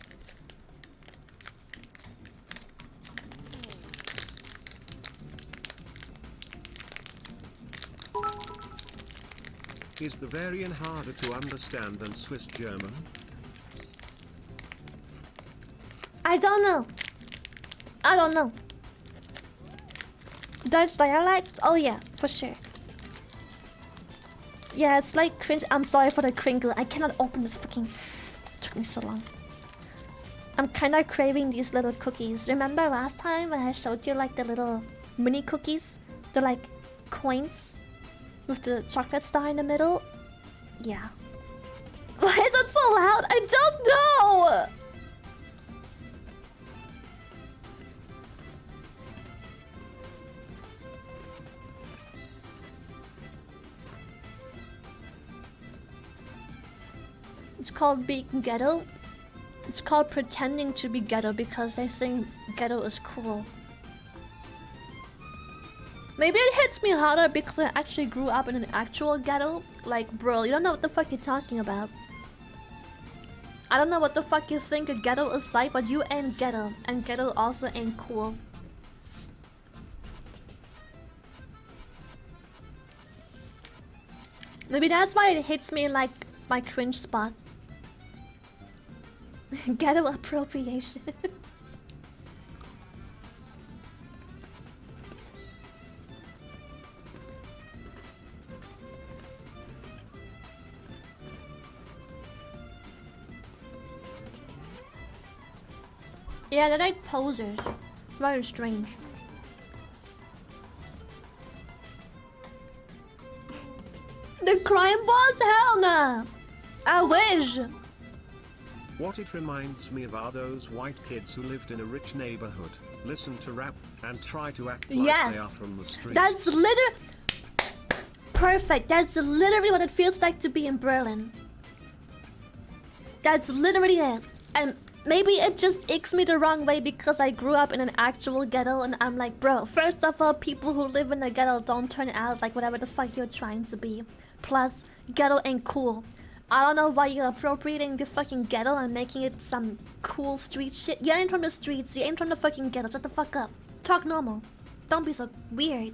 Is Bavarian harder to understand than Swiss German? I don't know. I don't know. Dutch dialects? Oh yeah, for sure. Yeah, it's like cringe. I'm sorry for the crinkle. I cannot open this fucking... Took me so long. I'm kinda craving these little cookies. Remember last time when I showed you like the little mini cookies? They're like coins with the chocolate star in the middle? Yeah. Why is it so loud? I don't know! It's called being ghetto. It's called pretending to be ghetto because they think ghetto is cool. Maybe it hits me harder because I actually grew up in an actual ghetto. Like, bro, you don't know what the fuck you're talking about. I don't know what the fuck you think a ghetto is like, but you ain't ghetto. And ghetto also ain't cool. Maybe that's why it hits me like my cringe spot. Ghetto appropriation. Yeah, they're like posers. Very strange. The crime boss? Hell no! I wish! What it reminds me of are those white kids who lived in a rich neighborhood, listen to rap, and try to act like they are from the street. That's literally... Perfect. That's literally what it feels like to be in Berlin. That's literally it. And maybe it just icks me the wrong way because I grew up in an actual ghetto and I'm like, bro, first of all, people who live in the ghetto don't turn out like whatever the fuck you're trying to be. Plus, ghetto ain't cool. I don't know why you're appropriating the fucking ghetto and making it some cool street shit. You ain't from the streets, you ain't from the fucking ghetto. Shut the fuck up. Talk normal. Don't be so weird.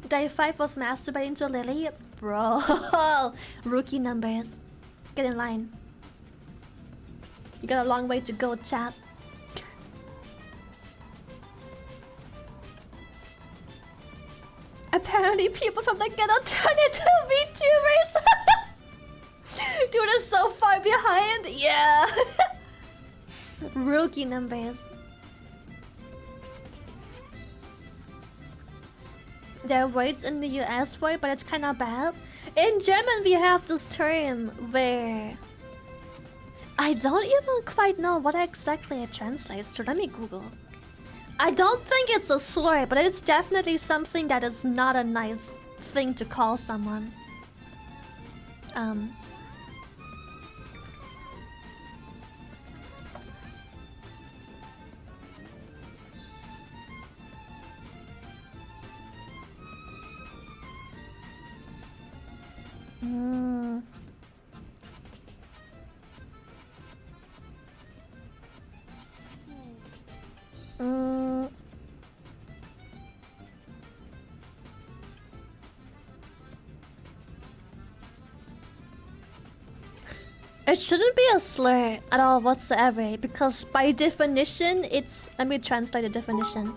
Day 5 of masturbating to Lily? Bro. Rookie numbers. Get in line. You got a long way to go, chat. Apparently people from the ghetto turn into VTubers. Dude is so far behind. Yeah. Rookie numbers. There are words in the US for it, but it's kind of bad. In German we have this term where I don't even quite know what exactly it translates to. Let me Google. I don't think it's a slur, but it's definitely something that is not a nice thing to call someone. It shouldn't be a slur at all whatsoever, because by definition, it's... Let me translate the definition.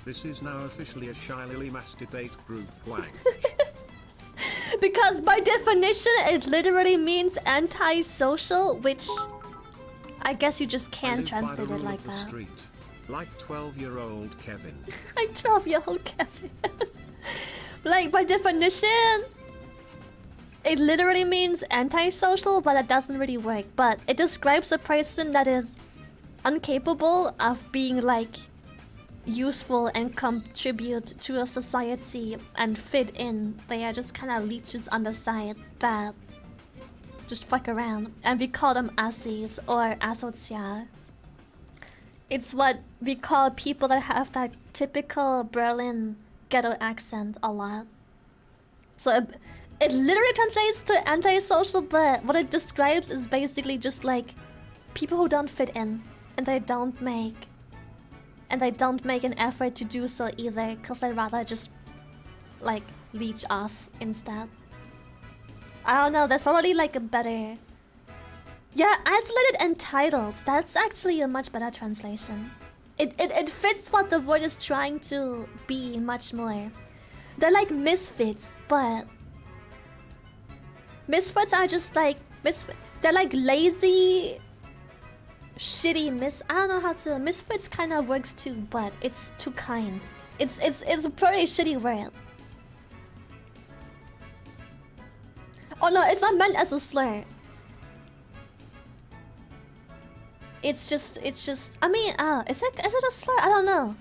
This is now officially a shylily masturbate group wank. Because by definition, it literally means antisocial, which I guess you just I can't live by the translate it rule like of the that. street, like 12-year-old Kevin. Like 12-year-old Kevin. Like, by definition, it literally means antisocial, but that doesn't really work. But it describes a person that is incapable of being, like, useful and contribute to a society and fit in. They are just kind of leeches on the side that just fuck around. And we call them assies or asocial. It's what we call people that have that typical Berlin ghetto accent a lot. So it literally translates to antisocial, but what it describes is basically just like people who don't fit in, and they don't make an effort to do so either, because they'd rather just like leech off instead. I don't know, that's probably like a better... Yeah, isolated and entitled. That's actually a much better translation. It fits what the word is trying to be much more. They're like misfits, but... Misfits are just like... They're like lazy... Shitty I don't know how to... Misfits kind of works too, but it's too kind. It's a pretty shitty word. Oh no, it's not meant as a slur. It's just, I mean, is it a slur? I don't know.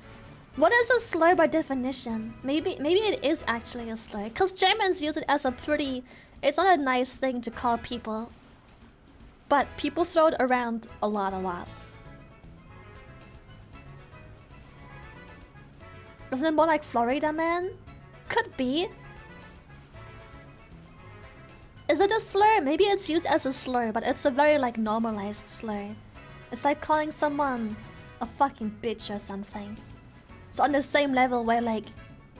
What is a slur by definition? Maybe it is actually a slur. Because Germans use it as a pretty... It's not a nice thing to call people. But people throw it around a lot. Isn't it more like Florida man? Could be. Is it a slur? Maybe it's used as a slur, but it's a very like normalized slur. It's like calling someone a fucking bitch or something. It's on the same level where like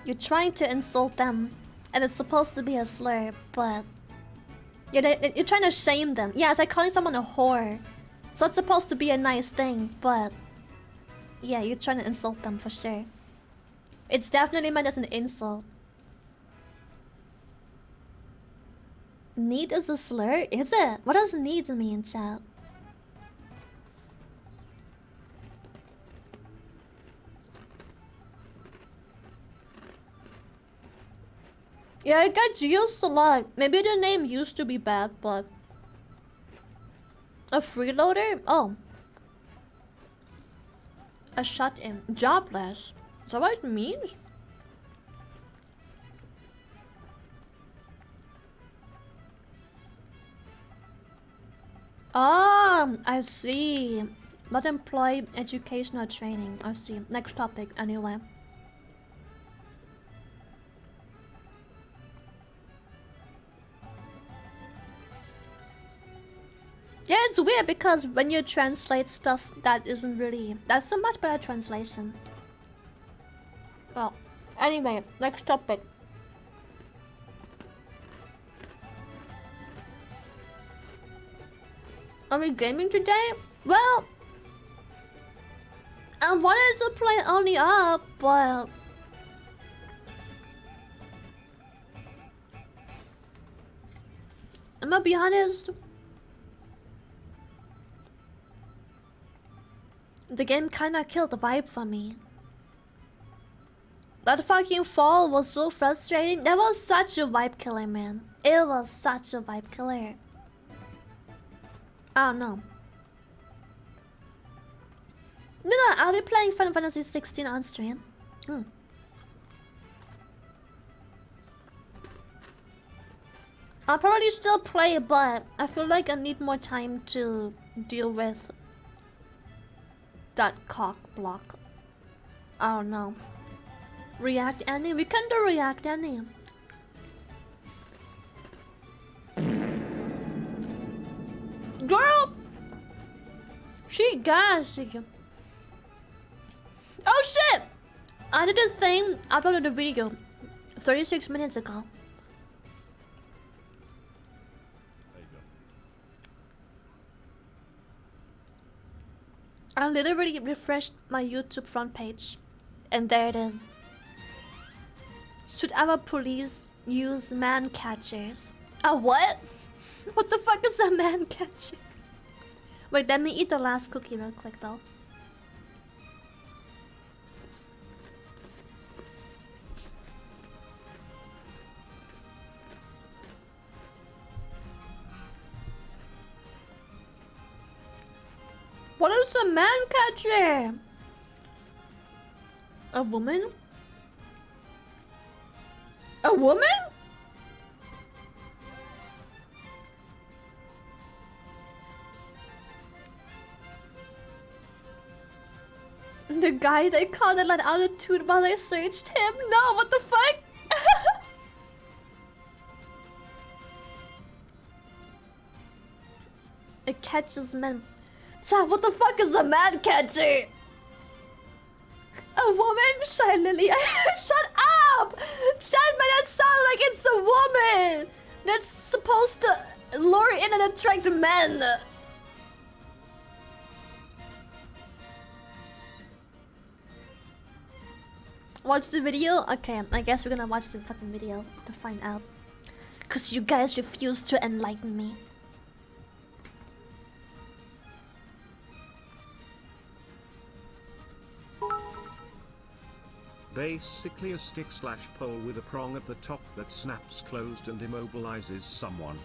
you're trying to insult them and it's supposed to be a slur, but you're trying to shame them. Yeah, it's like calling someone a whore. So it's supposed to be a nice thing, but yeah, you're trying to insult them for sure. It's definitely meant as an insult. Need is a slur? Is it? What does need mean, chat? Yeah, it gets used a lot. Maybe the name used to be bad, but... A freeloader? Oh. A shut-in. Jobless. Is that what it means? Oh, I see. Not employed, educational training. I see. Next topic, anyway. Yeah, it's weird because when you translate stuff that isn't really... That's a much better translation. Well, anyway, next topic. Are we gaming today? Well... I wanted to play only up, but... I'm gonna be honest... The game kinda killed the vibe for me. That fucking fall was so frustrating. That was such a vibe killer, man. It was such a vibe killer. I don't know. No, I'll be playing Final Fantasy 16 on stream. I'll probably still play, but I feel like I need more time to deal with that cock block. I don't know. React Any? We can do React Any. Girl! She gassy. Oh shit! I did this thing, uploaded a video 36 minutes ago. I literally refreshed my YouTube front page, and there it is. Should our police use man catchers? A what? What the fuck is a man catcher? Wait, let me eat the last cookie real quick though. What is a man catcher? A woman? A woman? The guy they caught and let out a toot while they searched him? No, what the fuck? It catches men. Chat, what the fuck is a man catcher? A woman? Shy Lily. Shut up! Chat, but that sounds like it's a woman that's supposed to lure in and attract men. Watch the video? Okay, I guess we're gonna watch the fucking video to find out. Cause you guys refuse to enlighten me. Basically a stick/pole with a prong at the top that snaps closed and immobilizes someone.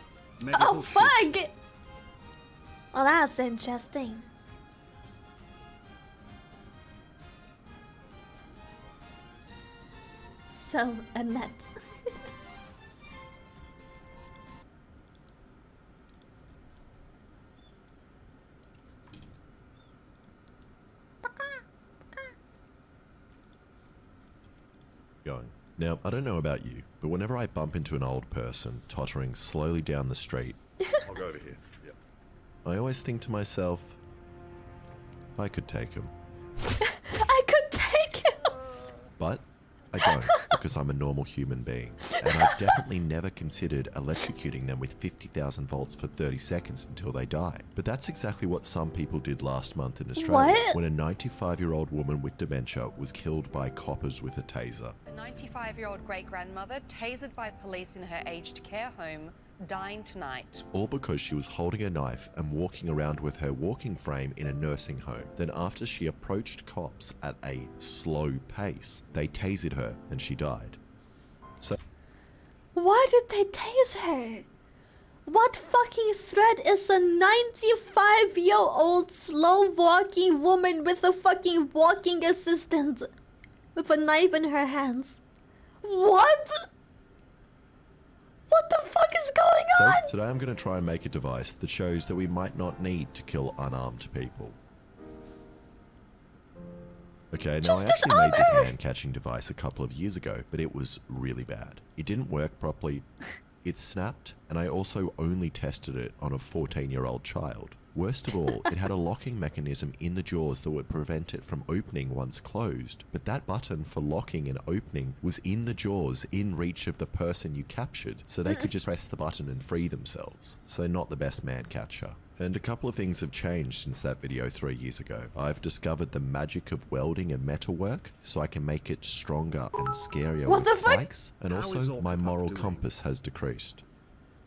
Medical Oh fuck! shit. Well, that's interesting. So, a net. Going. Now, I don't know about you, but whenever I bump into an old person tottering slowly down the street, I'll go over here. Yep. I always think to myself, I could take him. I could take him! But I don't, because I'm a normal human being. And I've definitely never considered electrocuting them with 50,000 volts for 30 seconds until they die. But that's exactly what some people did last month in Australia. What? When a 95-year-old woman with dementia was killed by coppers with a taser. A 95-year-old great-grandmother tasered by police in her aged care home, dying tonight. All because she was holding a knife and walking around with her walking frame in a nursing home. Then after she approached cops at a slow pace, they tasered her and she died. So Why did they tase her? What fucking threat is a 95-year-old slow-walking woman with a fucking walking assistant with a knife in her hands? What? What the fuck is going So on? today I'm going to try and make a device that shows that we might not need to kill unarmed people. Okay, now Just I actually made this disarm her. man-catching device a couple of years ago, but it was really bad. It didn't work properly, it snapped, and I also only tested it on a 14-year-old child. Worst of all, it had a locking mechanism in the jaws that would prevent it from opening once closed. But that button for locking and opening was in the jaws in reach of the person you captured, so they could just press the button and free themselves. So not the best man catcher. And a couple of things have changed since that video 3 years ago. I've discovered the magic of welding and metalwork, so I can make it stronger and scarier What with the fuck? spikes. And How is also, Orca my moral doing? compass has decreased.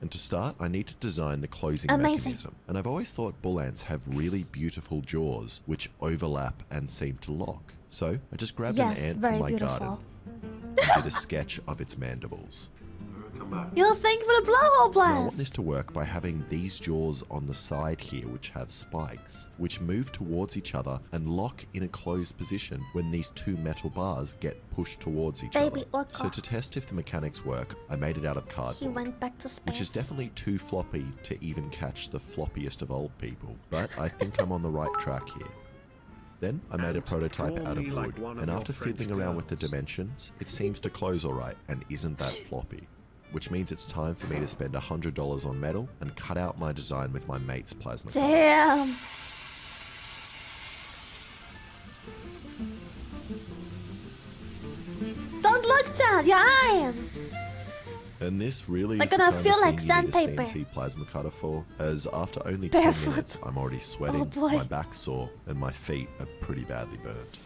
And to start, I need to design the closing Amazing. mechanism. And I've always thought bull ants have really beautiful jaws which overlap and seem to lock. So I just grabbed Yes, an ant very from my beautiful. garden and did a sketch of its mandibles. Come back. You'll thank for the blowhole Now, I want blast. this to work by having these jaws on the side here which have spikes, which move towards each other and lock in a closed position when these two metal bars get pushed towards each Baby other. Orca. So to test if the mechanics work, I made it out of He cardboard. went back to space. Which is definitely too floppy to even catch the floppiest of old people. But I think I'm on the right track here. Then I made a And prototype draw out of me like wood, one of and your after French fiddling around with the girls. dimensions, it seems to close alright and isn't that floppy. Which means it's time for me to spend $100 on metal and cut out my design with my mate's plasma cutter. Damn. Don't look, child. Your eyes. And this really They're is the gonna kind feel of like thing you need a sandpaper. CNC plasma cutter for, as after only 10 Barefoot. minutes I'm already sweating, Oh, boy. my back's sore, and my feet are pretty badly burnt.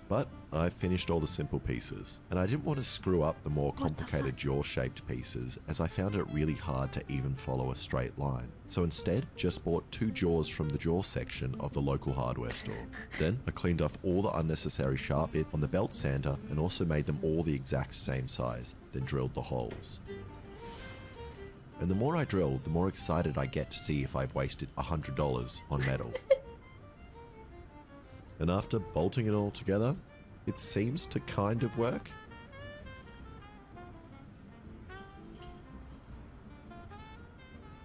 But I finished all the simple pieces, and I didn't want to screw up the more complicated jaw-shaped pieces as I found it really hard to even follow a straight line. So instead, just bought 2 jaws from the jaw section of the local hardware store. Then I cleaned off all the unnecessary sharp bit on the belt sander and also made them all the exact same size, then drilled the holes. And the more I drill, the more excited I get to see if I've wasted $100 on metal. And after bolting it all together, it seems to kind of work.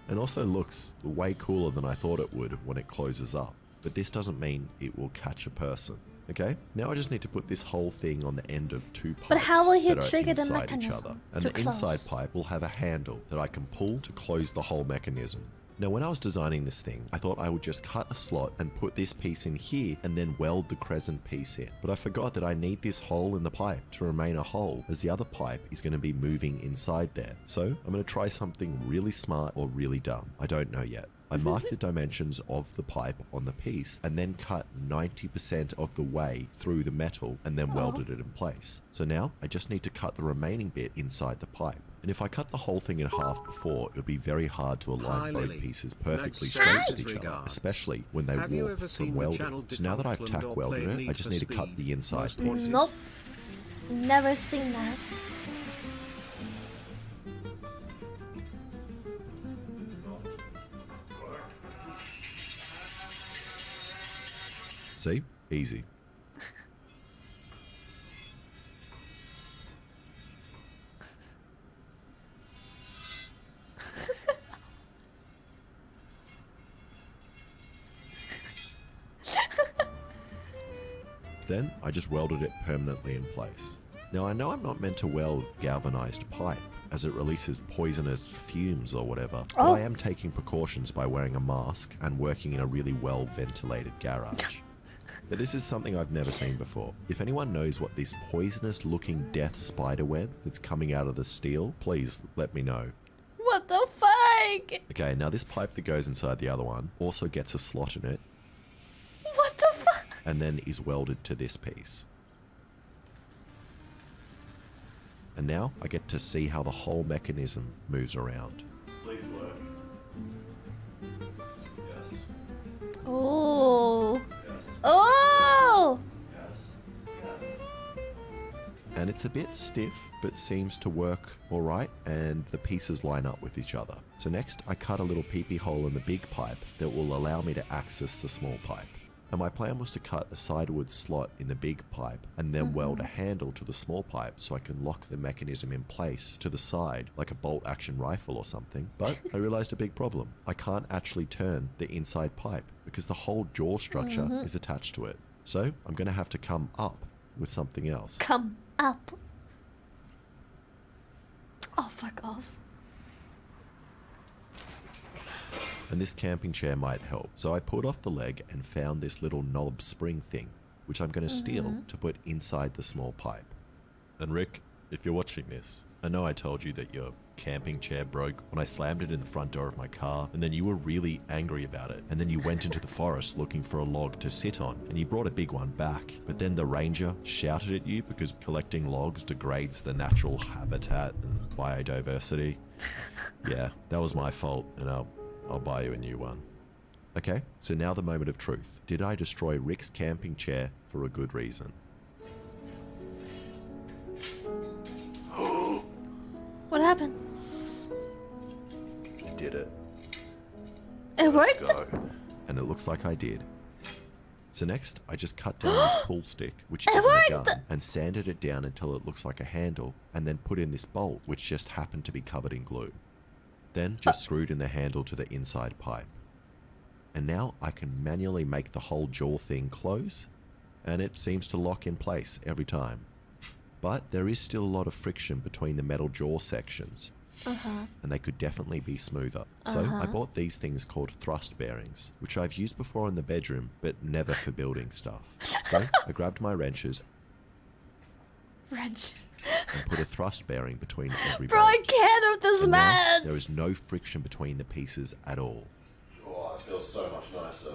And also looks way cooler than I thought it would when it closes up. But this doesn't mean it will catch a person. Okay, now I just need to put this whole thing on the end of 2 pipes But how will he that are trigger the inside each mechanism other. And to the inside close? pipe will have a handle that I can pull to close the whole mechanism. Now when I was designing this thing, I thought I would just cut a slot and put this piece in here and then weld the crescent piece in. But I forgot that I need this hole in the pipe to remain a hole, as the other pipe is going to be moving inside there. So I'm going to try something really smart or really dumb. I don't know yet. I marked the dimensions of the pipe on the piece and then cut 90% of the way through the metal and then welded it in place. So now I just need to cut the remaining bit inside the pipe. And if I cut the whole thing in half before, it would be very hard to align Hi, both Lily. pieces perfectly Let's straight say with each other, regards. especially when they Have you warp ever from seen the welding. channel So now that I've Defunct tack or welded played it, I Need just for need to cut Speed? the inside Most pieces. Nope. Never seen that. See? Easy. Then I just welded it permanently in place. Now I know I'm not meant to weld galvanized pipe as it releases poisonous fumes or whatever, but Oh. I am taking precautions by wearing a mask and working in a really well ventilated garage. But this is something I've never seen before. If anyone knows what this poisonous looking death spider web that's coming out of the steel, please let me know. What the fuck? Okay, now this pipe that goes inside the other one also gets a slot in it What the fuck? and then is welded to this piece. And now I get to see how the whole mechanism moves around. Please work. Yes. Oh. Yes. Oh. Yes. Yes. And it's a bit stiff, but seems to work alright, and the pieces line up with each other. So next, I cut a little peepee hole in the big pipe that will allow me to access the small pipe. And my plan was to cut a sideward slot in the big pipe and then weld a handle to the small pipe so I can lock the mechanism in place to the side like a bolt action rifle or something. But I realized a big problem. I can't actually turn the inside pipe because the whole jaw structure is attached to it. So I'm going to have to come up with something else. Come up. Oh, fuck off. And this camping chair might help. So I pulled off the leg and found this little knob spring thing, which I'm going to steal to put inside the small pipe. And Rick, if you're watching this, I know I told you that your camping chair broke when I slammed it in the front door of my car, and then you were really angry about it. And then you went into the forest looking for a log to sit on, and you brought a big one back. But then the ranger shouted at you because collecting logs degrades the natural habitat and biodiversity. Yeah, that was my fault, and I'll buy you a new one. Okay, so now the moment of truth. Did I destroy Rick's camping chair for a good reason? What happened? You did it. It Let's worked? go. And it looks like I did. So next, I just cut down this pull stick, which It isn't a gun, worked! and sanded it down until it looks like a handle, and then put in this bolt, which just happened to be covered in glue. Then just screwed in the handle to the inside pipe. And now I can manually make the whole jaw thing close, and it seems to lock in place every time. But there is still a lot of friction between the metal jaw sections, and they could definitely be smoother. So I bought these things called thrust bearings, which I've used before in the bedroom, but never for building stuff. So I grabbed my wrenches Wrench. and put a thrust bearing between every Bro, I bolt. can't with this And now man. there is no friction between the pieces at all. Oh, it feels so much nicer.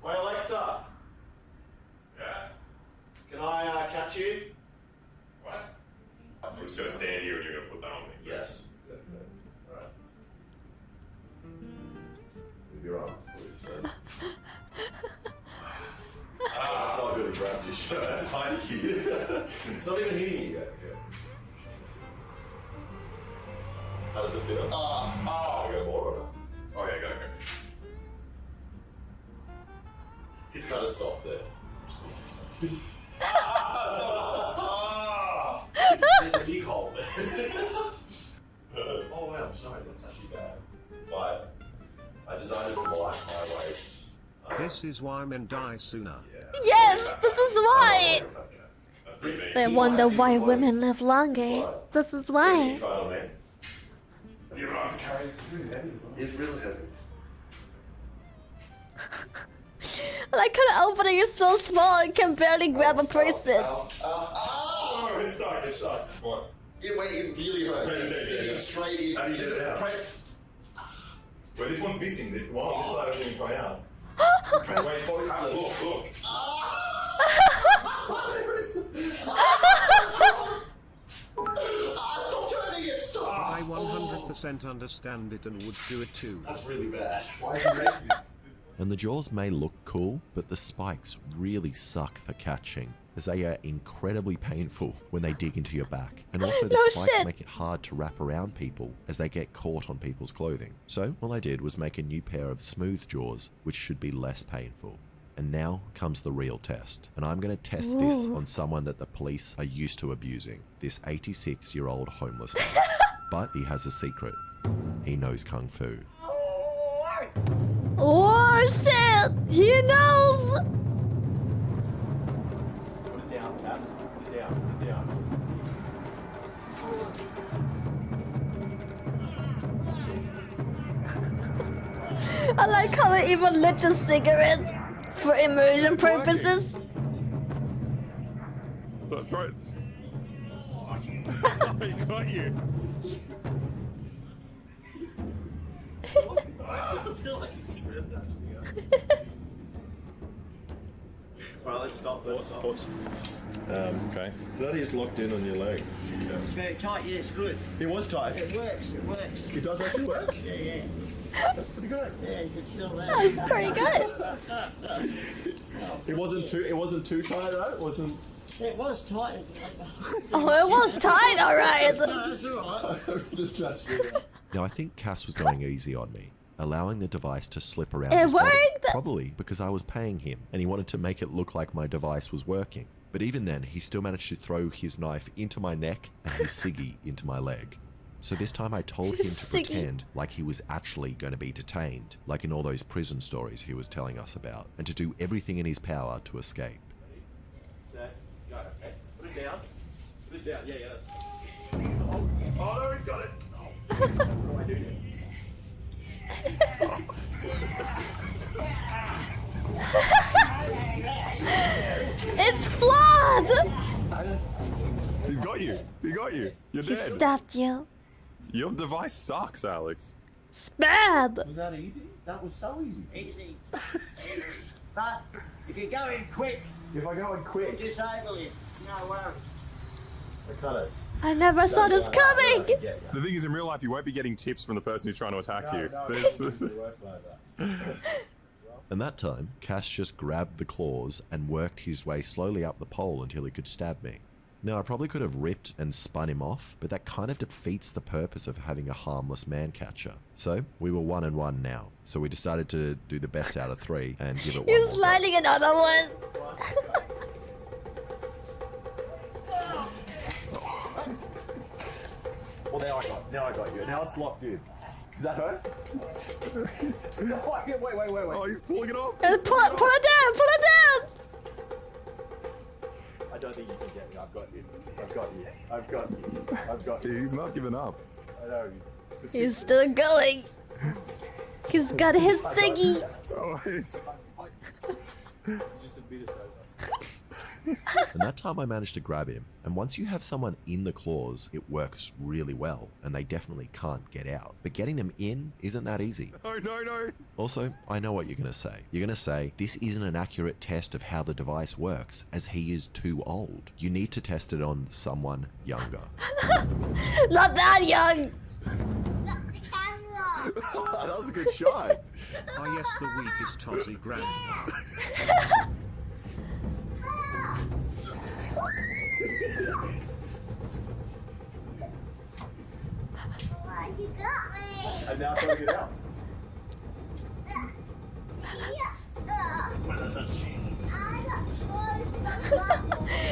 Wait, Alexa! Yeah? I catch you? Right. I'm just gonna stand here and you're gonna put that on me. Yes. Alright. Move your arm, please. That's not good. He grabs your shirt. Thank you. It's not even hitting you yet. Okay. How does it feel? Oh. Okay, more on it. Okay, go. He's kind of stopped there. There's a big hole there. Oh wow, I'm sorry, that's actually bad. But I designed it for my high waist. This is why men die sooner. Yes, this is why. That's pretty mean. They wonder why women live longer. This is why. Try it on me. You don't have to carry it. This is heavy as well. It's really heavy. Like how the opening is so small and can barely grab a person. Oh, it's stuck. What? Yeah, wait, it really hurts. Right, It's straight in. How do you get it out? Press. Well, this one's missing. This side of it come out. Press Wait, both look. Stop turning it, stop! I 100% understand it and would do it too. That's really bad. Why are you making this? And the jaws may look cool, but the spikes really suck for catching, as they are incredibly painful when they dig into your back. And also the No spikes shit. make it hard to wrap around people as they get caught on people's clothing. So all I did was make a new pair of smooth jaws, which should be less painful. And now comes the real test. And I'm going to test this on someone that the police are used to abusing. This 86-year-old homeless man. But he has a secret. He knows Kung Fu. Oh shit! He knows! Put it down, Cass. Put it down. I like how they even lit the cigarette for immersion purposes. Throw it. He got you. Alright, let's stop. Okay. That is locked in on your leg. It's very tight, yeah, it's good. It was tight. It works. It does actually work. Yeah. That's pretty good. Yeah, it's still there. That was pretty good. It wasn't too tight though. It wasn't. It was tight. Oh, it was tight, alright. No, that's alright. Just touched it. Now I think Cass was going easy on me, allowing the device to slip around It his body, worked! probably because I was paying him and he wanted to make it look like my device was working. But even then, he still managed to throw his knife into my neck and his ciggy into my leg. So this time I told him to Ciggy. pretend like he was actually going to be detained, like in all those prison stories he was telling us about, and to do everything in his power to escape. Set. Go. Okay. Put it down. Yeah. Oh no, he's got it. What do I do here? It's flawed! He's got you. He got you. You're He dead. stabbed you. Your device sucks, Alex. It's bad. Was that easy? That was so easy. Easy. But if you go in quick, If I go in you'll quick, disable it. No worries. I cut it. I never saw this coming. Yeah. The thing is, in real life, you won't be getting tips from the person who's trying to attack you. No, There's- it doesn't work like that. And that time, Cass just grabbed the claws and worked his way slowly up the pole until he could stab me. Now, I probably could have ripped and spun him off, but that kind of defeats the purpose of having a harmless man catcher. So, we were 1-1 now. So we decided to do the best out of 3 and give it one He's more go. sliding another one. Well, now I got you. Now it's locked in. Does that hurt? Wait. Oh, he's pulling it off. Pull it down, pull it down. I don't think you can get me. I've got you. He's not giving up. I know. He's still going. He's got his thingy. Oh, it's... Just a bit of so. And that time I managed to grab him. And once you have someone in the claws, it works really well, and they definitely can't get out. But getting them in isn't that easy. Oh, no. Also, I know what you're going to say. You're going to say, this isn't an accurate test of how the device works, as he is too old. You need to test it on someone younger. Not that young. That was a good shot. Ah yes, the weakest Tozzy grandma. You got me. And now try to get out.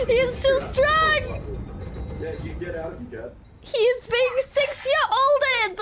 He's too strong. Yeah, you get out if you can. He's being 6-year-olded.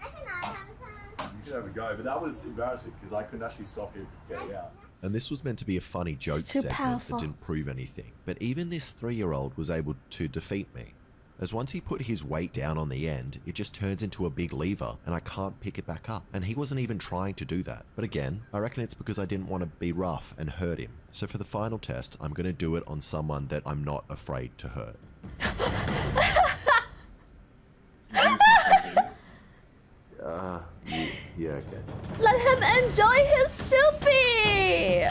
You can have a go, but that was embarrassing because I couldn't actually stop him from getting out. And this was meant to be a funny joke too segment powerful. that didn't prove anything. But even this 3-year-old was able to defeat me. As once he put his weight down on the end, it just turns into a big lever and I can't pick it back up. And he wasn't even trying to do that. But again, I reckon it's because I didn't want to be rough and hurt him. So for the final test, I'm going to do it on someone that I'm not afraid to hurt. Yeah, okay. Let him enjoy his soupy.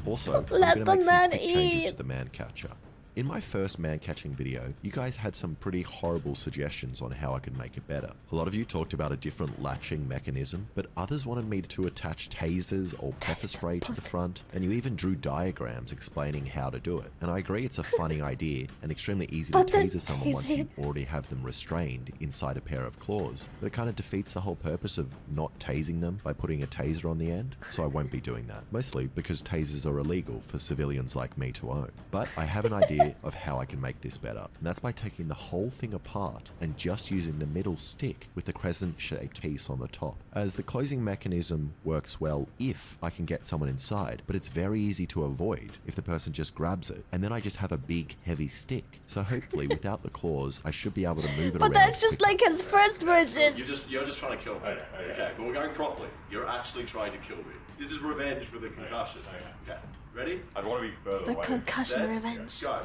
Also, Let I'm the going to make some man quick changes eat. to the man catcher. In my first man catching video, you guys had some pretty horrible suggestions on how I could make it better. A lot of you talked about a different latching mechanism, but others wanted me to attach tasers or pepper spray to the front, and you even drew diagrams explaining how to do it. And I agree it's a funny idea and extremely easy to But then taser someone once tasing- you already have them restrained inside a pair of claws. But it kind of defeats the whole purpose of not tasing them by putting a taser on the end, so I won't be doing that. Mostly because tasers are illegal for civilians like me to own. But I have an idea of how I can make this better, and that's by taking the whole thing apart and just using the middle stick with the crescent-shaped piece on the top, as the closing mechanism works well if I can get someone inside, but it's very easy to avoid if the person just grabs it, and then I just have a big, heavy stick. So hopefully, without the claws, I should be able to move it But around. that's just quickly. like his first version. You're just trying to kill me. Okay, but we're going properly. You're actually trying to kill me. This is revenge for the concussion. Okay, ready? I'd want to be further The away. concussion Set, revenge. go.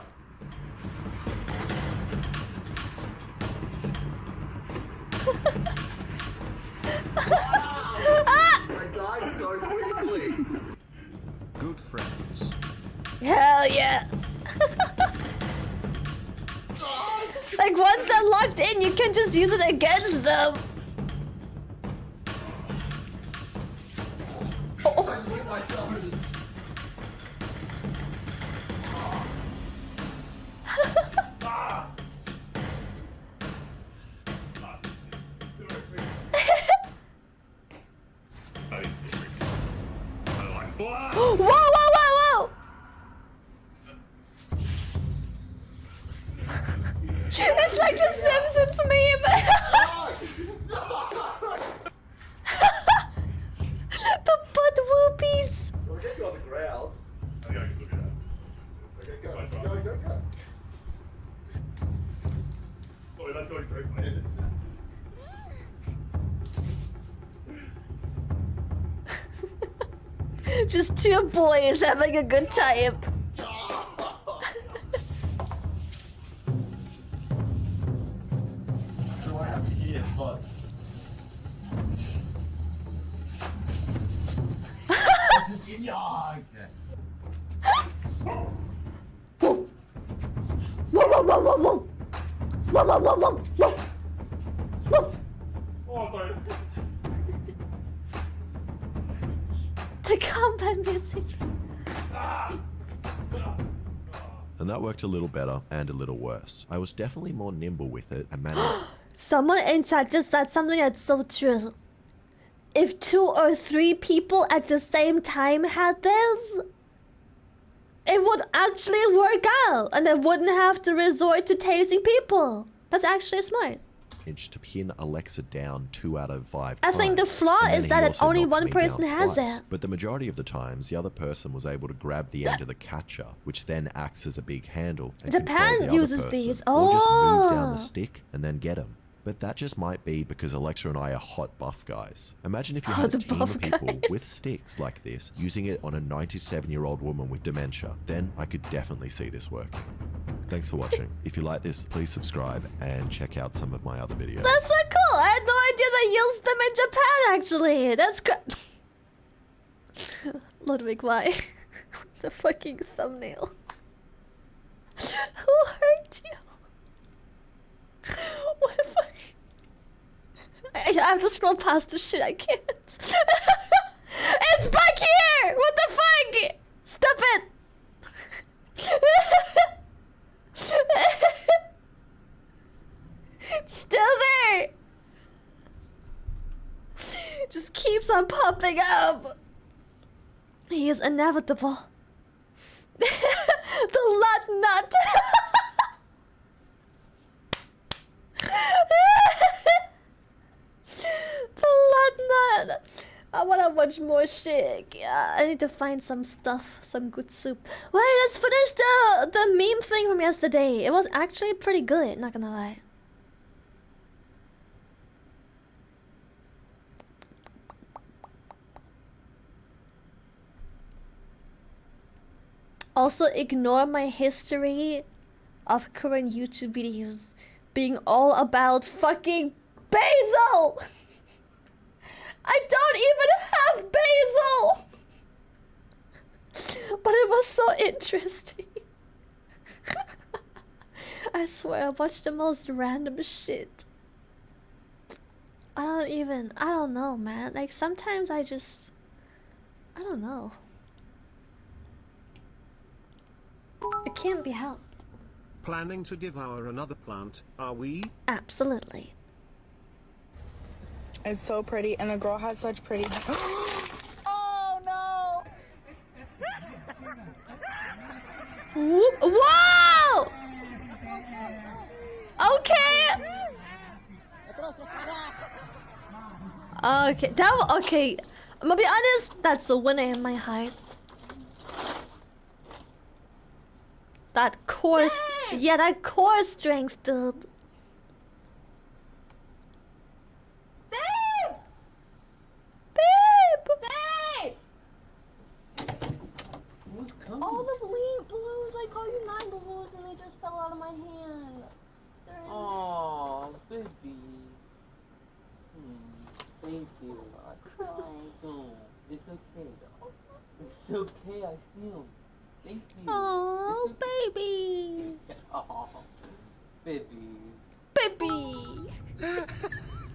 I died so quickly. Good friends. Hell yeah. Like once they're locked in, you can just use it against them. Whoa, whoa, whoa, whoa! It's like the Simpsons meme. The butt whoopies. We'll get you on the ground. Okay, look at that. Okay, go. Oh, that's going so quick. Just two boys having a good time. Do I have to hear fun? This is in your eye. Whoa, whoa, whoa, whoa, whoa. Whoa, whoa, whoa, whoa, whoa. Whoa. Oh, sorry. The combat music. And that worked a little better and a little worse. I was definitely more nimble with it and managed. Someone in chat just said something that's so true. If 2 or 3 people at the same time had this, it would actually work out and they wouldn't have to resort to tasing people. That's actually smart. To pin Alexa down 2 out of 5 I think the times, flaw and then is he that also only knocked one me person down has twice. it. But the majority of the times, the other person was able to grab the end of the catcher, which then acts as a big handle. And Japan control the other uses person, these. or just move down Oh. the stick and then get him. But that just might be because Alexa and I are hot buff guys. Imagine if you had a team of people with sticks like this, using it on a 97-year-old woman with dementia. Then I could definitely see this working. Thanks for watching. If you like this, please subscribe and check out some of my other videos. That's so cool. I had no idea they used them in Japan, actually. That's great. Ludwig, why? The fucking thumbnail. Who hurt you? What if I have to scroll past the shit, I can't. It's back here! What the fuck? Stop it! It's still there! Just keeps on popping up. He is inevitable. The lot nut. The lot nut. I wanna watch more shit. Yeah, I need to find some stuff, some good soup. Wait, let's finish the meme thing from yesterday. It was actually pretty good, not gonna lie. Also, ignore my history of current YouTube videos being all about fucking basil! I don't even have basil! But it was so interesting. I swear I watched the most random shit. I don't know, man. Like, sometimes I don't know. It can't be helped. Planning to devour another plant, are we? Absolutely. It's so pretty, and the girl has such pretty. Oh no! Whoa! Okay. Okay, okay. I'm gonna be honest. That's a winner in my heart. That core, yeah, that core strength, dude. Babe! Babe! Who's coming? All the balloons, I call you 9 balloons and they just fell out of my hand. Oh, baby. Thank you. Oh, it's okay though. It's okay, I see them. Thank you. Oh, baby. Oh, babies. Baby.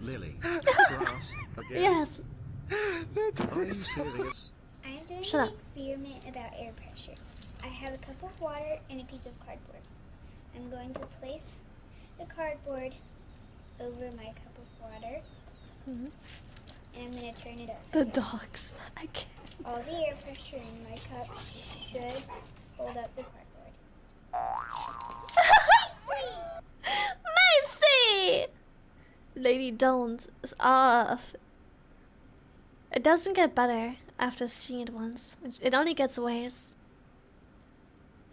Lily. Grass again. Yes. Are you serious? I'm doing Shut an up. experiment about air pressure. I have a cup of water and a piece of cardboard. I'm going to place the cardboard over my cup of water. And I'm going to turn it upside The down. dogs. I can't. All the air pressure in my cup should hold up the cardboard. Macy! Lady, don't. It doesn't get better after seeing it once. It only gets worse.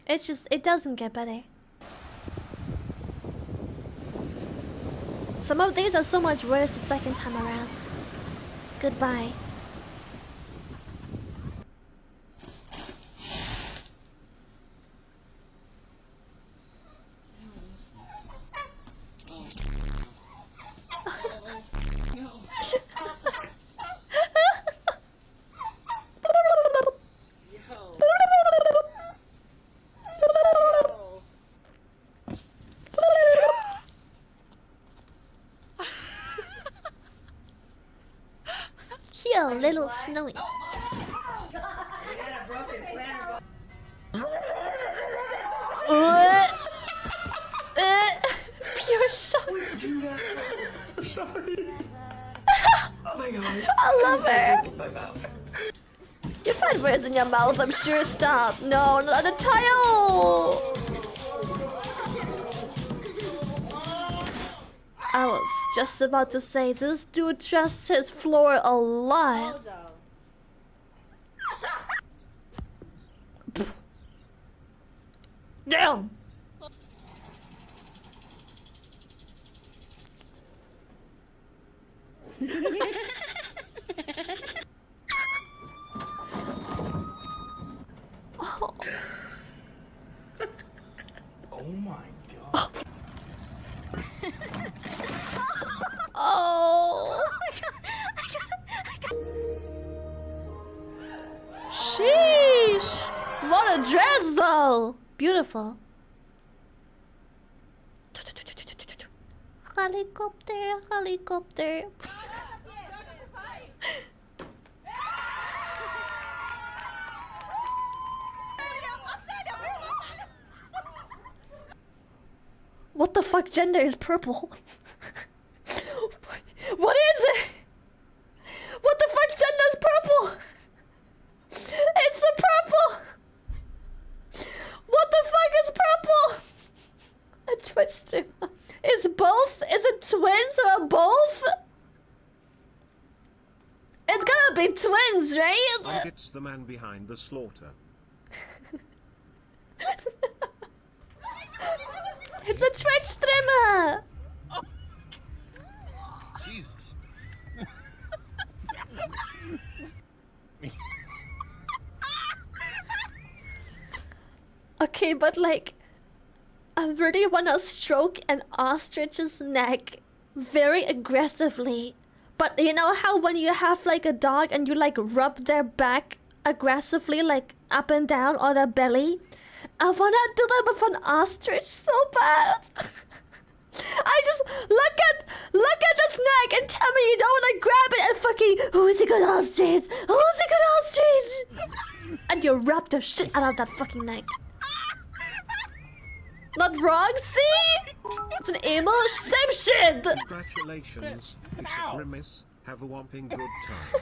It doesn't get better. Some of these are so much worse the second time around. Goodbye. Here, little Snowy. Pure shock. I'm sorry. Oh my god. I love her. You find words in your mouth, I'm sure. Stop. No, not the tile. I was just about to say, this dude trusts his floor a lot. Damn. Oh. Oh my god. Oh. Sheesh. What a dress though. Beautiful. Helicopter, helicopter. What the fuck gender is purple? What is it? What the fuck gender is purple? It's a purple! What the fuck is purple? A Twitch streamer. It's both? Is it twins or both? It's gotta be twins, right? And it's the man behind the slaughter. It's a Twitch streamer! Jesus. Okay, but like, I really wanna stroke an ostrich's neck very aggressively. But you know how when you have like a dog and you like rub their back aggressively, like up and down, or their belly? I wanna do that with an ostrich so bad. I just look at this neck and tell me you don't wanna grab it and fucking, who's a good ostrich? Who's a good ostrich? And you rub the shit out of that fucking neck. Not wrong, see? It's an emo, same shit! Congratulations, it's a grimace. Have a whomping good time.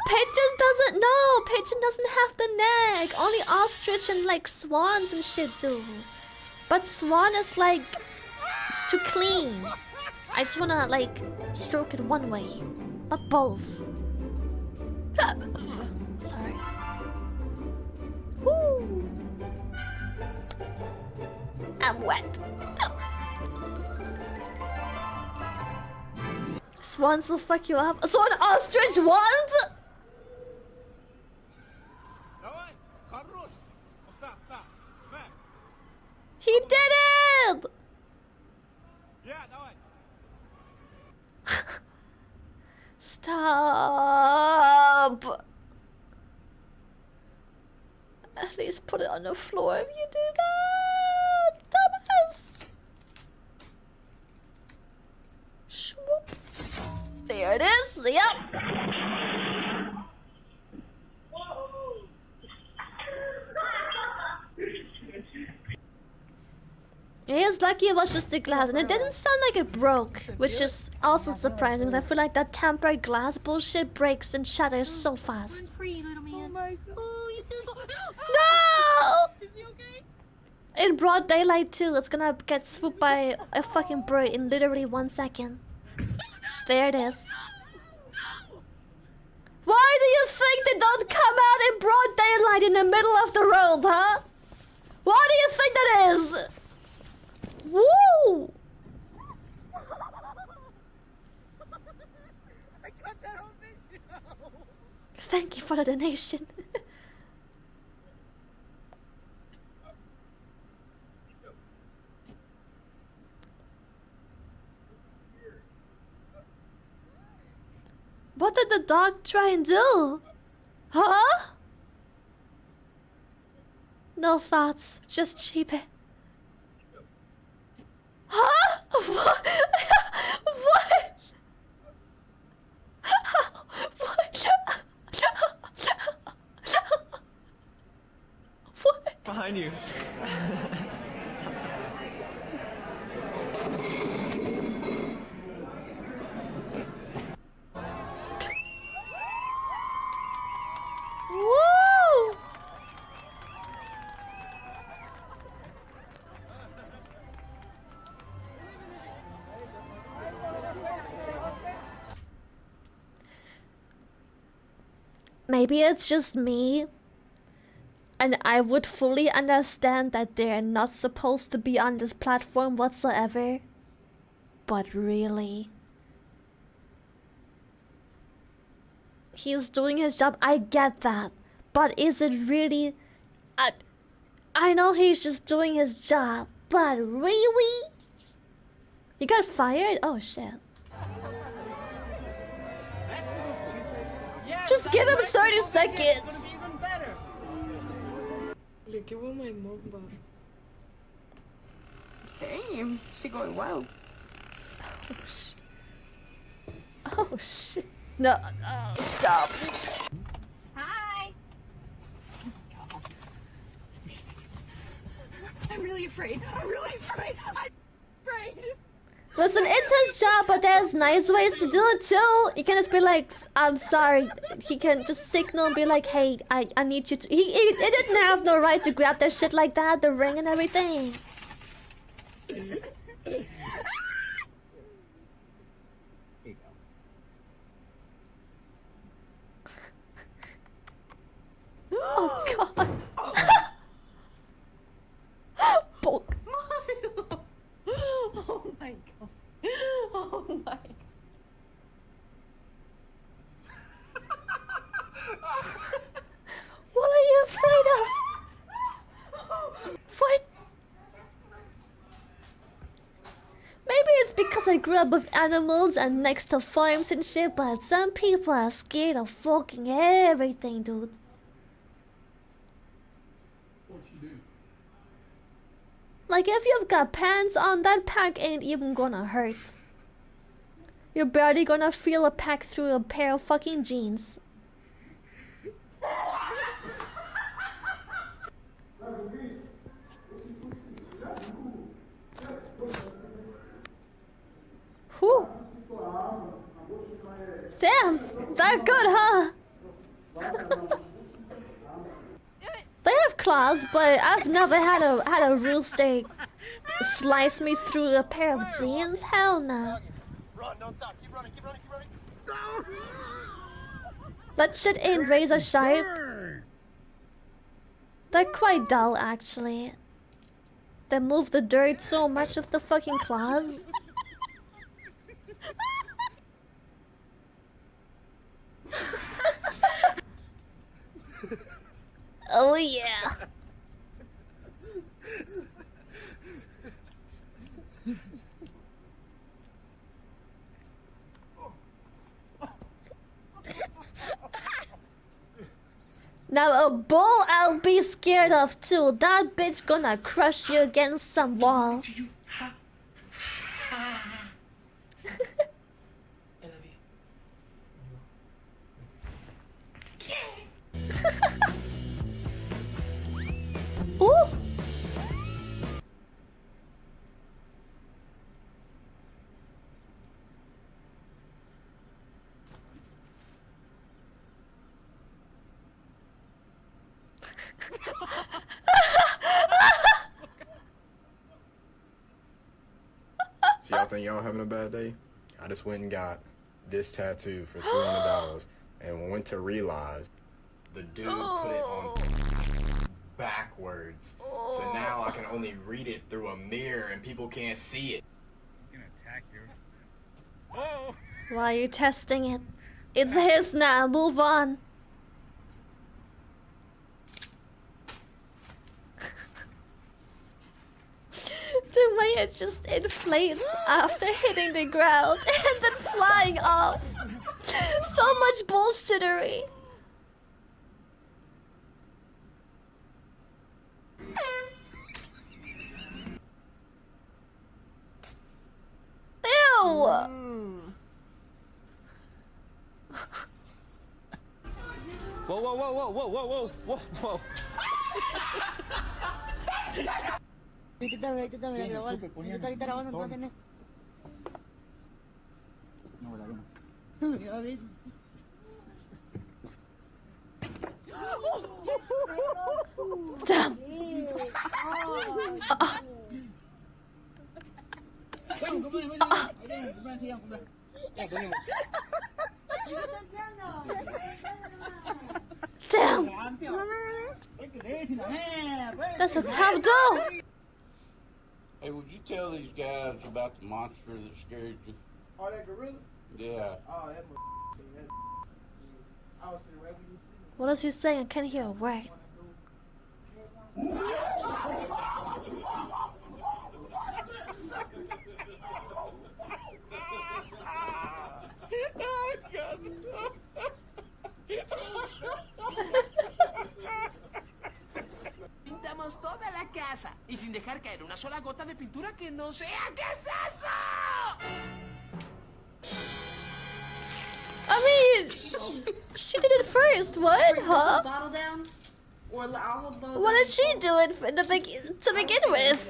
Pigeon doesn't know. Pigeon doesn't have the neck. Only ostrich and like swans and shit do. But swan is like, it's too clean. I just wanna like stroke it one way, not both. Sorry. Woo. I'm wet. Swans will fuck you up. So an ostrich wants? He did it! Stop! At least put it on the floor if you do that! Dumbass! Swoop. There it is, yep! He is lucky it was just the glass, and it didn't sound like it broke, which is also surprising because I feel like that tempered glass bullshit breaks and shatters so fast. No! In broad daylight too, it's gonna get swooped by a fucking bird in literally 1 second. There it is. Why do you think they don't come out in broad daylight in the middle of the road, huh? Why do you think that is? Woo! Thank you for the donation. What did the dog try and do? Huh? No thoughts, just sheep it. Huh? What? What? What? Behind you. Woo! Maybe it's just me, And I would fully understand that they're not supposed to be on this platform whatsoever. But really? He's doing his job, I get that. But is it really... I know he's just doing his job, but really? He got fired? Oh shit. Just give him 30 seconds! Look at my mukbang. Damn, she going wild. Oh shit. Oh shit. No, stop. Hi. I'm really afraid. I'm really afraid. I'm afraid. Listen, it's his job, but there's nice ways to do it too. You can just be like, I'm sorry. He can just signal and be like, hey, I need you to... He didn't have no right to grab their shit like that, the ring and everything. Oh god. Bulk. Oh my god. Oh my god. What are you afraid of? What? Maybe it's because I grew up with animals and next to farms and shit, but some people are scared of fucking everything, dude. Like, if you've got pants on, that pack ain't even gonna hurt. You're barely gonna feel a pack through a pair of fucking jeans. Whew. Damn, that good, huh? They have claws, but I've never had a real steak slice me through a pair of jeans. Hell no. Run, don't stop. Keep running, keep running, keep running. That shit ain't razor sharp. They're quite dull, actually. They move the dirt so much with the fucking claws. Oh yeah. Now a bull I'll be scared of too. That bitch gonna crush you against some wall. Ooh. So y'all think y'all having a bad day? I just went and got this tattoo for $200 and went to realize the dude put it on backwards. So now I can only read it through a mirror and people can't see it. He's gonna attack you. Oh! Why are you testing it? It's his now, move on. The way it just inflates after hitting the ground and then flying off. So much bullshittery. Ew! Whoa, whoa, whoa, whoa, whoa, whoa, whoa, whoa, whoa. Damn. Damn. That's a tough doll. Hey, would you tell these guys about the monster that scared you? Oh, that gorilla? Yeah. Oh, that I was saying, where we see him. What is he saying? I can't hear a word. Pintamos toda la casa y sin dejar caer una sola gota de pintura que no sea. ¿Qué es eso? I mean, she did it first. What? Huh? Bottle down, or I'll hold the bottle What down. did she do it to begin with?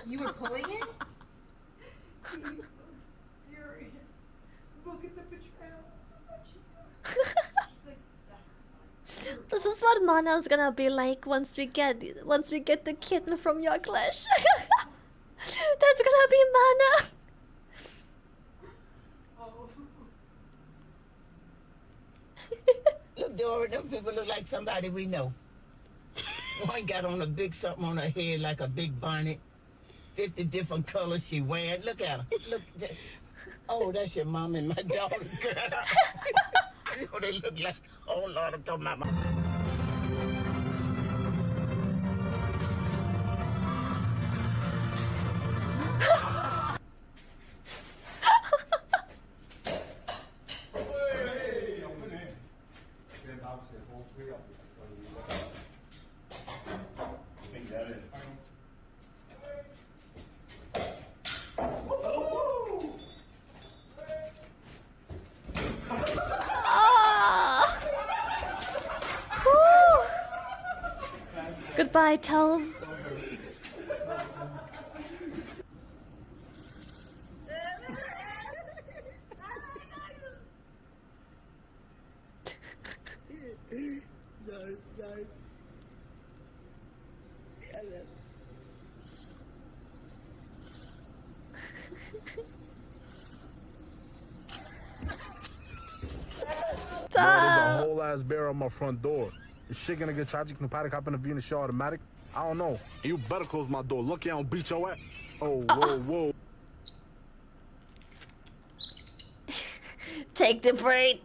You were pulling it? Furious. Look at the betrayal. This is what Mana's gonna be like once we get the kitten from your clash. That's gonna be Mana. Look, Dora, them people look like somebody we know. One got on a big something on her head like a big bonnet. 50 different colors she wearing. Look at her. Look. Oh, that's your mom and my daughter, girl. I know they look like. Oh, Lord, I'm talking about my. Goodbye, Toes. There's a whole ass bear on my front door. Is shit gonna get tragic? No paddock hop in the V in the show automatic? I don't know. You better close my door. Lucky I don't beat your ass. Oh, whoa, whoa. Take the brain.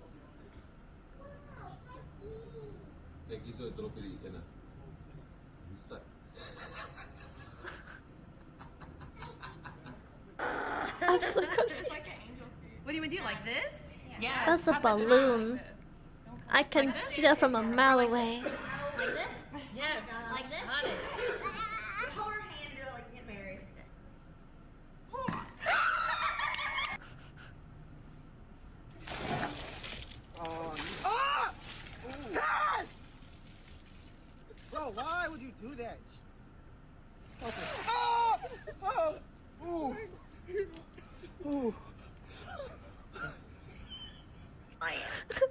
I'm so confused. What do you want to do, like this? Yeah. That's a balloon. I can see that from a mile away. Like this? Yes. Like this? Got it. Hold her hand and do it like get married. Bro, why would you do that? Oh! Oh! Ooh! Ooh!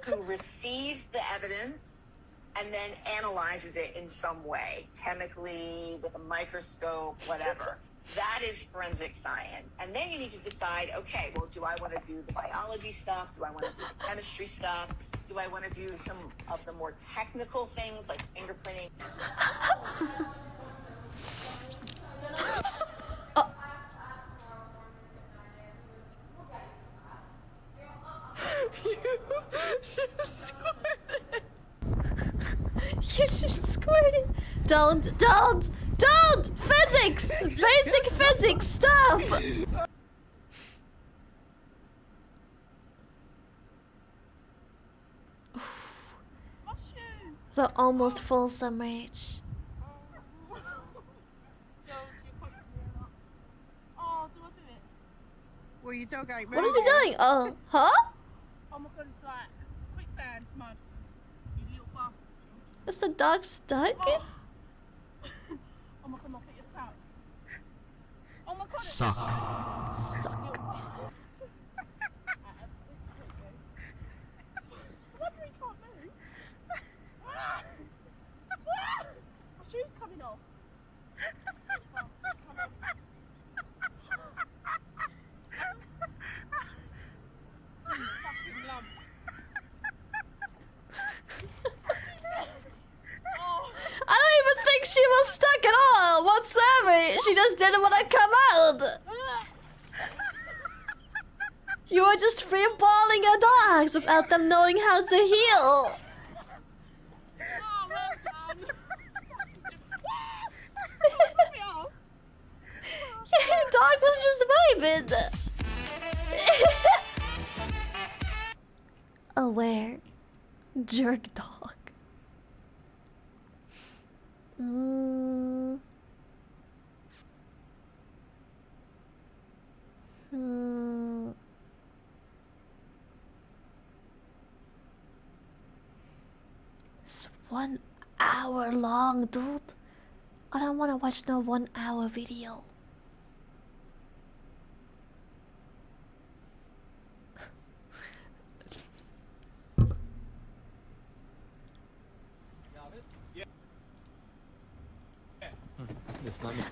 Who receives the evidence and then analyzes it in some way, chemically, with a microscope, whatever. That is forensic science. And then you need to decide, okay, well, do I want to do the biology stuff? Do I want to do the chemistry stuff? Do I want to do some of the more technical things like fingerprinting? You just squirted. Don't! Physics! Basic physics stuff! The almost Wholesome rage. Well, you don't get What is he doing? Oh, huh? Oh my god, it's like quicksand mud. You little bastard. Is the dog stuck? Oh my god, my feet are stuck. Oh my god. Suck. My shoe's coming off. whatever. She just didn't want to come out. You were just free-balling your dogs without them knowing how to heal. Your dog was just vibing. Aware. Jerk dog. It's 1 hour long, dude. I don't want to watch no 1 hour video.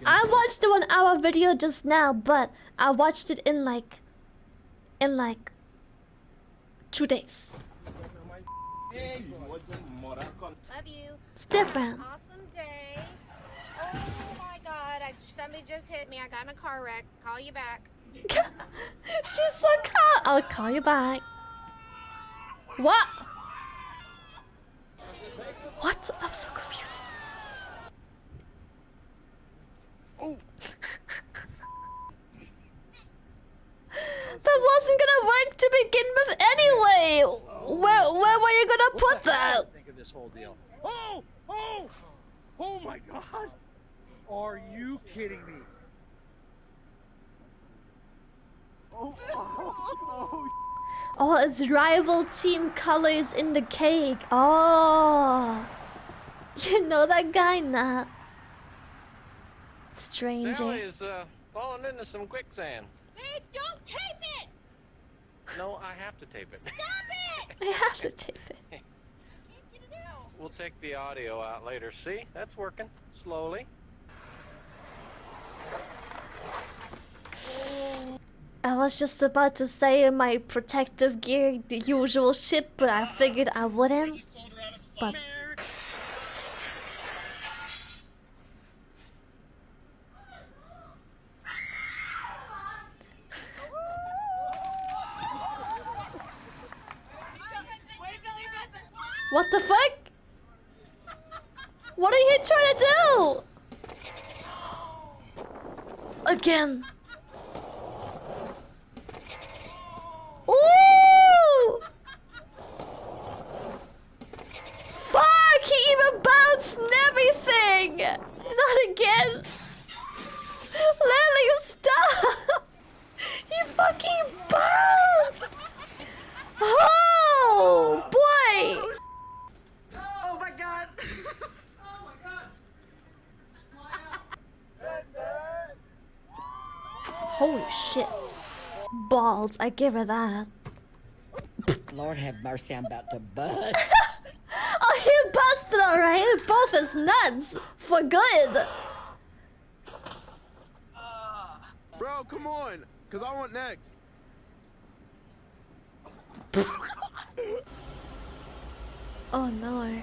I watched the 1 hour video just now, but I watched it in like 2 days. Love you. It's different. Awesome day. Oh my god, somebody just hit me. I got in a car wreck. Call you back. She's so calm. I'll call you back. What? What? I'm so confused. Oh. That wasn't gonna work to begin with anyway. Where were you gonna put that? Think of this whole deal. Oh my god! Are you kidding me? Oh, it's rival team colors in the cake. Oh, you know that guy, nah. Stranger. Sally is falling into some quicksand. Babe, don't tape it! No, I have to tape it. Stop it! I have to tape it. We'll take the audio out later. See? That's working. Slowly. I was just about to say my protective gear, the usual shit, but I figured I wouldn't. But what the fuck? What are you trying to do? Again. Ooh! Fuck! He even bounced and everything! Not again! Lily, stop! He fucking bounced! Oh, boy! Oh my god! Holy shit. Balls, I give her that. Lord have mercy, I'm about to bust. Oh, he busted alright. Both his nuts. For good. Bro, come on, cause I want next. Oh no.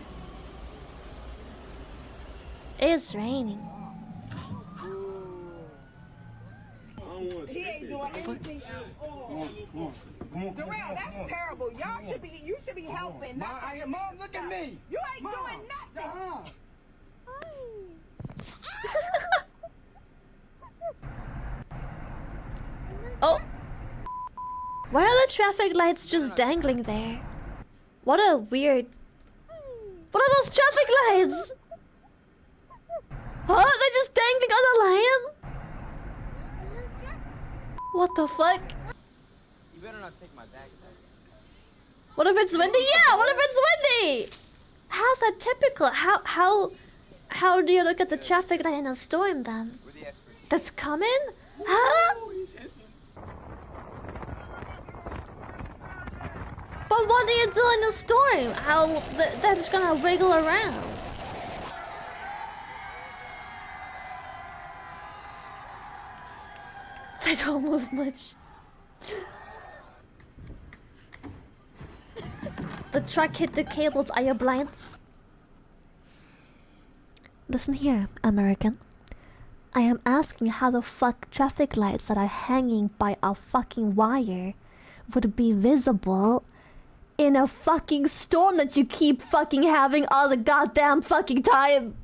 It's raining. He ain't doing anything at all. Darrell, that's terrible. You should be helping. Mom, look at me. You ain't doing nothing. Oh. Why are the traffic lights just dangling there? What a weird... What are those traffic lights? Huh? They're just dangling on the lion? What the fuck? You better not take my backpack. What if it's windy? Yeah, what if it's windy? How's that typical? How do you look at the traffic light in a storm then? That's coming? Huh? But what do you do in a storm? How that's gonna wiggle around? They don't move much. The truck hit the cables. Are you blind? Listen here, American. I am asking how the fuck traffic lights that are hanging by a fucking wire would be visible in a fucking storm that you keep fucking having all the goddamn fucking time.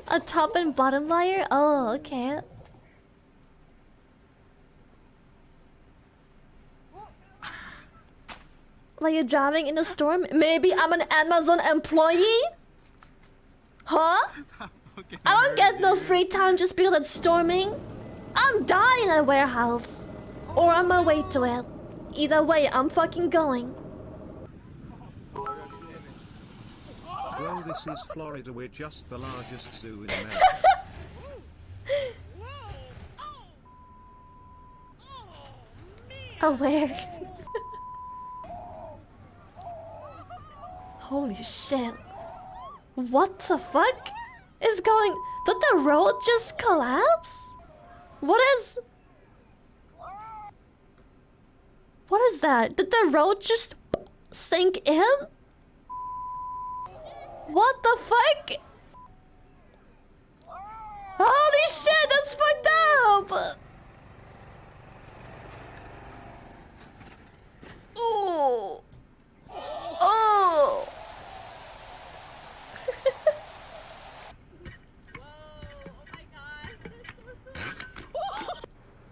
A top and bottom wire? Oh, okay. While you're driving in a storm? Maybe I'm an Amazon employee? Huh? I don't get no free time just because it's storming. I'm dying at a warehouse. Or on my way to it. Either way, I'm fucking going. Bro, this is Florida. We're just the largest zoo in America. Oh, where? Holy shit. What the fuck is going... Did the road just collapse? What is... What is that? Did the road just sink in? What the fuck? Holy shit, that's fucked up! Ooh. Oh.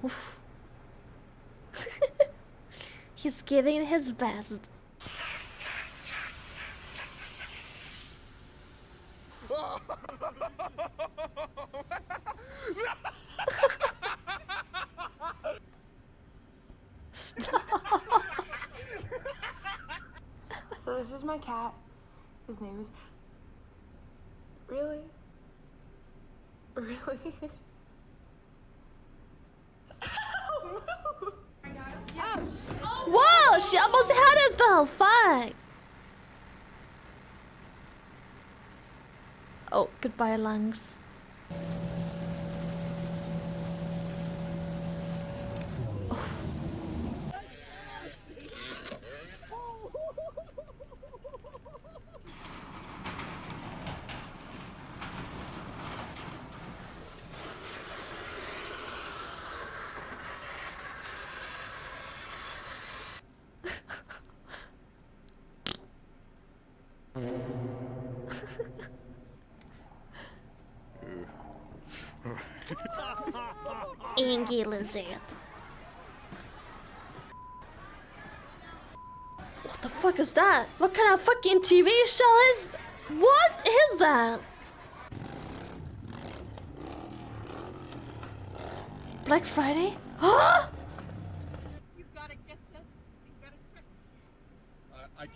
Oof. He's giving it his best. Stop. So this is my cat. His name is... Really? Really? Whoa, she almost had it though, fuck. Oh, goodbye lungs. Ingy lizard. What the fuck is that? What kind of fucking TV show is... What is that? Black Friday? Huh?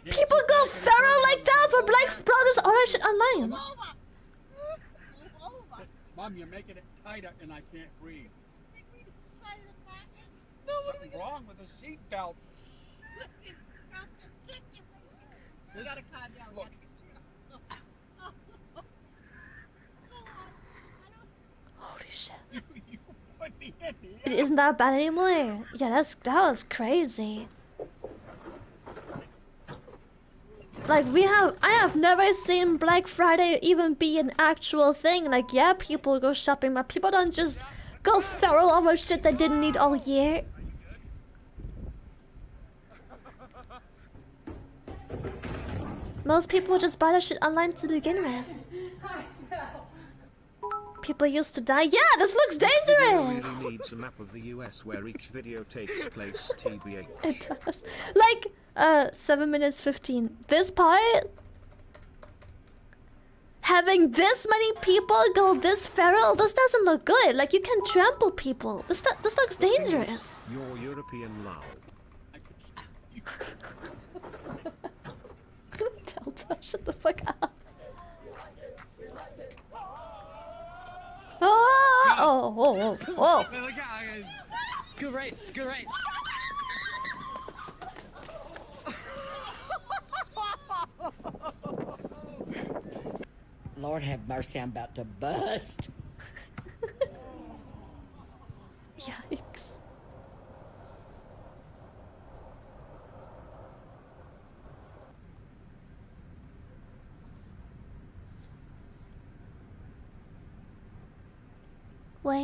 People go feral like that for Black Brothers Orange Online. Mom, you're making it tighter and I can't breathe. Something wrong with the seat belt. We gotta calm down. Look. Holy shit. It isn't that bad anymore. Yeah, that was crazy. Like I have never seen Black Friday even be an actual thing. Like, yeah, people go shopping, but people don't just go feral over shit they didn't need all year. Most people just buy that shit online to begin with. People used to die. Yeah, this looks dangerous! This video really needs a map of the US where each video takes place, TBH. It does. Like, 7 minutes 15. This part... Having this many people go this feral, this doesn't look good. Like, you can trample people. This looks dangerous. Your European lol. Delta, shut the fuck up. Oh. Look out, good race, good race. Lord have mercy, I'm about to bust. Yikes.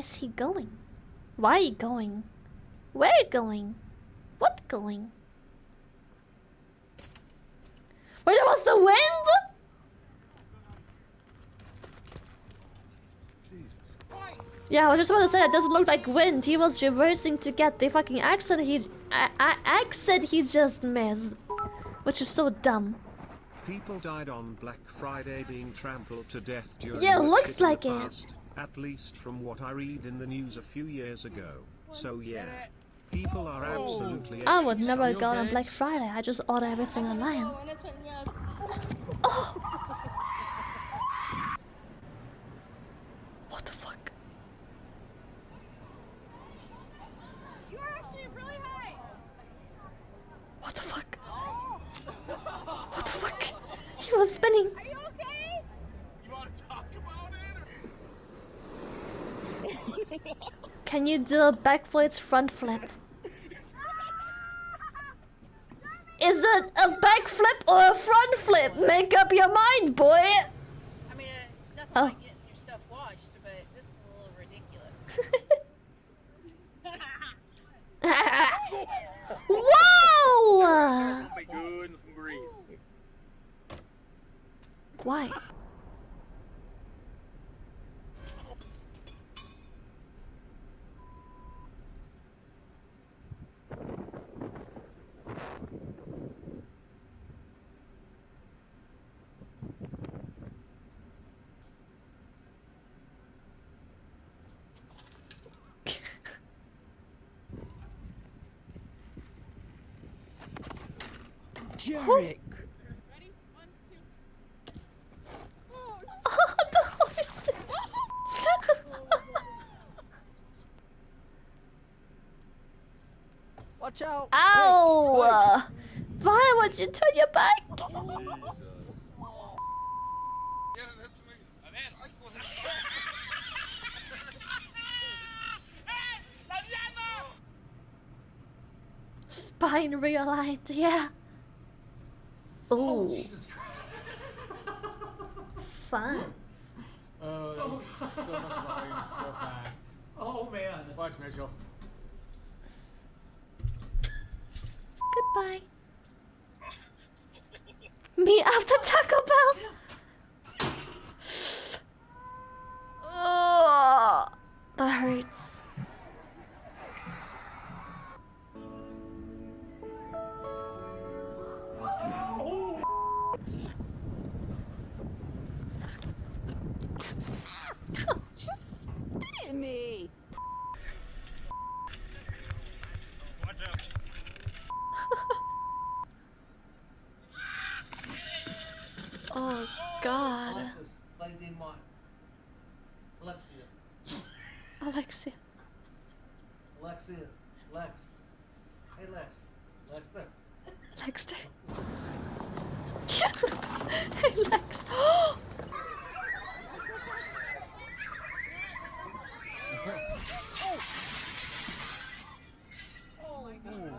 is he going? Why are you going? Where are you going? What going? Where there was the wind? Yeah, I just want to say that doesn't look like wind. He was reversing to get the fucking exit he just missed. Which is so dumb. People died on Black Friday being trampled to death during Yeah, the looks shit in like the it. past, at least from what I read in the news a few years ago. So yeah, people are absolutely I would never Are you go on okay? Black Friday. I just order everything online. Oh. What the fuck? You are actually really high. What the fuck? What the fuck? He was spinning. Are you okay? You want to talk about it? Can you do a backflip front flip? Is it a backflip or a front flip? Make up your mind, boy. I mean, nothing Oh. like getting your stuff washed, but this is a little ridiculous. Whoa! Be good and some grease. Why? Jarek. Oh, the horse! Watch out! Ow! Why would you turn your back? Spine realigned, yeah. Ooh. Jesus Christ. Fun. Oh, that was so much volume so fast. Oh man. Watch Mitchell. Goodbye. Me after Taco Bell. Ugh, that hurts. Just spit at me. Watch out. Oh God. Alexis, play Demon. Alexia. Alexia. Alexia. Lex. Hey Lex. Lex there. Lexter. Hey Lex. Oh my God.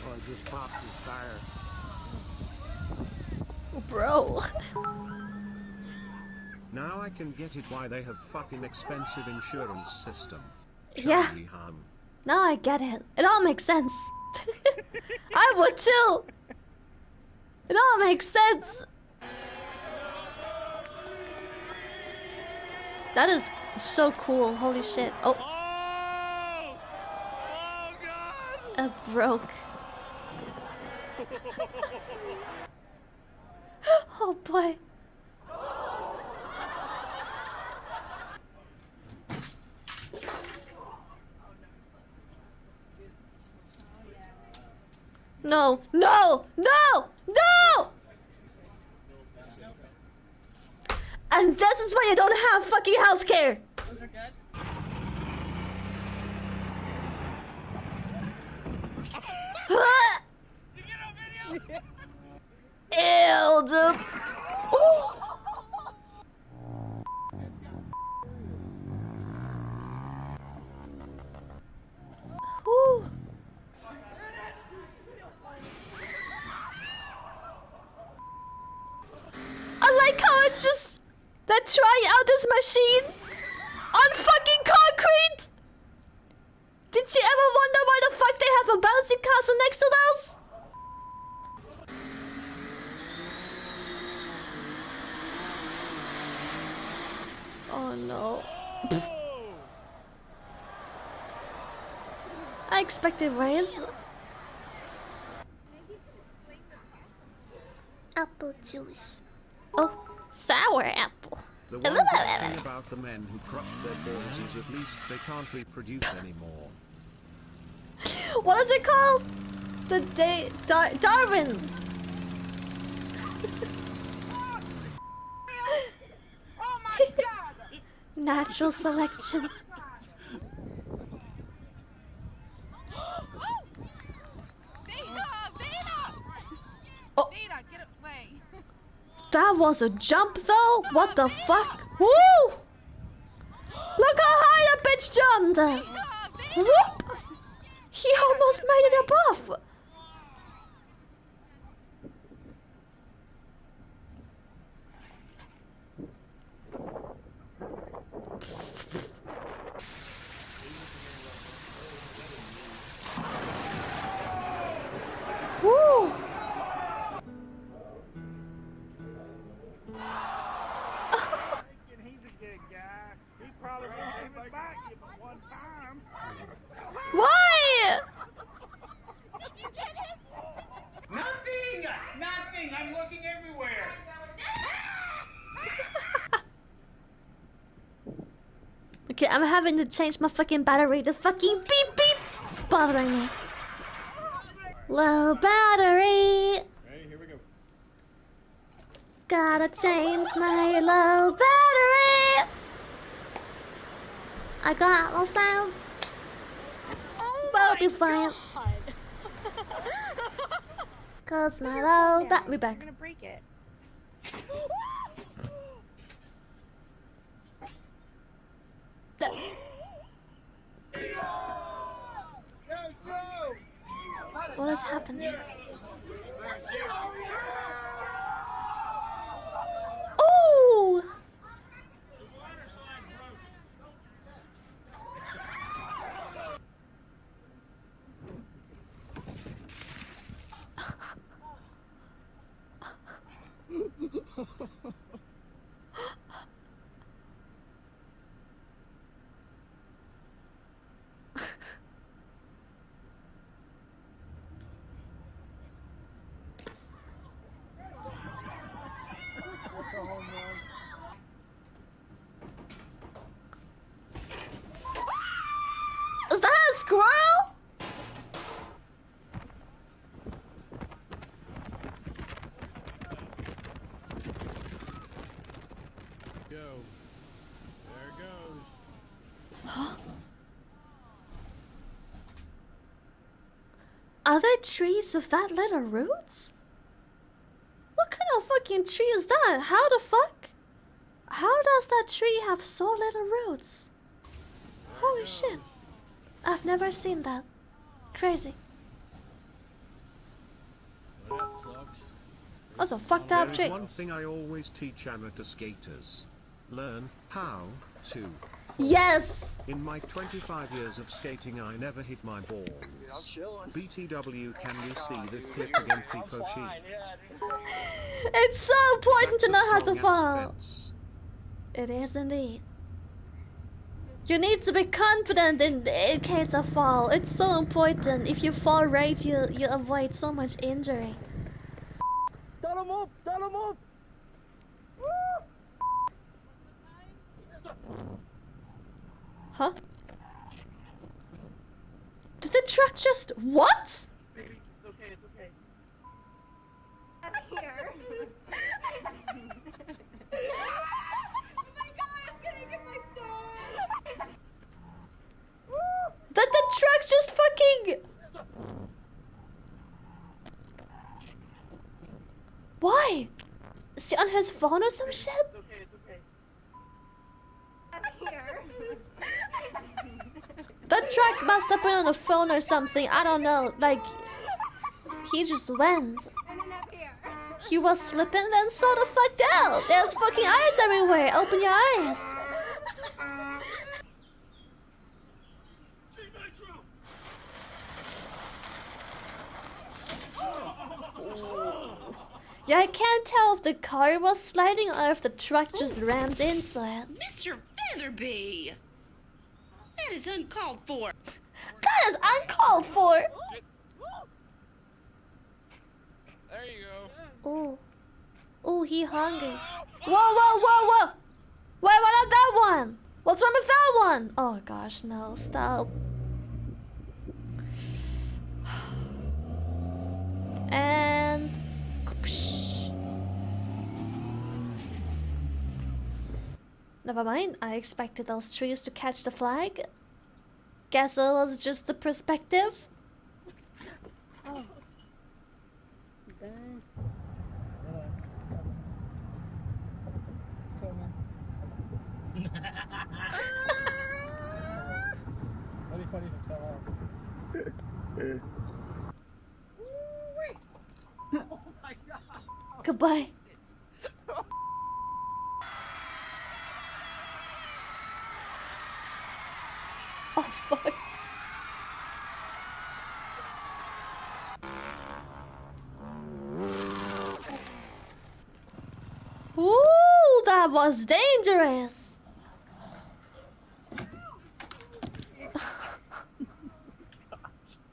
Oh, I just popped his tire. Bro. Now I can get it why they have fucking expensive insurance system. Yeah. Charlie Han. Now I get it. It all makes sense. I would too. It all makes sense. That is so cool. Holy shit. Oh. It broke. Oh boy. No, no, no, no! And this is why you don't have fucking healthcare. Those are good. Ew, dude. try out this machine on fucking concrete? Did you ever wonder why the fuck they have a bouncy castle next to those? Oh no. I expected raise. Apple juice. Oh, sour apple. The one good thing about the men who crush their balls is at least they can't reproduce anymore. What is it called? The Darwin. Oh my God! Natural selection. Oh. That was a jump though? What the fuck? Woo! Look how high that bitch jumped! Whoop! He almost made it above! Woo! He's a good guy. He probably won't even back you but one time. Why? Did you get him? Nothing! Nothing! I'm looking everywhere. Okay, I'm having to change my fucking battery. The fucking beep beep! It's bothering me. Low battery. Ready? Here we go. Gotta change my low battery. I got no sound. We'll be fine. Cause my low battery back. You're gonna break it. What is happening? Oh! Is that a squirrel? Go. There it goes. Are there trees with that little roots? What kind of fucking tree is that? How the fuck? How does that tree have so little roots? Holy shit. I've never seen that. Crazy. Well, that sucks. That's a fucked up There tree. is one thing I always teach amateur skaters. Learn how to fall. Yes! In my 25 years of skating I never hit my balls. BTW, can you see the clip again, Pipo Sheep? It's so important to know how to Strong fall. fence. It is indeed. You need to be confident in case of fall. It's so important. If you fall right, you avoid so much injury. Tell him up! Tell him up! Huh? Did the truck just... What? Baby, it's okay, it's okay. Here. Oh my God, I'm gonna get my soul. Did the truck just fucking... Why? Is he on his phone or some shit? It's okay, it's okay. Here. That truck must have been on the phone or something. I don't know. Like, he just went. And then up here. You was slipping and slow the fuck down. There's fucking eyes everywhere. Open your eyes. Yeah, I can't tell if the car was sliding or if the truck just rammed into it. Mr. Featherby! That is uncalled for. That is uncalled for. There you go. Ooh. Ooh, he hungry. Whoa, whoa, whoa, whoa! Wait, what about that one? What's wrong with that one? Oh gosh, no, stop. And... Never mind, I expected those trees to catch the flag. Guess it was just the perspective. Oh. Dang. That'd be funny if it fell off. Oh my god. Goodbye. Oh fuck. Ooh, that was dangerous.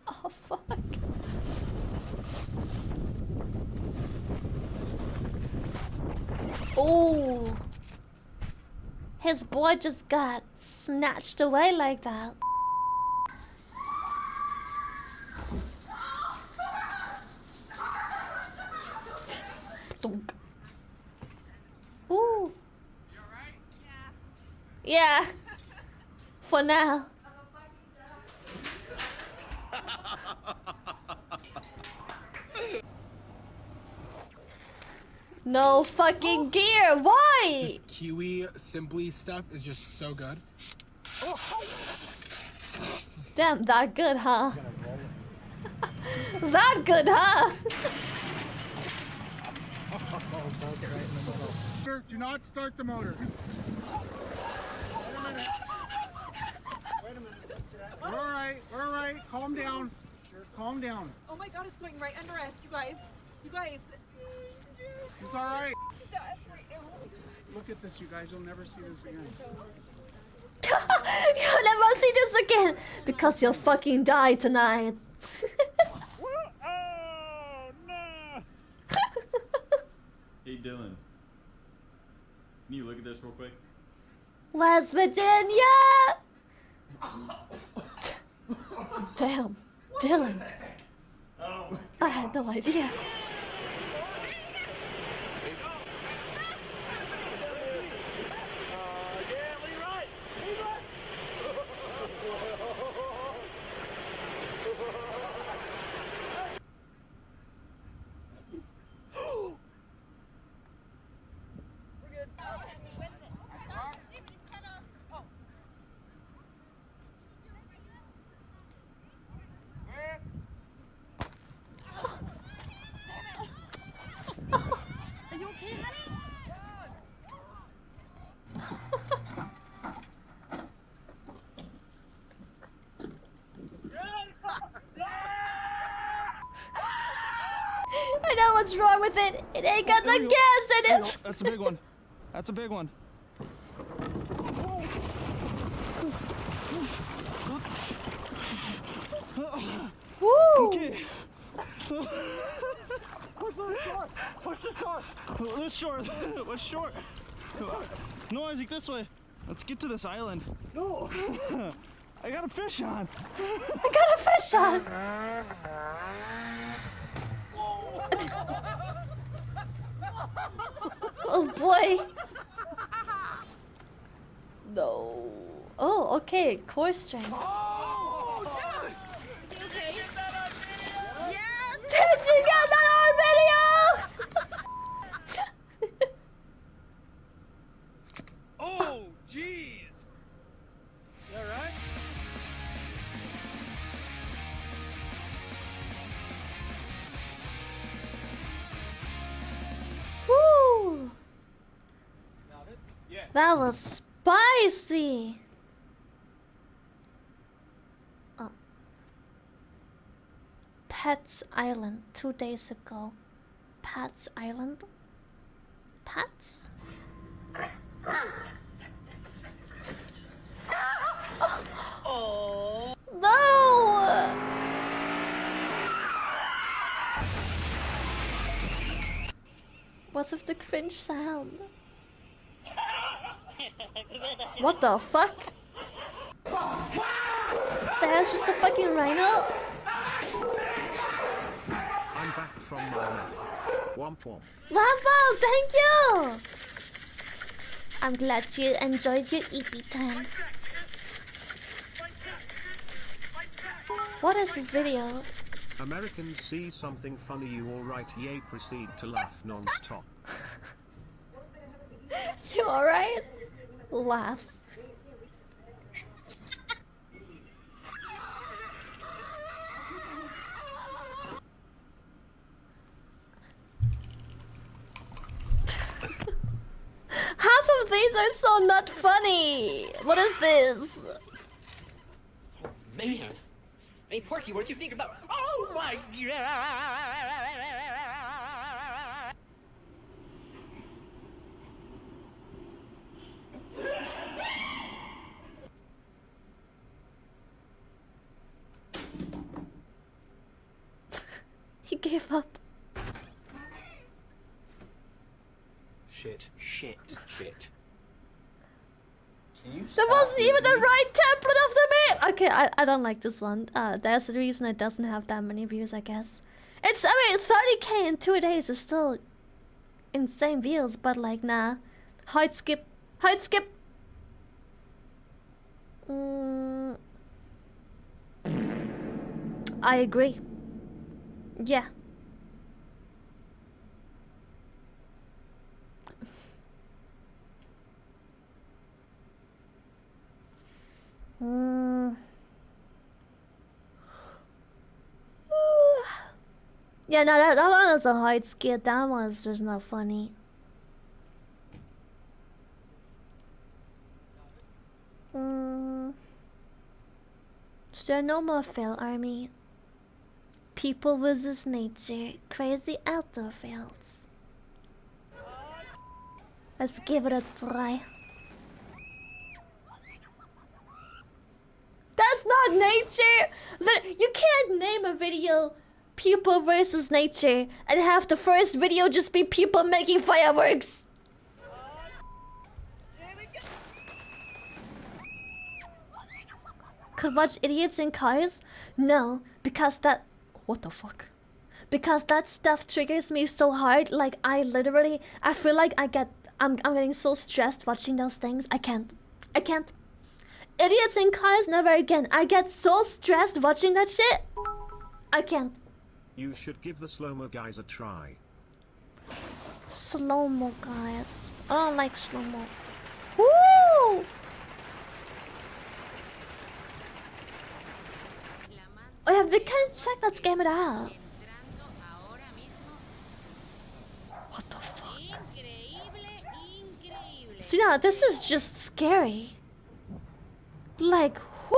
Oh fuck. Oh. His boy just got snatched away like that. Dunk. Ooh. Yeah. For now. No fucking gear. Why? This Kiwi Simply stuff is just so good. Damn, that good, huh? That good, huh? Do not start the motor. We're alright, we're alright. Calm down. Calm down. Oh my god, it's going right under us, you guys. You guys. It's alright. To death right now. Look at this, you guys. You'll never see this again. You'll never see this again because you'll fucking die tonight. Oh no! Hey Dylan, can you look at this real quick? West Virginia. Damn, Dylan. Oh I had no idea. Are you okay, honey? I know what's wrong with it. It ain't got the gas in it. That's a big one. That's a big one. Woo! Okay. Push the short. Push the short. This short. What's short? No, Isaac, this way. Let's get to this island. No. I got a fish on. I got a fish on. Oh boy. No. Oh, okay. Core strength. Oh, dude! You okay? Yes! Did you get that on video? Oh, jeez. You alright? That was spicy. Oh. Pets Island 2 days ago. Pets Island? Pets? Oh. No! What's with the cringe sound? What the fuck? That's just a fucking rhino? I'm back from my nap. Womp womp. Wow, thank you! I'm glad you enjoyed your EP time. What is this video? Americans see something funny, you alright, yay, proceed to laugh non-stop. You alright? Laughs. Half of these are so not funny. What is this? Man. Hey, Porky, what did you think about... Oh, my God! He gave up. Shit. That wasn't even the right template of the meme! Okay, I don't like this one. That's the reason it doesn't have that many views, I guess. I mean, 30k in 2 days is still insane views, but like, nah. Hide skip. I agree. Yeah. Yeah, no, that one was a hard skit. That one's just not funny. Is there no more fail army? People versus nature. Crazy outdoor fails. Let's give it a try. That's not nature! You can't name a video people versus nature and have the first video just be people making fireworks. Could watch idiots in cars? No, because that... What the fuck? Because that stuff triggers me so hard, like I feel like I'm getting so stressed watching those things. I can't. Idiots in cars, never again. I get so stressed watching that shit. I can't. You should give the slow-mo guys a try. Slow-mo guys. I don't like slow-mo. Woo! Oh yeah, we can check. Let's game it out. What the fuck? See now, this is just scary. Like, who?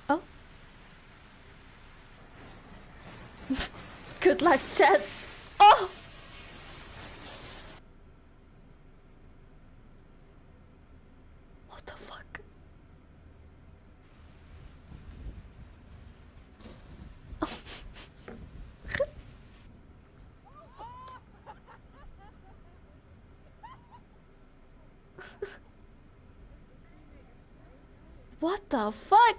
Oh. Good luck, chat. Oh! What the fuck? What the fuck?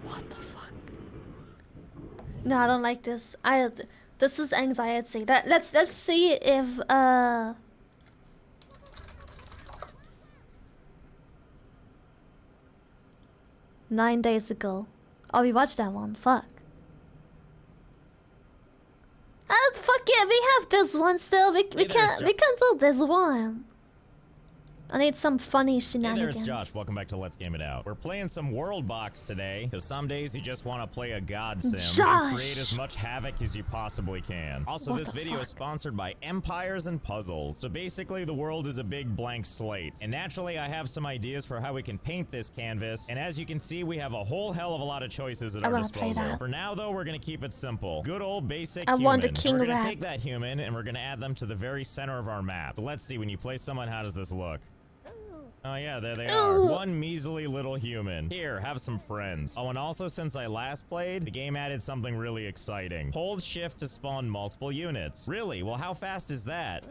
What the fuck? No, I don't like this. This is anxiety. Let's see if 9 days ago. Oh, we watched that one. Fuck. Fuck it. We have this one still. We can do this one. I need some funny Hey there, shenanigans. it's Josh. Welcome back to Let's Game It Out. We're playing some World Box today, because some days you just want to play a God Sim and create as much havoc as you possibly can. Also, What this the video fuck? is sponsored by Empires and Puzzles. So basically, the world is a big blank slate. And naturally, I have some ideas for how we can paint this canvas. And as you can see, we have a whole hell of a lot of choices at I our wanna play disposal. that. For now, though, we're going to keep it simple. Good old basic I human. want the king We're going rat. to take that human, and we're going to add them to the very center of our map. So let's see, when you place someone, how does this look? Oh yeah, there they are. One measly little human. Here, have some friends. Oh, and also since I last played, the game added something really exciting. Hold shift to spawn multiple units. Really? Well, how fast is that?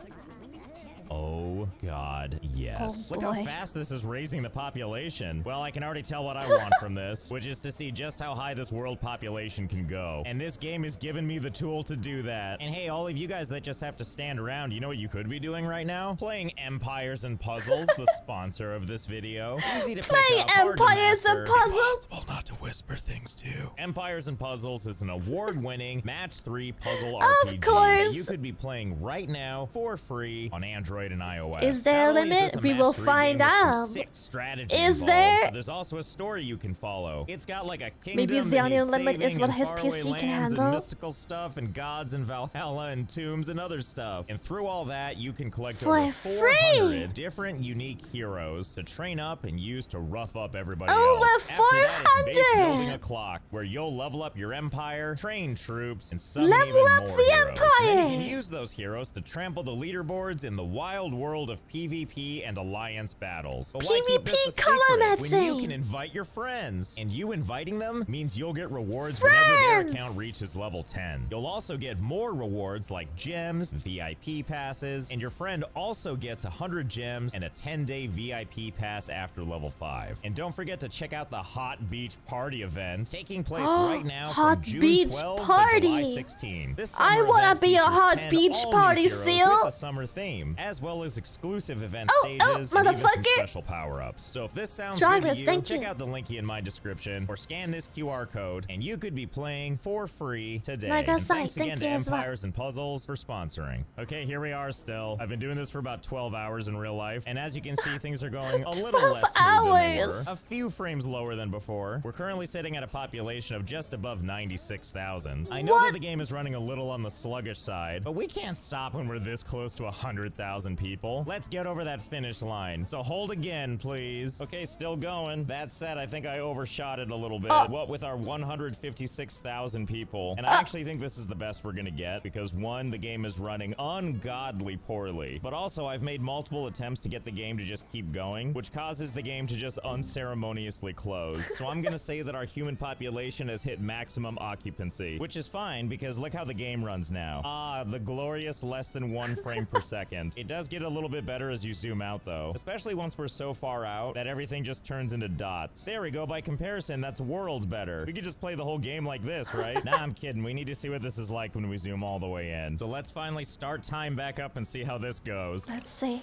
Oh god, yes. Oh, Look how boy. fast this is raising the population. Well, I can already tell what I want from this, which is to see just how high this world population can go. And this game has given me the tool to do that. And hey, all of you guys that just have to stand around, you know what you could be doing right now? Playing Empires and Puzzles, the sponsor of this video. Easy to pick Playing up, hard to Empires and master. Puzzles. Impossible not to whisper things too. Empires and Puzzles is an award-winning match 3 puzzle Of RPG course. that you could be playing right now for free on Android and iOS. Is there a Not only limit? this a We will match 3 find game with some out. sick strategy Is involved, there? but there's also a story you can follow. It's got like a kingdom Maybe the that only needs limit is saving what and his faraway PC can lands handle. and mystical stuff and gods and Valhalla and tombs and other stuff. And through all that, you can collect For over free. 400 different unique heroes to train up and use to rough up everybody Over else. After that, it's base 400. building a clock where you'll level up your empire, train troops, and summon Level even up more the heroes. And then you empire. can use those heroes to trample the leaderboards in the wild world of PvP and alliance battles. But why keep this a PvP secret when you calamity. can invite your friends? And you inviting them means you'll get rewards whenever their Friends. account reaches level 10. You'll also get more rewards like gems, VIP passes, and your friend also gets 100 gems and a 10-day VIP pass after level 5. And don't forget to check out the Hot Beach Party event taking place right now Hot from June Beach 12 to Party. July 16. This I summer wanna event be a features Hot 10 Beach all-new Party heroes seal. with a summer theme, as well as exclusive event Oh, stages and even some motherfucker. special power-ups. So if this sounds Jarvis, good to you, thank check you. out the link in my description or scan this QR code and you could be playing for free today. Like I And said, thanks thank again you to as well. Empires and Puzzles for sponsoring. Okay, here we are still. I've been doing this for about 12 hours in real life, and as you can see, things are going a little 12 less smooth than they were. hours. A few frames lower than before. We're currently sitting at a population of just above 96,000. I know that the game is running a little on the sluggish side, but we can't stop when we're this close to 100,000 people. Let's get over that finish line. So hold again, please. Okay, still going. That said, I think I overshot it a little bit. What with our 156,000 people. And I actually think this is the best we're gonna get because one, the game is running ungodly poorly, but also I've made multiple attempts to get the game to just keep going, which causes the game to just unceremoniously close. So I'm gonna say that our human population has hit maximum occupancy, which is fine because look how the game runs now. Ah, the glorious less than 1 frame per second. It does get a little bit better as you zoom out though, especially once we're so far out that everything just turns into dots. There we go. By comparison, that's worlds better. We could just play the whole game like this, right? Nah, I'm kidding. We need to see what this is like when we zoom all the way in. So let's finally start time back up and see how this goes. Let's see.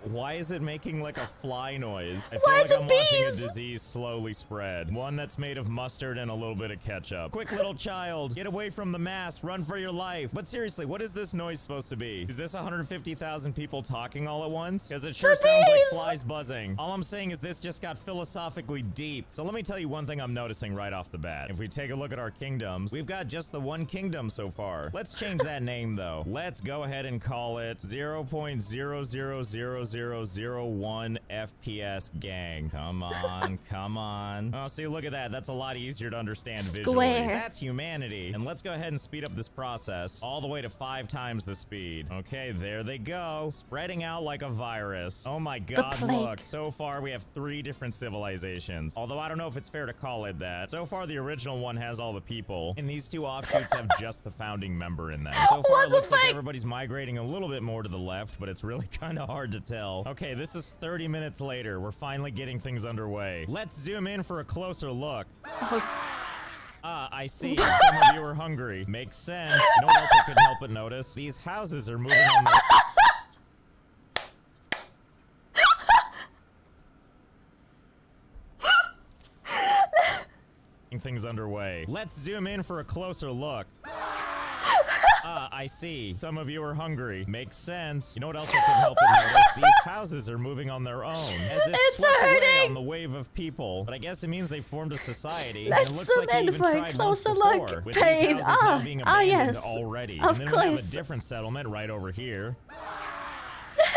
Why is it making like a fly noise? I feel Why like is it I'm watching a bees? disease slowly spread. One that's made of mustard and a little bit of ketchup. Quick little child, get away from the mass, run for your life. But seriously, what is this noise supposed to be? Is this 150,000 people talking all at once? Because it sure sounds like flies buzzing. All I'm saying is this just got philosophically deep. So let me tell you one thing I'm noticing right off the bat. If we take a look at our kingdoms, we've got just the one kingdom so far. Let's change that name though. Let's go ahead and call it 0.0000001 FPS gang. Come on, come on. Oh, see, look at that. That's a lot easier to understand visually. Square. That's humanity. And let's go ahead and speed up this process all the way to 5 times the speed. Okay, there they go. Spreading out like a virus. Oh my god, plague. look. So far, we have 3 different civilizations. Although I don't know if it's fair to call it that. So far, the original one has all the people, and these 2 offshoots have just the founding member in them. So far, it looks like everybody's migrating a little bit more to the left, but it's really kind of hard to tell. Okay, this is 30 minutes later. We're finally getting things underway. Let's zoom in for a closer look. I see. Some of you are hungry. Makes sense. You know what else I couldn't help but notice? These houses are moving on the... things underway. Let's zoom in for a closer look. I see. Some of you are hungry. Makes sense. You know what else I couldn't help but notice? These houses are moving on their own. As if It's swept away hurting. on the wave of people. But I guess it means they formed a society. Let's and it looks zoom like they in even for a tried once closer before, look. with Pain. these houses now being abandoned yes. already. Of And then we have course. a different settlement right over here.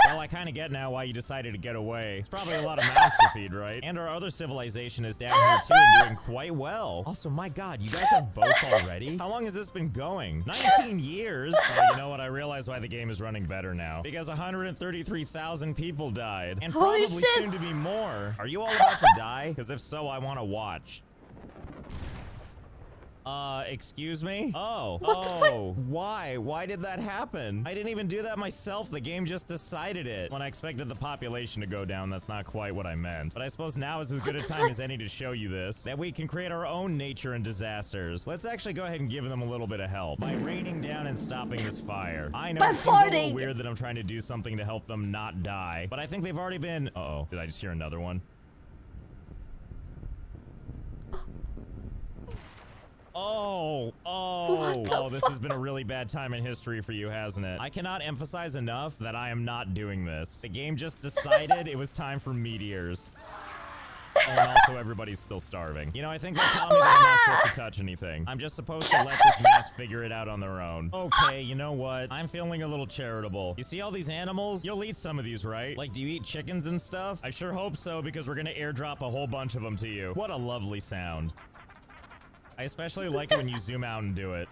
Well, I kind of get now why you decided to get away. It's probably a lot of mouths to feed, right? And our other civilization is down here too and doing quite well. Also, my God, you guys have boats already? How long has this been going? 19 years? Oh, you know what? I realize why the game is running better now. Because 133,000 people died. And Holy probably shit. soon to be more. Are you all about to die? Because if so, I want to watch. Excuse me? Oh. What the fuck? Why? Why did that happen? I didn't even do that myself. The game just decided it. When I expected the population to go down, that's not quite what I meant. But I suppose now is as good a time as any to show you this. That we can create our own nature and disasters. Let's actually go ahead and give them a little bit of help. By raining down and stopping this fire. I know By it seems a little farting. weird that I'm trying to do something to help them not die. But I think they've already been... Uh-oh. Did I just hear another one? Oh, this has been a really bad time in history for you, hasn't it? I cannot emphasize enough that I am not doing this. The game just decided it was time for meteors. And also everybody's still starving. You know, I think they tell me that I'm not supposed to touch anything. I'm just supposed to let this mass figure it out on their own. Okay, you know what? I'm feeling a little charitable. You see all these animals? You'll eat some of these, right? Like, do you eat chickens and stuff? I sure hope so, because we're gonna airdrop a whole bunch of them to you. What a lovely sound. I especially like it when you zoom out and do it.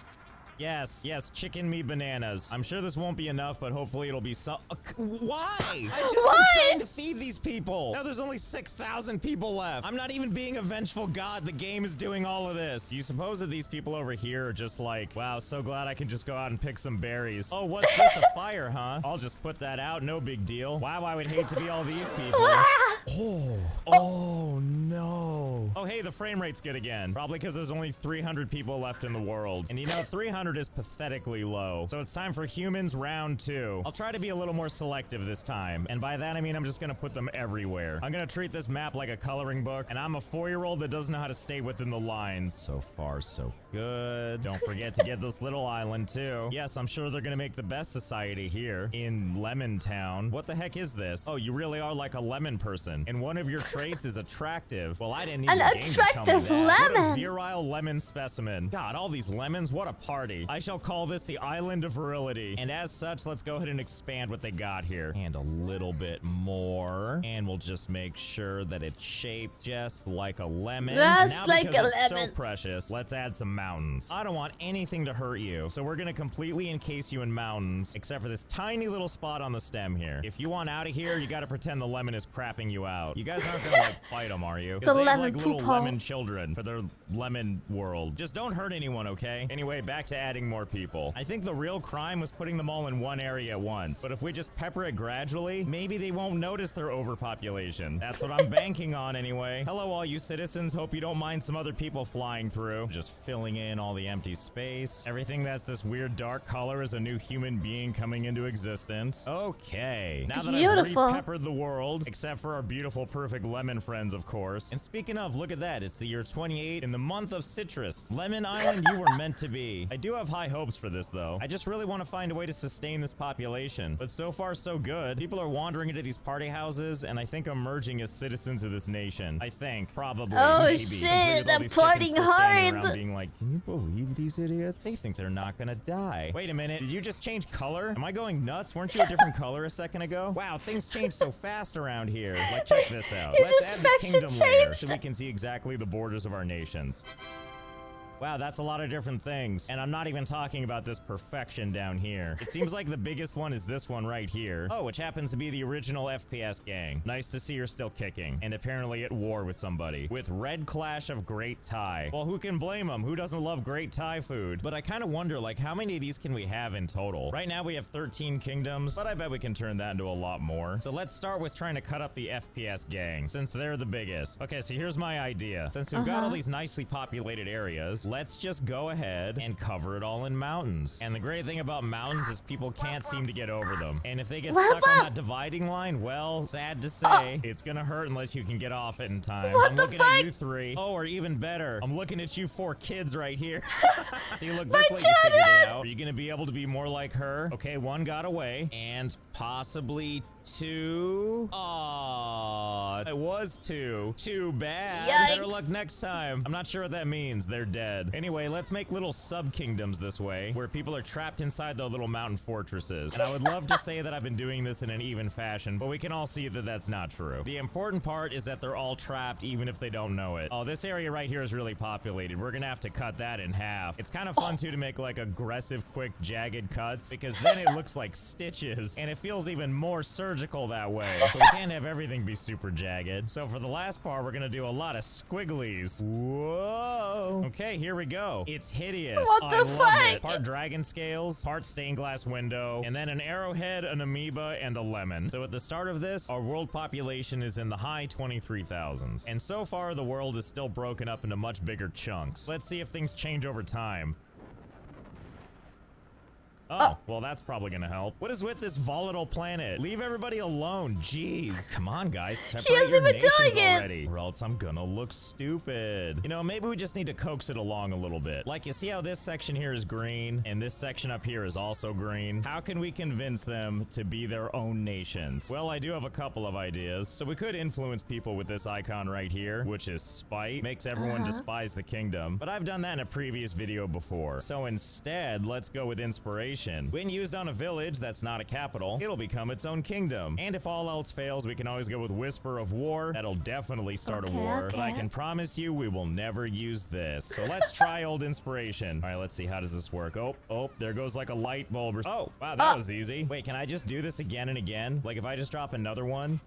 Yes, chicken me bananas. I'm sure this won't be enough, but hopefully it'll be so- Why? I just been trying to feed these people. Now there's only 6,000 people left. I'm not even being a vengeful god. The game is doing all of this. You suppose that these people over here are just like, wow, so glad I can just go out and pick some berries. Oh, what's this, a fire, huh? I'll just put that out, no big deal. Wow, I would hate to be all these people. Oh no. Oh, hey, the frame rate's good again. Probably because there's only 300 people left in the world. And you know, 300 is pathetically low. So it's time for humans round 2. I'll try to be a little more selective this time. And by that, I mean I'm just gonna put them everywhere. I'm gonna treat this map like a coloring book. And I'm a 4-year-old that doesn't know how to stay within the lines. So far, so good. Don't forget to get this little island too. Yes, I'm sure they're gonna make the best society here in Lemon Town. What the heck is this? Oh, you really are like a lemon person. And one of your traits is attractive. Well, I didn't need An the game to tell me attractive that. lemon. What a virile lemon specimen. God, all these lemons, what a party. I shall call this the Island of Virility. And as such, let's go ahead and expand what they got here. And a little bit more. And we'll just make sure that it's shaped just like a lemon. Just Now, like because a it's lemon. so precious, let's add some mountains. I don't want anything to hurt you. So we're gonna completely encase you in mountains, except for this tiny little spot on the stem here. If you want out of here, you gotta pretend the lemon is crapping you out. You guys aren't gonna like fight them, are you? 'Cause The they have lemon like little poop hole. lemon children for their lemon world. Just don't hurt anyone, okay? Anyway, back to adding more people. I think the real crime was putting them all in one area at once. But if we just pepper it gradually, maybe they won't notice their overpopulation. That's what I'm banking on anyway. Hello, all you citizens. Hope you don't mind some other people flying through. Just filling in all the empty space. Everything that's this weird dark color is a new human being coming into existence. Okay. Now that I've Beautiful. re-peppered the world, except for our beautiful, perfect lemon friends, of course. And speaking of, look at that. It's the year 28 in the month of citrus. Lemon Island, you were meant to be. I do have high hopes for this, though. I just really want to find a way to sustain this population. But so far, so good. People are wandering into these party houses, and I think emerging as citizens of this nation. I think. Probably. Oh, maybe. shit, Complete with all they're these chickens partying still standing hard. around being like, can you believe these idiots? They think they're not gonna die. Wait a minute. Did you just change color? Am I going nuts? Weren't you a different color a second ago? Wow, things change so fast around here. Like, check this out. You Let's just add the faction kingdom layer changed. so we can see exactly the borders of our nations. Wow, that's a lot of different things. And I'm not even talking about this perfection down here. It seems like the biggest one is this one right here. Oh, which happens to be the original FPS gang. Nice to see you're still kicking. And apparently at war with somebody. With Red Clash of Great Thai. Well, who can blame them? Who doesn't love great Thai food? But I kind of wonder, like, how many of these can we have in total? Right now we have 13 kingdoms, but I bet we can turn that into a lot more. So let's start with trying to cut up the FPS gang, since they're the biggest. Okay, so here's my idea. Since we've got all these nicely populated areas, let's just go ahead and cover it all in mountains. And the great thing about mountains is people can't seem to get over them. And if they get stuck on that dividing line, well, sad to say, it's gonna hurt unless you can get off it in time. I'm looking at you three. Oh, or even better, I'm looking at you 4 kids right here. See, look, this lady figured it out. Are you gonna be able to be more like her? Okay, 1 got away, and possibly 2. Aww, it was 2. Too bad. Yikes. Better luck next time. I'm not sure what that means. They're dead. Anyway, let's make little sub-kingdoms this way, where people are trapped inside the little mountain fortresses. And I would love to say that I've been doing this in an even fashion, but we can all see that that's not true. The important part is that they're all trapped even if they don't know it. Oh, this area right here is really populated. We're gonna have to cut that in half. It's kind of fun too to make like aggressive, quick, jagged cuts, because then it looks like stitches, and it feels even more surgical that way. So we can't have everything be super jagged. So for the last part, we're gonna do a lot of squigglies. Whoa. Okay, here we go. It's hideous. What the love fuck? it. Part dragon scales, part stained glass window, and then an arrowhead, an amoeba, and a lemon. So at the start of this, our world population is in the high 23,000s. And so far, the world is still broken up into much bigger chunks. Let's see if things change over time. Oh, well, that's probably gonna help. What is with this volatile planet? Leave everybody alone. Jeez. Come on, guys. Separate He isn't your even nations doing it. already, or else I'm gonna look stupid. You know, maybe we just need to coax it along a little bit. Like, you see how this section here is green, and this section up here is also green? How can we convince them to be their own nations? Well, I do have a couple of ideas. So we could influence people with this icon right here, which is spite. Makes everyone despise the kingdom. But I've done that in a previous video before. So instead, let's go with inspiration. When used on a village that's not a capital, it'll become its own kingdom. And if all else fails, we can always go with Whisper of War. That'll definitely start a war. But I can promise you we will never use this. So let's try old inspiration. All right, let's see. How does this work? Oh, there goes like a light bulb. Oh, wow, that was easy. Wait, can I just do this again and again? Like if I just drop another one?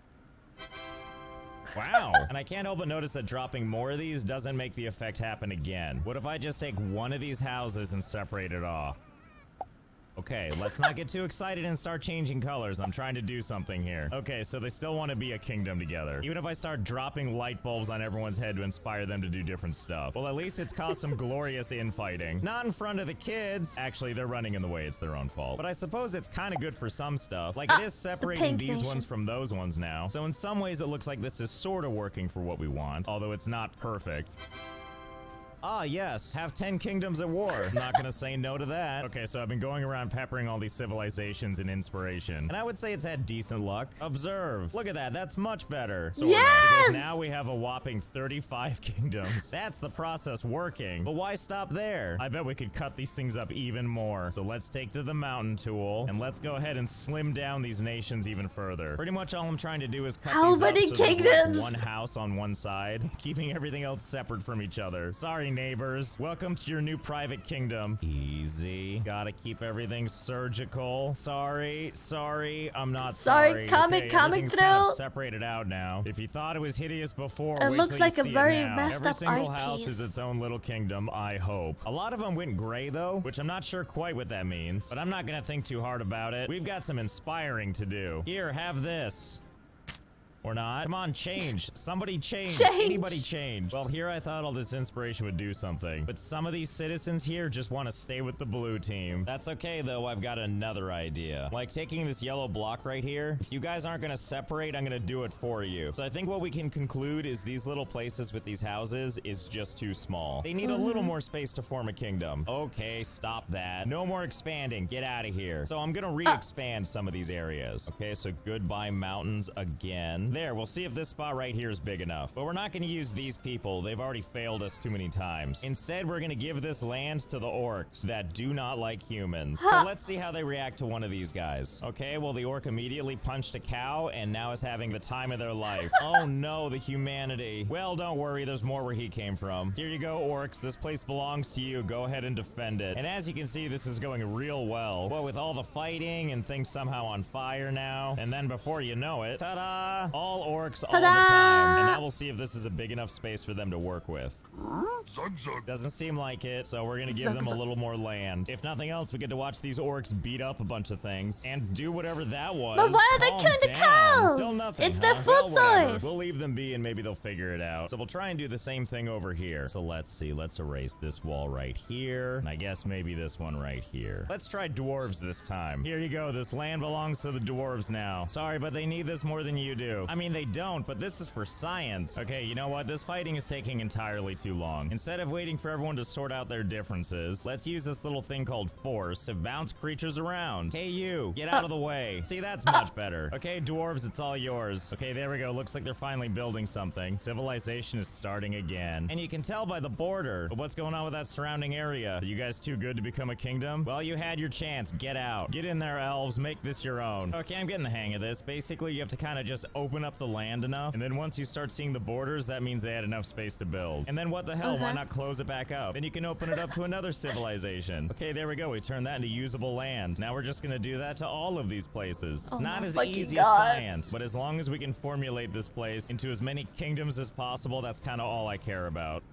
Wow. And I can't help but notice that dropping more of these doesn't make the effect happen again. What if I just take one of these houses and separate it off? Okay, let's not get too excited and start changing colors. I'm trying to do something here. Okay, so they still want to be a kingdom together. Even if I start dropping light bulbs on everyone's head to inspire them to do different stuff. Well, at least it's caused some glorious infighting. Not in front of the kids. Actually, they're running in the way. It's their own fault. But I suppose it's kind of good for some stuff. Like, it is separating these ones from those ones now. So in some ways, it looks like this is sort of working for what we want. Although it's not perfect. Ah, yes. Have 10 kingdoms at war. I'm not gonna say no to that. Okay, so I've been going around peppering all these civilizations in inspiration. And I would say it's had decent luck. Observe. Look at that. That's much better. So because now we have a whopping 35 kingdoms. That's the process working. But why stop there? I bet we could cut these things up even more. So let's take to the mountain tool and let's go ahead and slim down these nations even further. Pretty much all I'm trying to do is cut these up so there's like one house on one side, keeping everything else separate from each other. Sorry, neighbors. Welcome to your new private kingdom. Easy. Gotta keep everything surgical. Sorry. I'm not sorry. Coming Kind through. of separated out now. If you thought it was hideous before, It wait looks till like you a see very it now. messed Every up single art house piece. is its own little kingdom, I hope. A lot of them went gray though, which I'm not sure quite what that means, but I'm not gonna think too hard about it. We've got some inspiring to do. Here, have this. Or not. Come on, change. Somebody change. Anybody change. Well, here I thought all this inspiration would do something. But some of these citizens here just want to stay with the blue team. That's okay, though. I've got another idea. Like taking this yellow block right here. If you guys aren't going to separate, I'm going to do it for you. So I think what we can conclude is these little places with these houses is just too small. They need a little more space to form a kingdom. Okay, stop that. No more expanding. Get out of here. So I'm going to re-expand some of these areas. Okay, so goodbye mountains again. There, we'll see if this spot right here is big enough. But we're not going to use these people. They've already failed us too many times. Instead, we're going to give this land to the orcs that do not like humans. So let's see how they react to one of these guys. Okay, well, the orc immediately punched a cow and now is having the time of their life. Oh no, the humanity. Well, don't worry, there's more where he came from. Here you go, orcs. This place belongs to you. Go ahead and defend it. And as you can see, this is going real well. Well, with all the fighting and things somehow on fire now. And then before you know it, ta-da! all orcs all the Ta-da! time. And now we'll see if this is a big enough space for them to work with. Doesn't seem like it, so we're gonna give them a little more land. If nothing else, we get to watch these orcs beat up a bunch of things and do whatever that was. But why are they Calm killing the down. cows? Still nothing, It's their huh? food Well, whatever. source. We'll leave them be and maybe they'll figure it out. So we'll try and do the same thing over here. So let's see. Let's erase this wall right here. And I guess maybe this one right here. Let's try dwarves this time. Here you go. This land belongs to the dwarves now. Sorry, but they need this more than you do. I mean, they don't, but this is for science. Okay, you know what? This fighting is taking entirely too long. Instead of waiting for everyone to sort out their differences, let's use this little thing called force to bounce creatures around. Hey, you, get out of the way. See, that's much better. Okay, dwarves, it's all yours. Okay, there we go. Looks like they're finally building something. Civilization is starting again. And you can tell by the border. But what's going on with that surrounding area? Are you guys too good to become a kingdom? Well, you had your chance. Get out. Get in there, elves. Make this your own. Okay, I'm getting the hang of this. Basically, you have to kind of just open up the land enough. And then once you start seeing the borders, that means they had enough space to build. And then what the hell? Why not close it back up? Then you can open it up to another civilization. Okay, there we go. We turned that into usable land. Now we're just going to do that to all of these places. It's not as easy as science, but as long as we can formulate this place into as many kingdoms as possible, that's kind of all I care about.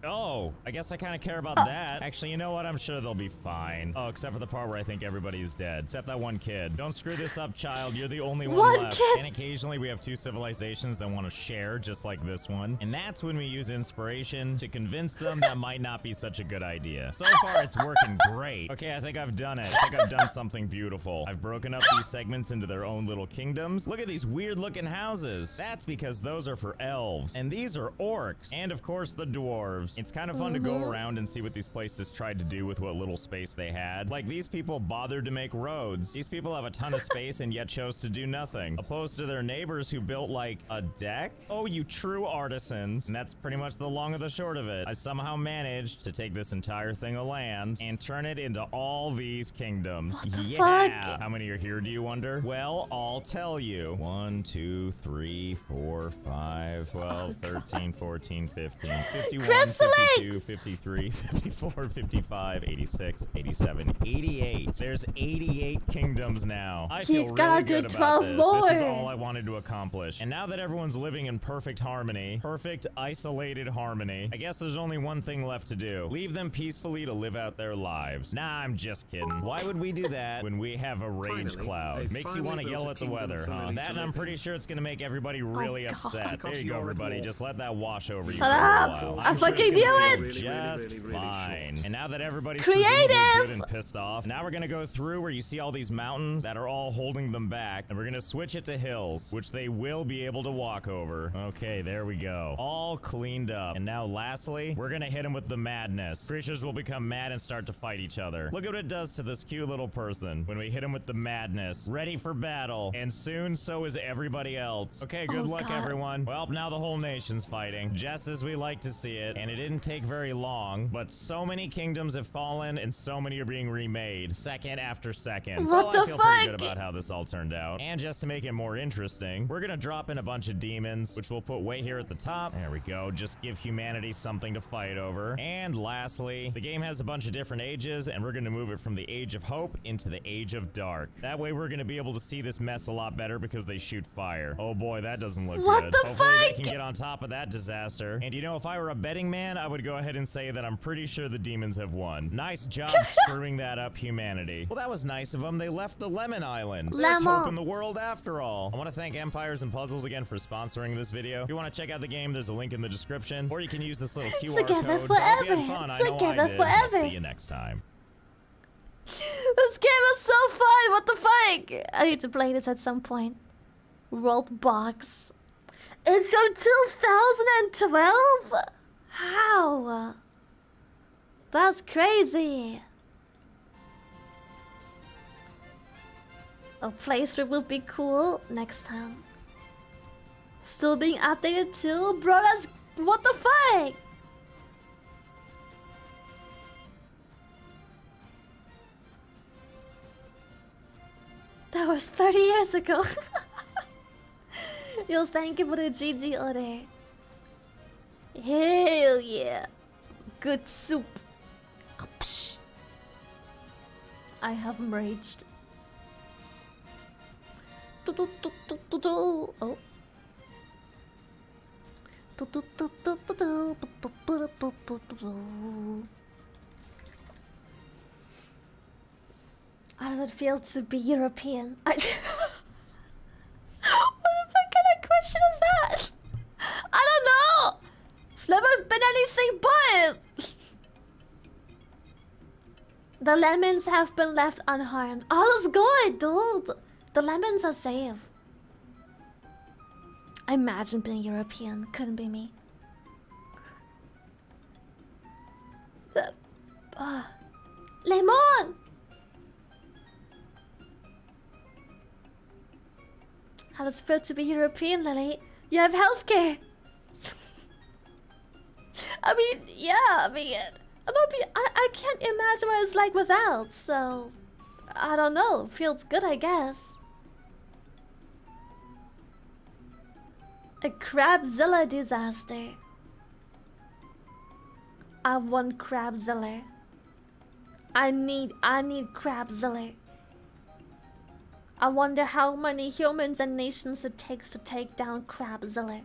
Oh, I guess I kind of care about that. Actually, you know what? I'm sure they'll be fine. Oh, except for the part where I think everybody's dead. Except that one kid. Don't screw this up, child. You're the only one left. And occasionally we have two civilizations that want to share, just like this one. And that's when we use inspiration to convince them that might not be such a good idea. So far, it's working great. Okay, I think I've done it. I think I've done something beautiful. I've broken up these segments into their own little kingdoms. Look at these weird-looking houses. That's because those are for elves. And these are orcs. And, of course, the dwarves. It's kind of fun to go around and see what these places tried to do with what little space they had. Like, these people bothered to make roads. These people have a ton of space and yet chose to do nothing. Opposed to their neighbors who built, like, a deck? Oh, you true artisans. And that's pretty much the long of the short of it. I somehow managed to take this entire thing of land and turn it into all these kingdoms. Yeah! How many are here, do you wonder? Well, I'll tell you. 1, 2, 3, 4, 5, 12, 13, 14, 15, 51, 52, 53, 54, 55, 86, 87, 88. There's 88 kingdoms now. I feel really good about this. This is all I wanted to accomplish. And now that everyone's living in perfect harmony, perfect isolated harmony, I guess there's only one thing left to do. Leave them peacefully to live out their lives. Nah, I'm just kidding. Why would we do that when we have a rage cloud? Makes you want to yell at the weather, huh? That, and I'm pretty sure it's going to make everybody really upset. There you go, everybody. Just let that wash over you for a while. I fucking knew it! Just fine. And now that everybody's good and pissed off, now we're gonna go through where you see all these mountains that are all holding them back, and we're gonna switch it to hills, which they will be able to walk over. Okay, there we go. All cleaned up. And now lastly, we're gonna hit them with the madness. Creatures will become mad and start to fight each other. Look what it does to this cute little person when we hit him with the madness. Ready for battle. And soon, so is everybody else. Okay, good luck, everyone. Well, now the whole nation's fighting, just as we like to see it, and it didn't take very long, but so many kingdoms have fallen and so many are being remade second after second. So I feel pretty good about how this all turned out. And just to make it more interesting, we're gonna drop in a bunch of demons, which we'll put way here at the top. There we go. Just give humanity something to fight over. And lastly, the game has a bunch of different ages, and we're gonna move it from the Age of Hope into the Age of Dark. That way we're gonna be able to see this mess a lot better because they shoot fire. Oh boy, that doesn't look good. Hopefully they can get on top of that disaster. And you know, if I were a betting man, I would go ahead and say that I'm pretty sure the demons have won. Nice job screwing that up, humanity. Well, that was nice of them. They left the Lemon Island. There's hope in the world after all. I want to thank Empires and Puzzles again for sponsoring this video. If you want to check out the game, there's a link in the description, or you can use this little QR code. Forever. Hope you had fun. I know I did. I'll see you next time. This game is so fun. What the fuck? I need to play this at some point. World Box. It's from 2012? How? That's crazy. A playthrough will be cool next time. Still being updated too? Bro, that's... What the fuck? That was 30 years ago. Yo, thank you for the GG order. Hell yeah. Good soup. I have merged. Oh. How does it feel to be European? What the fuck kind of question is that? I don't know! I've never been anything but! The lemons have been left unharmed. All is good, dude! The lemons are safe. I imagine being European. Couldn't be me. Lemon! How does it feel to be European, Lily? You have healthcare! I mean, yeah, I can't imagine what it's like without, so... I don't know. Feels good, I guess. A Crabzilla disaster. I want Crabzilla. I need Crabzilla. I wonder how many humans and nations it takes to take down Crabzilla.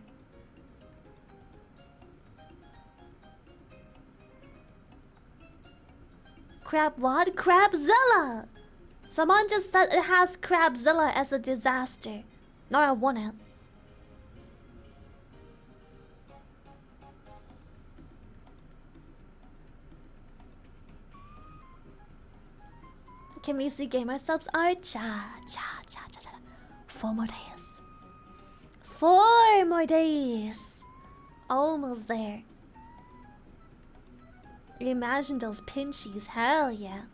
Crab what? Crabzilla! Someone just said it has Crabzilla as a disaster. No, I want it. Can we see Gamersupps art? Cha. 4 more days. 4 more days. Almost there. Imagine those pinchies. Hell yeah.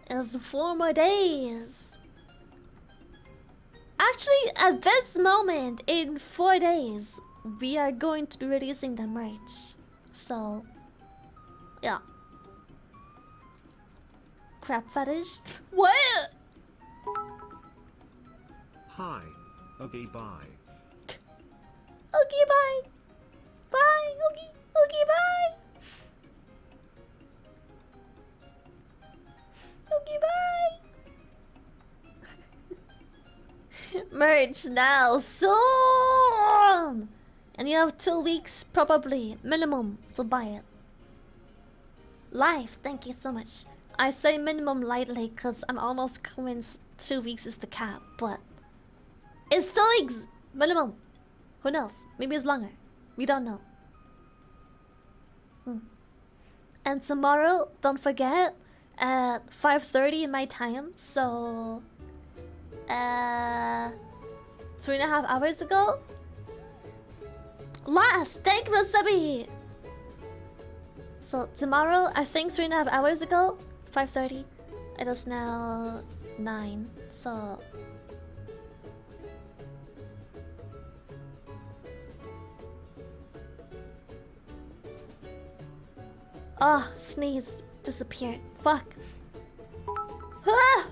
It's 4 more days. Actually, at this moment, in 4 days, we are going to be releasing the merch. So, yeah. Crap fetish? What? Hi. Okay, bye. Okay, bye. Bye. Okay, bye. Okay, bye. Merch now, soon! And you have 2 weeks, probably, minimum, to buy it. Live, thank you so much. I say minimum lightly because I'm almost convinced 2 weeks is the cap, but... It's 2 weeks! Minimum. Who knows? Maybe it's longer. We don't know. And tomorrow, don't forget, at 5:30 in my time, so... 3.5 hours ago? Last! Thank you, Rosabi! So tomorrow, I think 3.5 hours ago, 5:30. It is now 9, so... Oh, sneeze. Disappeared. Fuck. Ah!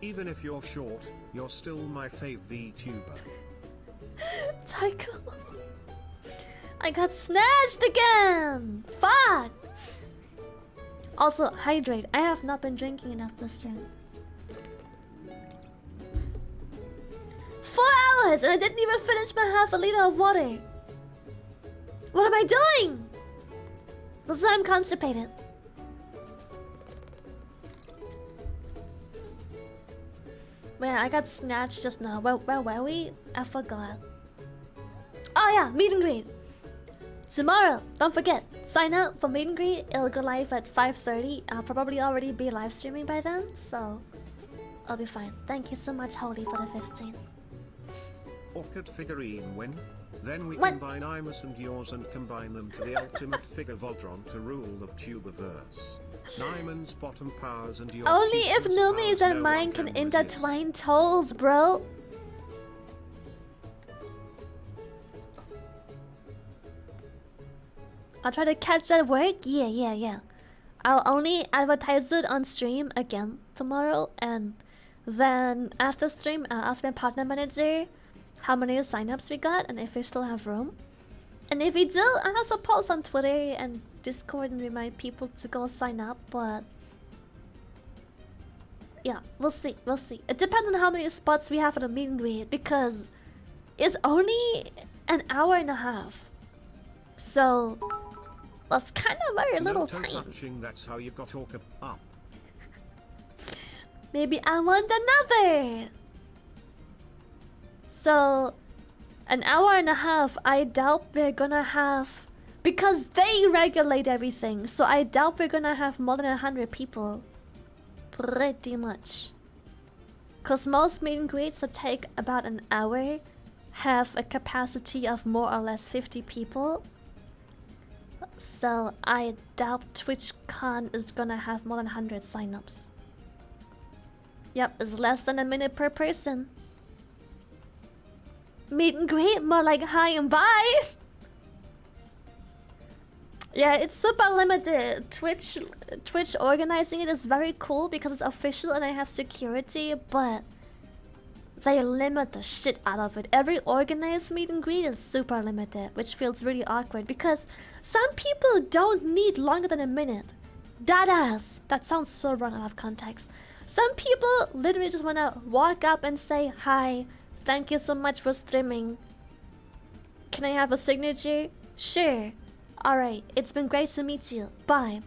Even if you're short, you're still my fave VTuber. Tycho. I got snatched again! Fuck! Also, hydrate. I have not been drinking enough this year. 4 hours and I didn't even finish my half a liter of water. What am I doing? This is why I'm constipated. Man, I got snatched just now. Where were we? I forgot. Oh yeah, meet and greet. Tomorrow, don't forget, sign up for meet and greet. It'll go live at 5:30. I'll probably already be live streaming by then, so I'll be fine. Thank you so much, Holy, for the 15. Orcat figurine win. Then we What? combine Imus and yours and combine them to the ultimate figure Voltron to rule of Tuberverse. Nyman's bottom powers and your Only if Fusion's Numis powers and no mine one can resist. intertwine toes, bro. I'll try to catch that work. Yeah. I'll only advertise it on stream again tomorrow, and then after stream, I'll ask my partner manager how many signups we got and if we still have room. And if we do, I also post on Twitter and Discord and remind people to go sign up, but yeah, we'll see, we'll see. It depends on how many spots we have for the meet and greet, because it's only an hour and a half. So that's kind of very little time. Touching, that's how you got Orca up. Maybe I want another. So an hour and a half, I doubt we're gonna have, because they regulate everything, so I doubt we're gonna have more than 100 people. Pretty much. Cause most meet and greets that take about an hour have a capacity of more or less 50 people. So I doubt TwitchCon is gonna have more than 100 signups. Yep, it's less than a minute per person. Meet and greet, more like hi and bye. Yeah, it's super limited. Twitch organizing it is very cool because it's official and I have security, but they limit the shit out of it. Every organized meet and greet is super limited, which feels really awkward because some people don't need longer than a minute. Deadass. That sounds so wrong out of context. Some people literally just wanna walk up and say hi. Thank you so much for streaming. Can I have a signature? Sure. Alright, it's been great to meet you. Bye.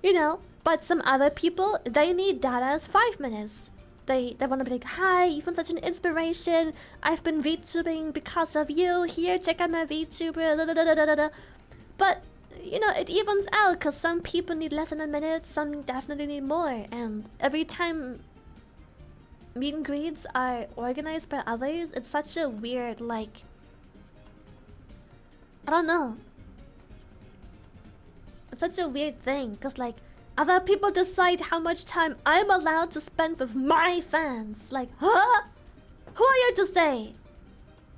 You know, but some other people, they need data as 5 minutes. They want to be like, hi, you've been such an inspiration. I've been VTubing because of you. Here, check out my VTuber. But, you know, it evens out because some people need less than a minute, some definitely need more. And every time meet and greets are organized by others, it's such a weird, like, I don't know. It's such a weird thing, because like, other people decide how much time I'm allowed to spend with my fans. Like, huh? Who are you to say?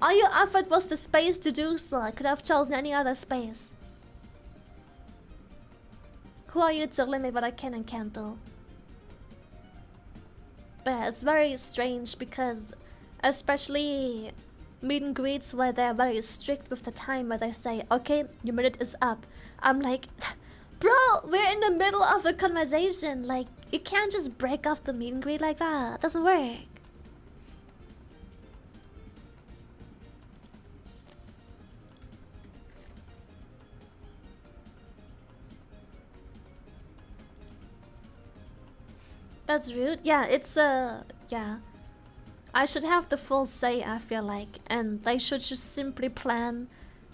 All you offered was the space to do so. I could have chosen any other space. Who are you to limit what I can and can't do? But it's very strange because, especially meet and greets where they're very strict with the time, where they say, okay, your minute is up. I'm like, bro, we're in the middle of the conversation. Like, you can't just break off the meet and greet like that. It doesn't work. That's rude. Yeah, it's yeah. I should have the full say, I feel like, and they should just simply plan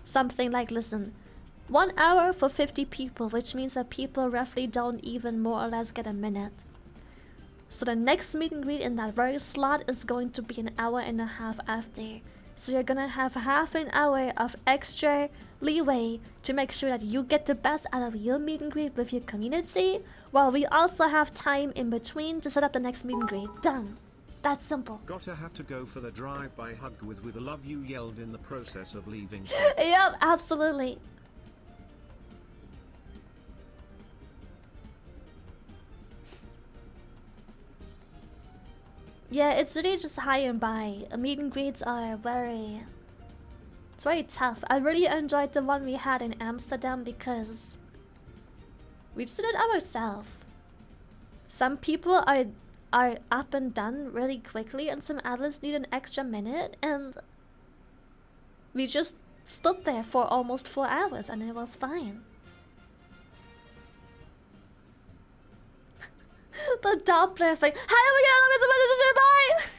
something like, listen, 1 hour for 50 people, which means that people roughly don't even more or less get a minute. So the next meet and greet in that very slot is going to be an hour and a half after. So you're gonna have half an hour of extra leeway to make sure that you get the best out of your meet and greet with your community, while we also have time in between to set up the next meet and greet. Done. That's simple. Gotta have to go for the drive-by hug with a love you yelled in the process of leaving. Yep, absolutely. Yeah, it's really just high and by. Meet and greets are very... It's very tough. I really enjoyed the one we had in Amsterdam because we just did it ourselves. Some people are up and done really quickly and some others need an extra minute, and we just stood there for almost 4 hours and it was fine. The Doppler thing. How do we get on to survive?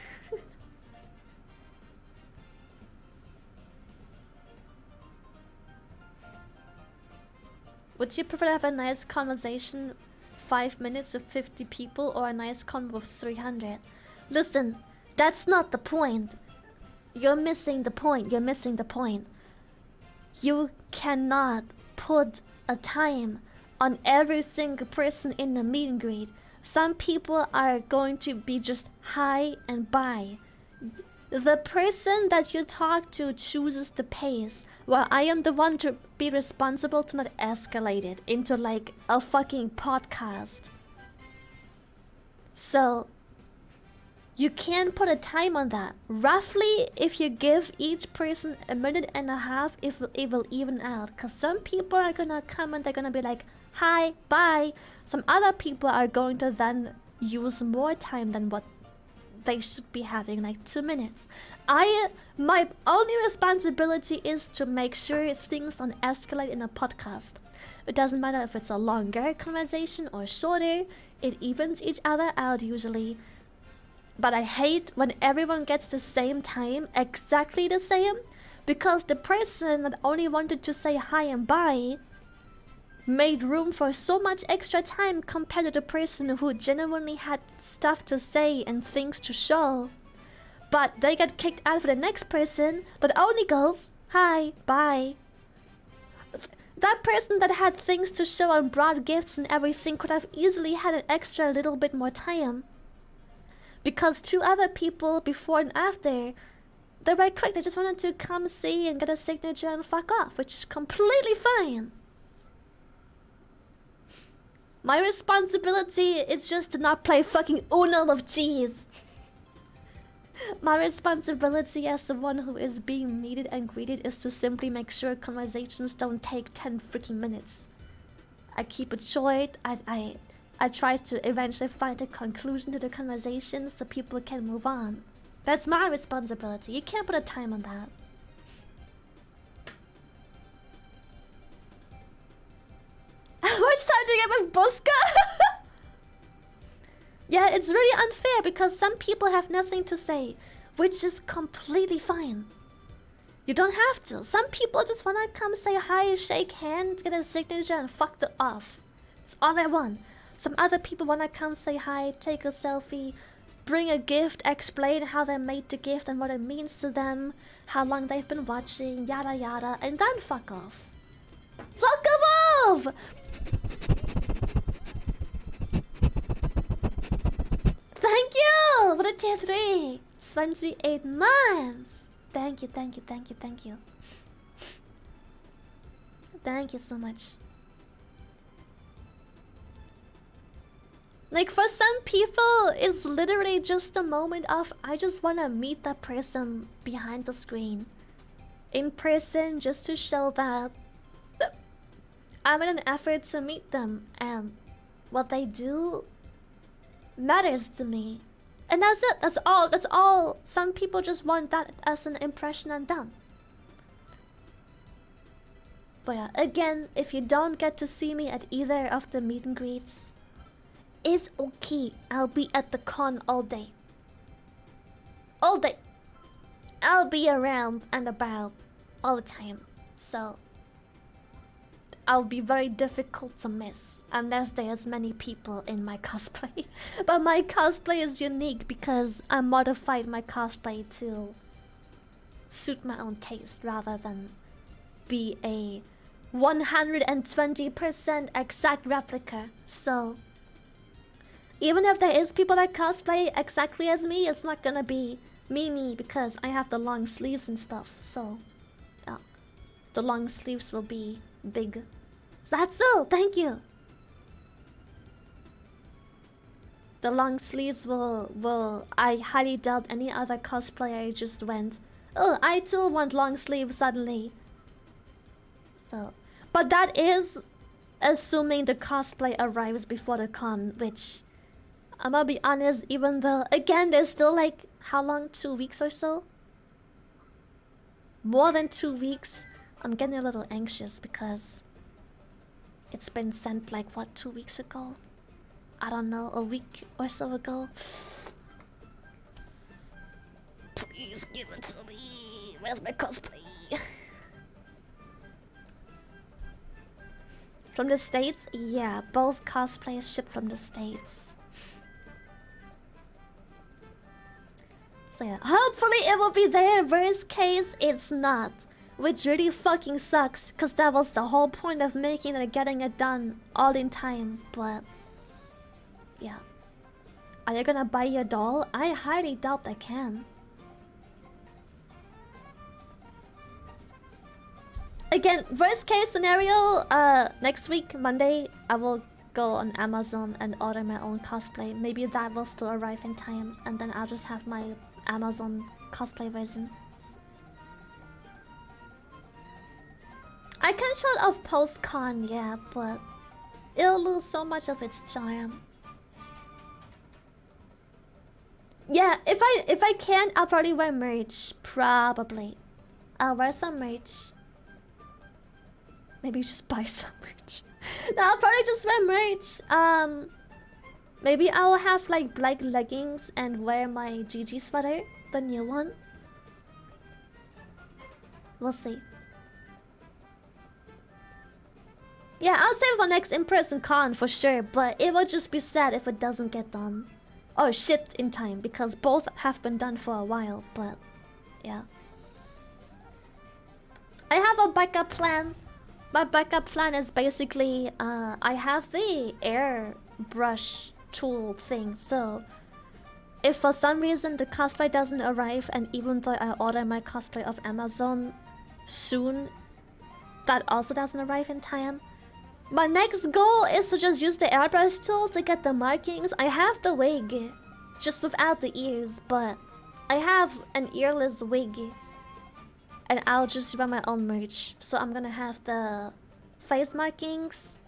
Would you prefer to have a nice conversation 5 minutes with 50 people or a nice con with 300? Listen, that's not the point. You're missing the point. You're missing the point. You cannot put a time on every single person in the meet and greet. Some people are going to be just hi and bye. The person that you talk to chooses the pace, while I am the one to be responsible to not escalate it into like a fucking podcast. So, You can't put a time on that. Roughly, if you give each person a minute and a half, it will even out. Because some people are gonna come and they're gonna be like, hi, bye. Some other people are going to then use more time than what they should be having, like 2 minutes. My only responsibility is to make sure things don't escalate in a podcast. It doesn't matter if it's a longer conversation or shorter. It evens each other out usually. But I hate when everyone gets the same time, exactly the same, because the person that only wanted to say hi and bye made room for so much extra time compared to the person who genuinely had stuff to say and things to show. But they get kicked out for the next person that only goes, hi, bye. That person that had things to show and brought gifts and everything could have easily had an extra little bit more time. Because 2 other people before and after, they were quick. They just wanted to come see and get a signature and fuck off, which is completely fine. My responsibility is just to not play fucking Uno with cheese. My responsibility as the one who is being meted and greeted is to simply make sure conversations don't take 10 freaking minutes. I keep it short. I try to eventually find a conclusion to the conversation so people can move on. That's my responsibility. You can't put a time on that. How much time do you get with Buska? Yeah, it's really unfair because some people have nothing to say, which is completely fine. You don't have to. Some people just wanna come say hi, shake hands, get a signature, and fuck it off. It's all they want. Some other people wanna come say hi, take a selfie, bring a gift, explain how they made the gift and what it means to them, how long they've been watching, yada yada, and then fuck off. So come off! Thank you for the tier 3. 28 months. Thank you, thank you, thank you, thank you. Thank you so much. Like for some people, it's literally just a moment of I just wanna meet that person behind the screen. In person, just to show that I made an effort to meet them and what they do matters to me. And that's it. That's all. That's all. Some people just want that as an impression on them. But yeah, again, if you don't get to see me at either of the meet and greets, it's okay. I'll be at the con all day. All day. I'll be around and about all the time. So I'll be very difficult to miss unless there's many people in my cosplay. But my cosplay is unique because I modified my cosplay to suit my own taste rather than be a 120% exact replica. So even if there is people that cosplay exactly as me, it's not gonna be me because I have the long sleeves and stuff. So the long sleeves will be big. That's all. Thank you. The long sleeves will. I highly doubt any other cosplayer just went, oh, I too want long sleeves suddenly. So, but that is assuming the cosplay arrives before the con, which I'm gonna be honest. Even though, again, there's still like how long? 2 weeks or so. More than 2 weeks. I'm getting a little anxious because it's been sent like what, 2 weeks ago? I don't know, a week or so ago. Please give it to me. Where's my cosplay? From the States? Yeah, both cosplays ship from the States. So yeah, hopefully it will be there. Worst case, it's not. Which really fucking sucks, because that was the whole point of making it and getting it done all in time, but yeah. Are you gonna buy your doll? I highly doubt I can. Again, worst case scenario, next week, Monday, I will go on Amazon and order my own cosplay. Maybe that will still arrive in time, and then I'll just have my Amazon cosplay version. I can show it off post-con, yeah, but it'll lose so much of its charm. Yeah, if I can, I'll probably wear merch. Probably. I'll wear some merch. Maybe just buy some merch. No, I'll probably just wear merch. Maybe I'll have like black leggings and wear my GG sweater, the new one. We'll see. Yeah, I'll save for next in-person con for sure, but it will just be sad if it doesn't get done. Or shipped in time, because both have been done for a while, but yeah. I have a backup plan. My backup plan is basically, I have the airbrush tool thing, so if for some reason the cosplay doesn't arrive, and even though I order my cosplay off Amazon soon, that also doesn't arrive in time, my next goal is to just use the airbrush tool to get the markings. I have the wig, just without the ears, but I have an earless wig. And I'll just run my own merch. So I'm gonna have the face markings,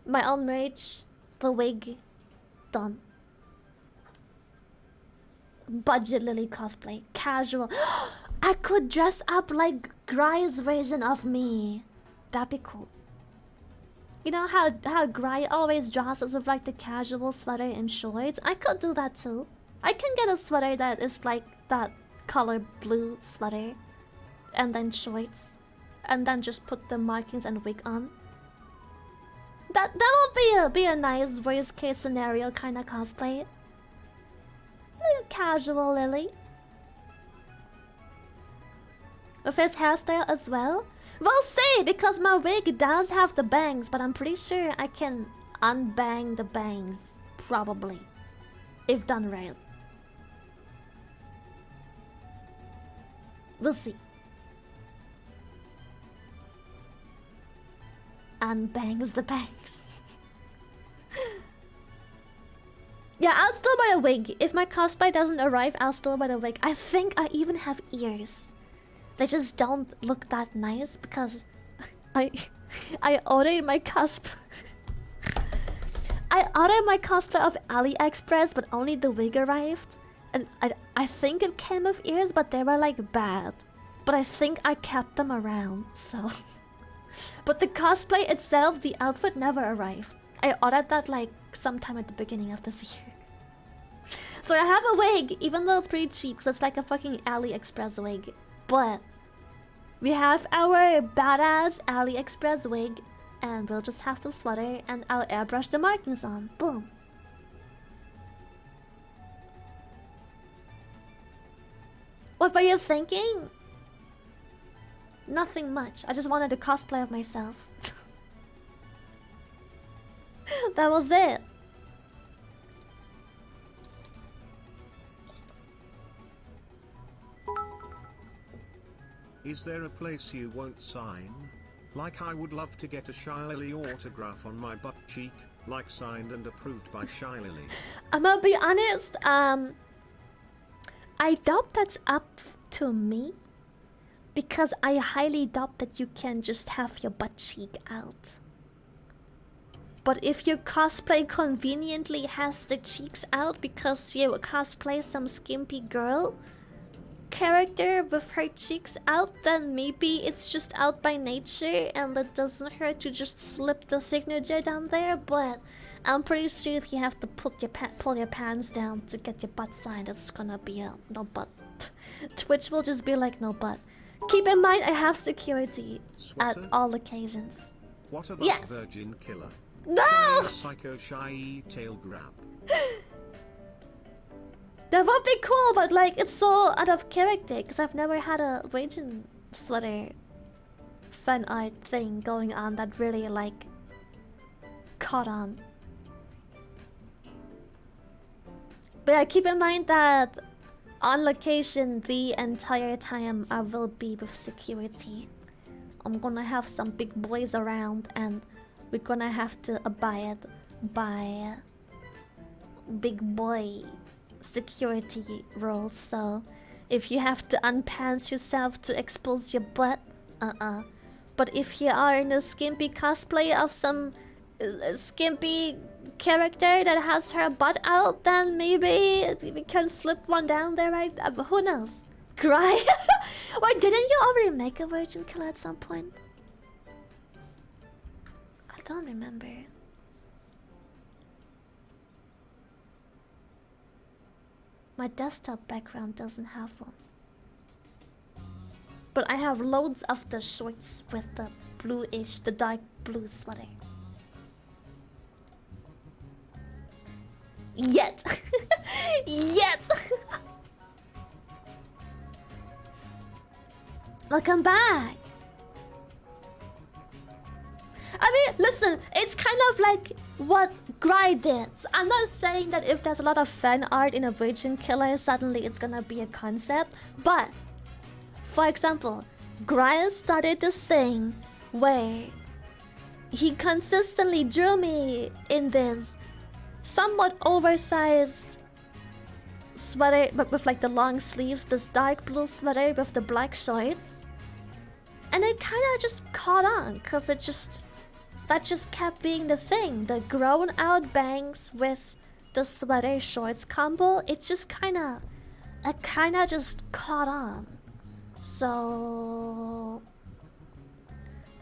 my own merch, the wig, done. Budget Lily cosplay, casual. I could dress up like Gry's version of me. That'd be cool. You know how Gry always dresses with like the casual sweater and shorts? I could do that too. I can get a sweater that is like that color blue sweater, and then shorts, and then just put the markings and wig on. That will be a nice worst case scenario kind of cosplay. Casual Lily. With his hairstyle as well. We'll see, because my wig does have the bangs, but I'm pretty sure I can unbang the bangs. Probably. If done right. We'll see. Unbangs the bangs. Yeah, I'll still buy a wig. If my cosplay doesn't arrive, I'll still buy a wig. I think I even have ears. They just don't look that nice because I ordered my cosplay. I ordered my cosplay off AliExpress, but only the wig arrived. And I think it came with ears, but they were like bad. But I think I kept them around, so. But the cosplay itself, the outfit never arrived. I ordered that like sometime at the beginning of this year. So I have a wig, even though it's pretty cheap, so it's like a fucking AliExpress wig. But we have our badass AliExpress wig, and we'll just have the sweater, and I'll airbrush the markings on. Boom. What were you thinking? Nothing much. I just wanted a cosplay of myself. That was it. Is there a place you won't sign? Like I would love to get a Shy Lily autograph on my butt cheek, like signed and approved by Shy Lily. I'm gonna be honest, I doubt that's up to me. Because I highly doubt that you can just have your butt cheek out. But if your cosplay conveniently has the cheeks out because you cosplay some skimpy girl character with her cheeks out, then maybe it's just out by nature and it doesn't hurt to just slip the signature down there. But I'm pretty sure if you have to pull your pants down to get your butt signed, it's gonna be a no butt. Twitch will just be like no butt. Keep in mind I have security at all occasions. What about yes. Virgin Killer? No! Psycho Shy tail grab. That would be cool, but like it's so out of character because I've never had a Virgin sweater fan art thing going on that really like caught on. But yeah, keep in mind that on location the entire time I will be with security. I'm gonna have some big boys around, and we're gonna have to abide by big boy security rules. So if you have to unpants yourself to expose your butt, but if you are in a skimpy cosplay of some skimpy character that has her butt out, then maybe we can slip one down there, right? Who knows? Cry? Wait, didn't you already make a virgin killer at some point? I don't remember. My desktop background doesn't have one. But I have loads of the shorts with the bluish, the dark blue sweater. Yet! Yet! Welcome back! I mean, listen, it's kind of like what Gry did. I'm not saying that if there's a lot of fan art in a virgin killer, suddenly it's gonna be a concept. But, for example, Gry started this thing where he consistently drew me in this somewhat oversized sweater, but with like the long sleeves, this dark blue sweater with the black shorts. And it kind of just caught on, because that just kept being the thing. The grown out bangs with the sweater shorts combo, it kinda just caught on. So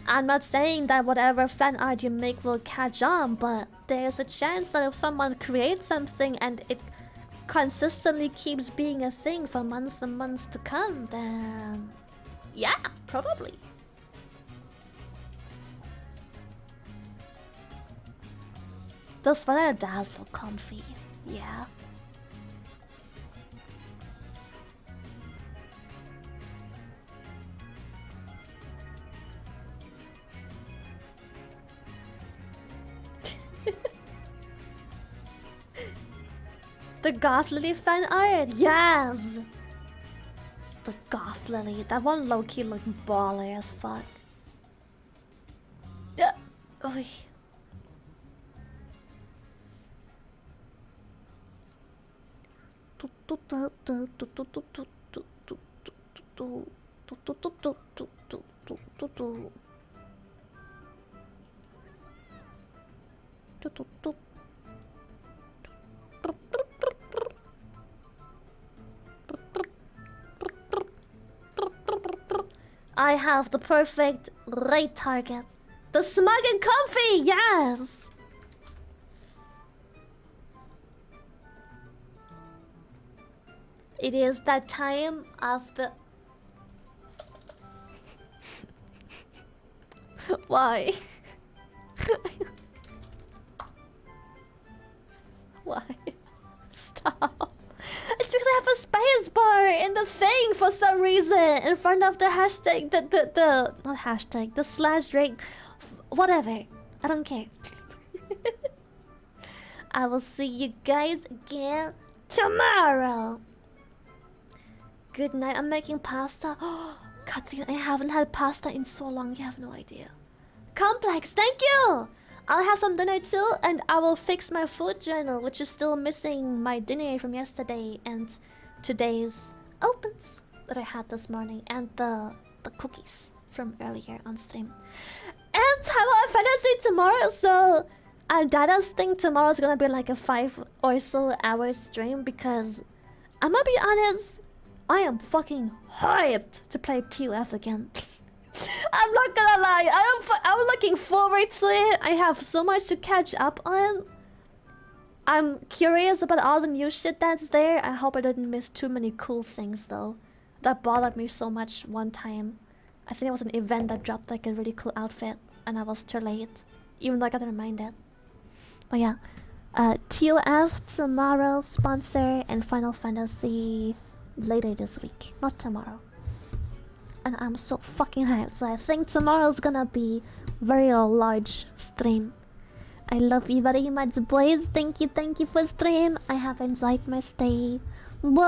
I'm not saying that whatever fan art you make will catch on, but there's a chance that if someone creates something and it consistently keeps being a thing for months and months to come, then yeah, probably. The sweater does look comfy, yeah. The Goth Lily fan art, yes! The Goth Lily, that one low-key looked baller as fuck. Yeah. Oy. I have the perfect right target. The smug and comfy, yes! It is that time of the... Why? Why? Stop. It's because I have a space bar in the thing for some reason in front of the hashtag, not hashtag, the slash rate, whatever. I don't care. I will see you guys again tomorrow. Good night. I'm making pasta. Oh, Katrina, I haven't had pasta in so long. You have no idea. Complex, thank you. I'll have some dinner too, and I will fix my food journal, which is still missing my dinner from yesterday and today's opens that I had this morning, and the cookies from earlier on stream. And Taiwan Fantasy tomorrow, so Dada's thing tomorrow is gonna be like a 5 or so hour stream, because I'm gonna be honest, I am fucking hyped to play TOF again. I'm not gonna lie, I'm looking forward to it. I have so much to catch up on. I'm curious about all the new shit that's there. I hope I didn't miss too many cool things though. That bothered me so much one time. I think it was an event that dropped like a really cool outfit and I was too late, even though I got reminded. But yeah, TOF tomorrow, sponsor, and Final Fantasy later this week, not tomorrow. And I'm so fucking hyped, so I think tomorrow's gonna be very large stream. I love you very much, boys. Thank you for stream. I have enjoyed my stay. Bye.